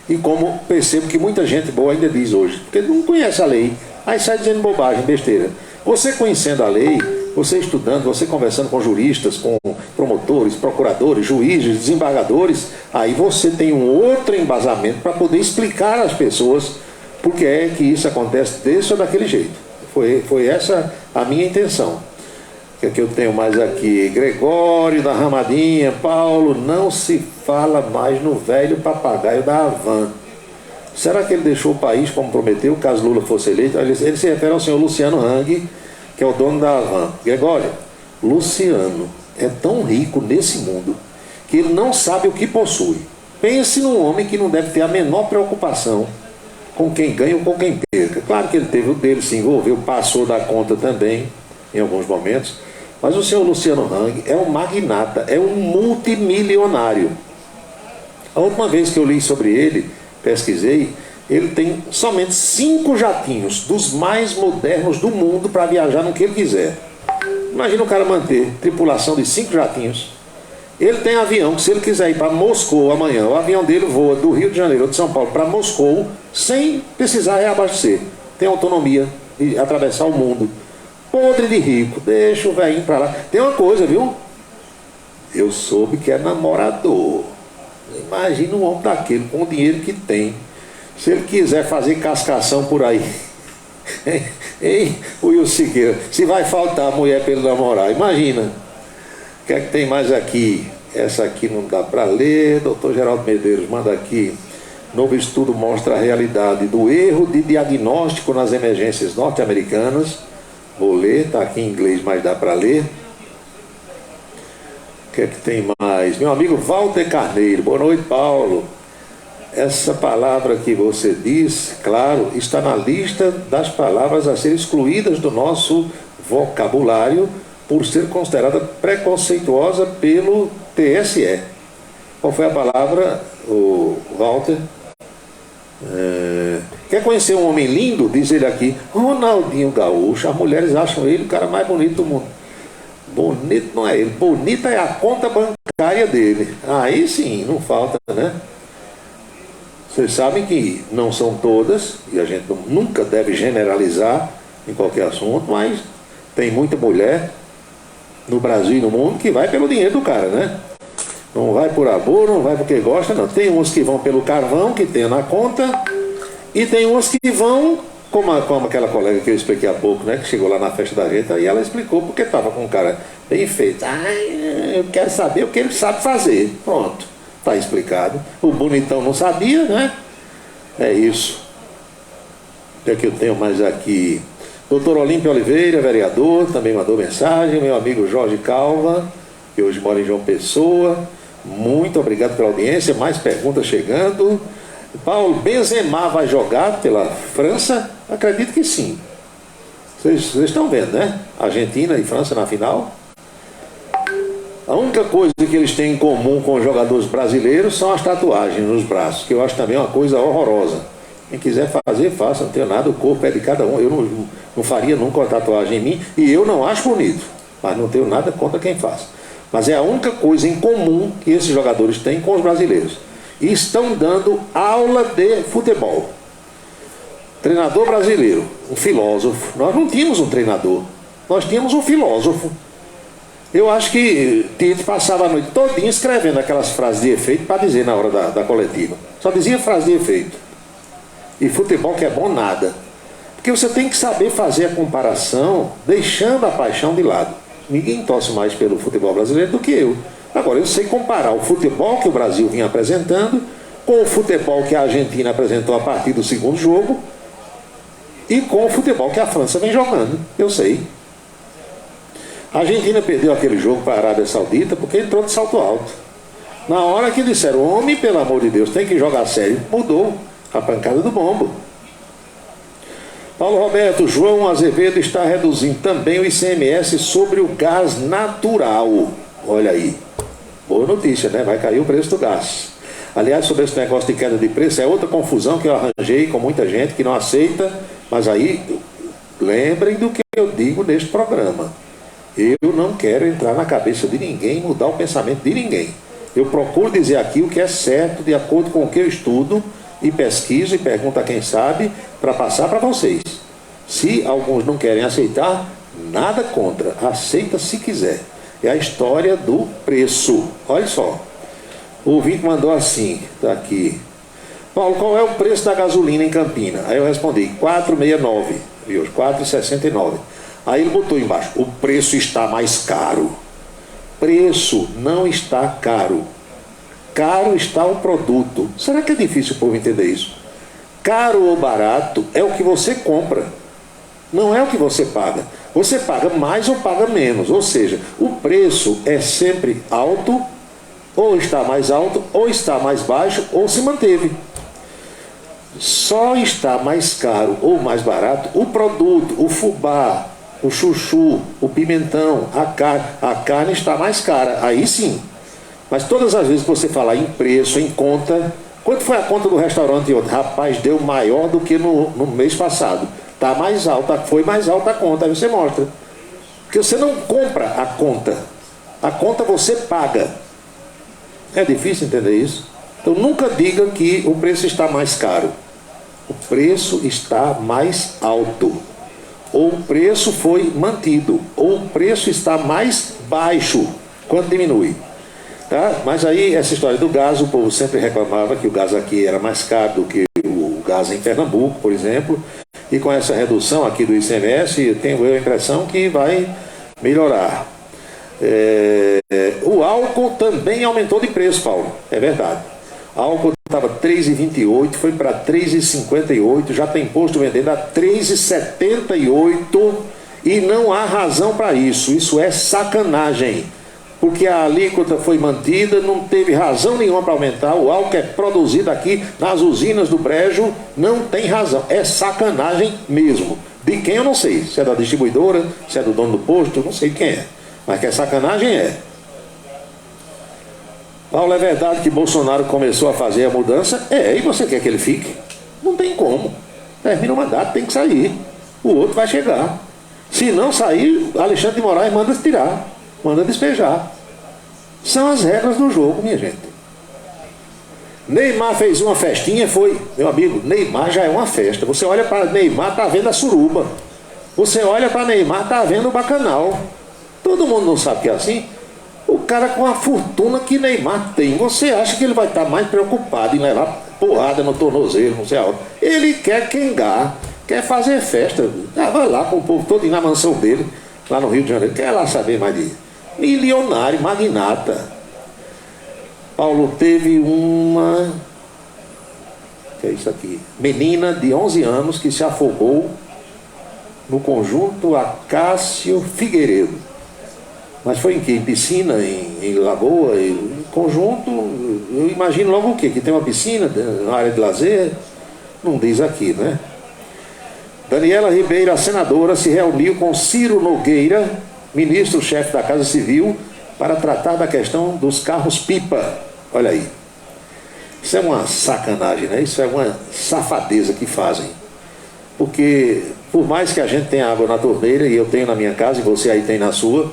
[SPEAKER 1] e como percebo que muita gente boa ainda diz hoje, porque não conhece a lei, aí sai dizendo bobagem, besteira. Você conhecendo a lei, você estudando, você conversando com juristas, com promotores, procuradores, juízes, desembargadores, aí você tem um outro embasamento para poder explicar às pessoas por que é que isso acontece desse ou daquele jeito. Foi essa a minha intenção. O que eu tenho mais aqui? Gregório da Ramadinha. Paulo, não se fala mais no velho papagaio da Havan. Será que ele deixou o país como prometeu, caso Lula fosse eleito? Ele se refere ao senhor Luciano Hang, que é o dono da Havan. Gregório, Luciano é tão rico nesse mundo que ele não sabe o que possui. Pense num homem que não deve ter a menor preocupação com quem ganha ou com quem perca. Claro que ele teve o dele, se envolveu, passou da conta também, em alguns momentos. Mas o senhor Luciano Hang é um magnata, é um multimilionário. A última vez que eu li sobre ele, pesquisei, ele tem somente 5 jatinhos dos mais modernos do mundo para viajar no que ele quiser. Imagina o cara manter tripulação de 5 jatinhos. Ele tem avião que, se ele quiser ir para Moscou amanhã, o avião dele voa do Rio de Janeiro ou de São Paulo para Moscou sem precisar reabastecer. Tem autonomia de atravessar o mundo. Podre de rico, deixa o velhinho para lá. Tem uma coisa, viu? Eu soube que é namorador. Imagina um homem daquele com o dinheiro que tem. Se ele quiser fazer cascação por aí, hein, Will Siqueira, se vai faltar mulher para ele namorar, imagina. O que é que tem mais aqui? Essa aqui não dá para ler. Dr. Geraldo Medeiros manda aqui. Novo estudo mostra a realidade do erro de diagnóstico nas emergências norte-americanas. Vou ler, está aqui em inglês, mas dá para ler. O que é que tem mais? Meu amigo Walter Carneiro. Boa noite, Paulo. Essa palavra que você diz, claro, está na lista das palavras a ser excluídas do nosso vocabulário por ser considerada preconceituosa pelo TSE. Qual foi a palavra, o Walter? Quer conhecer um homem lindo? Diz ele aqui, Ronaldinho Gaúcho. As mulheres acham ele o cara mais bonito do mundo. Bonito não é ele, bonita é a conta bancária dele. Aí sim, não falta, né? Vocês sabem que não são todas, e a gente nunca deve generalizar em qualquer assunto, mas tem muita mulher no Brasil e no mundo que vai pelo dinheiro do cara, né? Não vai por amor, não vai porque gosta, não. Tem uns que vão pelo carvão que tem na conta, e tem uns que vão, como aquela colega que eu expliquei há pouco, né? Que chegou lá na festa da gente, e ela explicou porque estava com um cara bem feito. Eu quero saber o que ele sabe fazer. Pronto. Está explicado. O bonitão não sabia, né? É isso. O que é que eu tenho mais aqui? Doutor Olímpio Oliveira, vereador, também mandou mensagem. Meu amigo Jorge Calva, que hoje mora em João Pessoa. Muito obrigado pela audiência. Mais perguntas chegando. Paulo, Benzema vai jogar pela França? Acredito que sim. Vocês estão vendo, né? Argentina e França na final. A única coisa que eles têm em comum com os jogadores brasileiros são as tatuagens nos braços, que eu acho também uma coisa horrorosa. Quem quiser fazer, faça, não tenho nada, o corpo é de cada um. Eu não faria nunca uma tatuagem em mim, e eu não acho bonito, mas não tenho nada contra quem faz. Mas é a única coisa em comum que esses jogadores têm com os brasileiros. E estão dando aula de futebol. Treinador brasileiro, um filósofo. Nós não tínhamos um treinador, nós tínhamos um filósofo. Eu acho que Tite passava a noite todinha escrevendo aquelas frases de efeito para dizer na hora da coletiva. Só dizia frase de efeito. E futebol que é bom, nada. Porque você tem que saber fazer a comparação, deixando a paixão de lado. Ninguém torce mais pelo futebol brasileiro do que eu. Agora, eu sei comparar o futebol que o Brasil vinha apresentando com o futebol que a Argentina apresentou a partir do segundo jogo e com o futebol que a França vem jogando. Eu sei. A Argentina perdeu aquele jogo para a Arábia Saudita porque entrou de salto alto. Na hora que disseram, homem, pelo amor de Deus, tem que jogar sério, mudou a pancada do bombo. Paulo Roberto, João Azevedo está reduzindo também o ICMS sobre o gás natural. Olha aí, boa notícia, né? Vai cair o preço do gás. Aliás, sobre esse negócio de queda de preço, é outra confusão que eu arranjei com muita gente que não aceita, mas aí, lembrem do que eu digo neste programa. Eu não quero entrar na cabeça de ninguém, mudar o pensamento de ninguém. Eu procuro dizer aqui o que é certo, de acordo com o que eu estudo, e pesquiso e pergunto a quem sabe, para passar para vocês. Se alguns não querem aceitar, nada contra, aceita se quiser. É a história do preço. Olha só, o ouvinte mandou assim, está aqui: Paulo, qual é o preço da gasolina em Campina? Aí eu respondi, 4,69, viu? 4,69. Aí ele botou embaixo, o preço está mais caro. Preço não está caro. Caro está o produto. Será que é difícil o povo entender isso? Caro ou barato é o que você compra, não é o que você paga. Você paga mais ou paga menos, ou seja, o preço é sempre alto, ou está mais alto, ou está mais baixo, ou se manteve. Só está mais caro ou mais barato o produto, o fubá, o chuchu, o pimentão, a carne. A carne está mais cara, aí sim. Mas todas as vezes que você falar em preço, em conta, quanto foi a conta do restaurante ontem? Rapaz, deu maior do que no mês passado. Está mais alta, foi mais alta a conta, aí você mostra. Porque você não compra a conta você paga. É difícil entender isso? Então nunca diga que o preço está mais caro. O preço está mais alto. Ou o preço foi mantido, ou o preço está mais baixo, quando diminui. Tá? Mas aí essa história do gás, o povo sempre reclamava que o gás aqui era mais caro do que o gás em Pernambuco, por exemplo, e com essa redução aqui do ICMS, tenho eu a impressão que vai melhorar. O álcool também aumentou de preço, Paulo, é verdade. O álcool estava 3,28, foi para 3,58, já tem posto vendendo a 3,78 e não há razão para isso. Isso é sacanagem. Porque a alíquota foi mantida, não teve razão nenhuma para aumentar. O álcool é produzido aqui nas usinas do Brejo, não tem razão. É sacanagem mesmo. De quem eu não sei. Se é da distribuidora, se é do dono do posto, eu não sei quem é. Mas que é sacanagem é. Paulo, é verdade que Bolsonaro começou a fazer a mudança? E você quer que ele fique? Não tem como. Termina o mandato, tem que sair. O outro vai chegar. Se não sair, Alexandre de Moraes manda tirar. Manda despejar. São as regras do jogo, minha gente. Neymar fez uma festinha, foi, meu amigo, Neymar já é uma festa. Você olha para Neymar, tá vendo a suruba. Você olha para Neymar, tá vendo o bacanal. Todo mundo não sabe que é assim. O cara com a fortuna que Neymar tem, você acha que ele vai estar mais preocupado em levar porrada no tornozelo, não sei aonde? Ele quer quengar, quer fazer festa. Vai lá com o povo todo na mansão dele, lá no Rio de Janeiro, quer lá saber mais de milionário, magnata. Paulo, teve uma, que é isso aqui, menina de 11 anos que se afogou no conjunto Acácio Figueiredo. Mas foi em que? Em piscina, em lagoa, em conjunto, eu imagino logo o quê? Que tem uma piscina na área de lazer? Não diz aqui, né? Daniela Ribeiro, a senadora, se reuniu com Ciro Nogueira, ministro-chefe da Casa Civil, para tratar da questão dos carros-pipa. Olha aí. Isso é uma sacanagem, né? Isso é uma safadeza que fazem. Porque, por mais que a gente tenha água na torneira, e eu tenho na minha casa, e você aí tem na sua,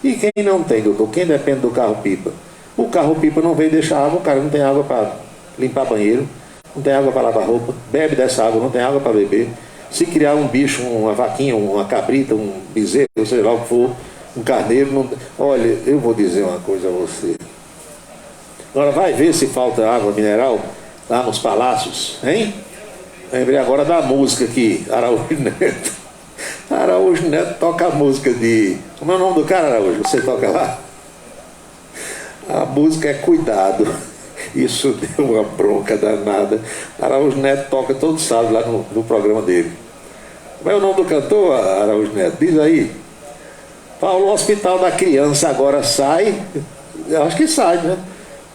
[SPEAKER 1] E quem não tem, doutor? Quem depende do carro-pipa? O carro-pipa não veio deixar água, o cara não tem água para limpar banheiro, não tem água para lavar roupa, bebe dessa água, não tem água para beber. Se criar um bicho, uma vaquinha, uma cabrita, um bezerro, sei lá o que for, um carneiro, não... Olha, eu vou dizer uma coisa a você. Agora vai ver se falta água mineral lá nos palácios, hein? Lembrei agora da música que Araújo Neto. Araújo Neto toca a música de... Como é o nome do cara, Araújo? Você toca lá? A música é Cuidado. Isso deu uma bronca danada. Araújo Neto toca todo sábado lá no programa dele. Como é o nome do cantor, Araújo Neto? Diz aí. Paulo, o Hospital da Criança agora sai. Eu acho que sai, né?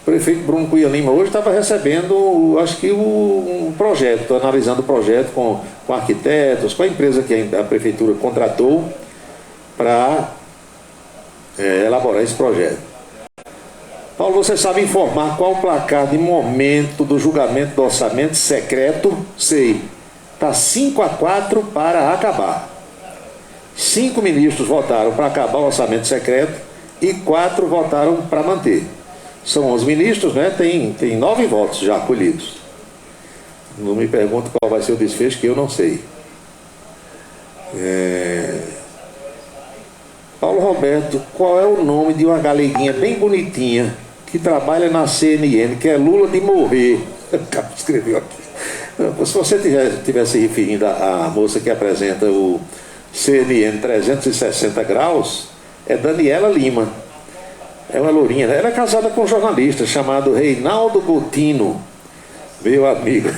[SPEAKER 1] O prefeito Bruno Cunha Lima hoje estava recebendo, acho que um projeto, analisando o projeto com arquitetos, com a empresa que a prefeitura contratou para elaborar esse projeto. Paulo, você sabe informar qual o placar de momento do julgamento do orçamento secreto? Sei. Está 5-4 para acabar. 5 ministros votaram para acabar o orçamento secreto e 4 votaram para manter. São 11 ministros, né? Tem 9 votos já colhidos. Não me pergunto qual vai ser o desfecho, que eu não sei. Paulo Roberto, qual é o nome de uma galeguinha bem bonitinha que trabalha na CNN, que é Lula de morrer? O cara escreveu aqui. Se você estivesse referindo à moça que apresenta o CNN 360 graus, é Daniela Lima. É uma lourinha, né? Ela é casada com um jornalista chamado Reinaldo Gotino, meu amigo.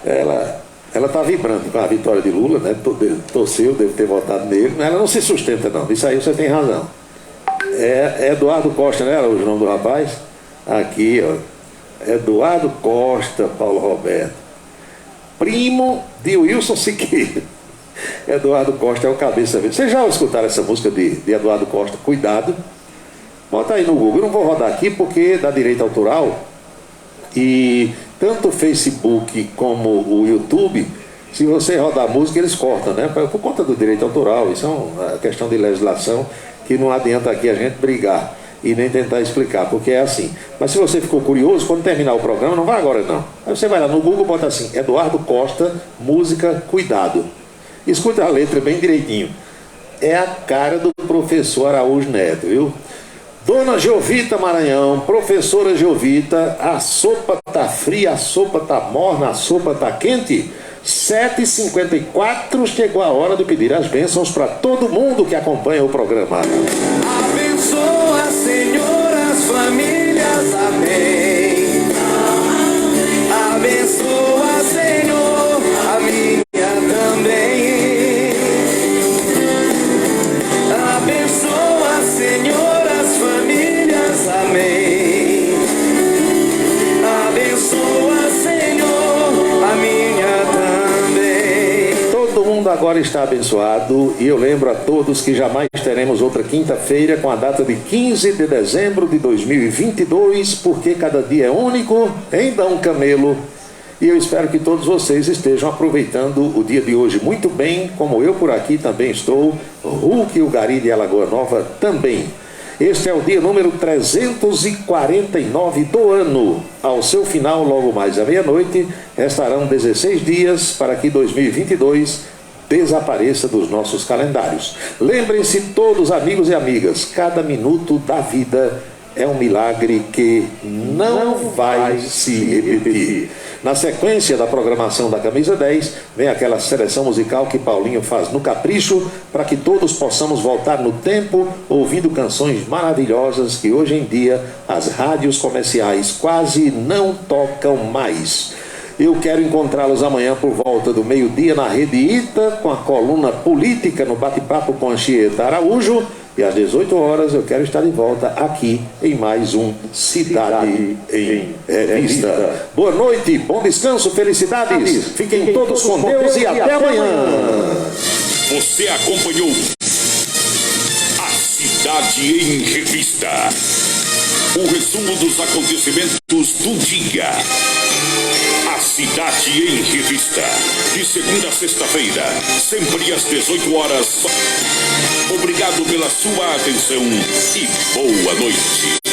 [SPEAKER 1] Ela está vibrando com a vitória de Lula, né? Torceu, deve ter votado nele, mas ela não se sustenta, não. Isso aí você tem razão. É Eduardo Costa, né? O nome do rapaz? Aqui, ó. Eduardo Costa, Paulo Roberto. Primo de Wilson Siqueira. Eduardo Costa é o cabeça verde. Vocês já escutaram essa música de Eduardo Costa? Cuidado. Bota aí no Google. Eu não vou rodar aqui porque dá direito autoral. E tanto o Facebook como o YouTube, se você rodar a música, eles cortam, né? Por conta do direito autoral. Isso é uma questão de legislação que não adianta aqui a gente brigar e nem tentar explicar, porque é assim. Mas se você ficou curioso, quando terminar o programa, não vai agora não. Aí você vai lá no Google, bota assim, Eduardo Costa, música Cuidado. Escuta a letra bem direitinho. É a cara do professor Araújo Neto, viu? Dona Jovita Maranhão, professora Jovita, a sopa tá fria, a sopa tá morna, a sopa tá quente. 7h54, chegou a hora de pedir as bênçãos para todo mundo que acompanha o programa.
[SPEAKER 3] Abençoa, Senhor, as famílias, amém. Abençoa, Senhor, a minha também. Abençoa, Senhor, as famílias, amém. Abençoa, Senhor, a minha também.
[SPEAKER 1] Todo mundo agora está abençoado e eu lembro a todos que jamais teremos outra quinta-feira com a data de 15 de dezembro de 2022, porque cada dia é único, em Dom Camelo. E eu espero que todos vocês estejam aproveitando o dia de hoje muito bem, como eu por aqui também estou, Hulk e o Gari de Alagoa Nova também. Este é o dia número 349 do ano. Ao seu final, logo mais à meia-noite, restarão 16 dias para que 2022 desapareça dos nossos calendários. Lembrem-se todos, amigos e amigas, cada minuto da vida é um milagre que não vai se repetir. Na sequência da programação da Camisa 10, vem aquela seleção musical que Paulinho faz no capricho, para que todos possamos voltar no tempo, ouvindo canções maravilhosas que hoje em dia as rádios comerciais quase não tocam mais. Eu quero encontrá-los amanhã por volta do meio-dia na Rede Ita, com a coluna política no Bate-Papo com Anchieta Araújo. E às 18 horas eu quero estar de volta aqui em mais um Cidade em Revista. Boa noite, bom descanso, felicidades. Fiquem todos com Deus e até amanhã.
[SPEAKER 2] Você acompanhou a Cidade em Revista. O resumo dos acontecimentos do dia. A Cidade em Revista. De segunda a sexta-feira, sempre às 18 horas. Obrigado pela sua atenção e boa noite.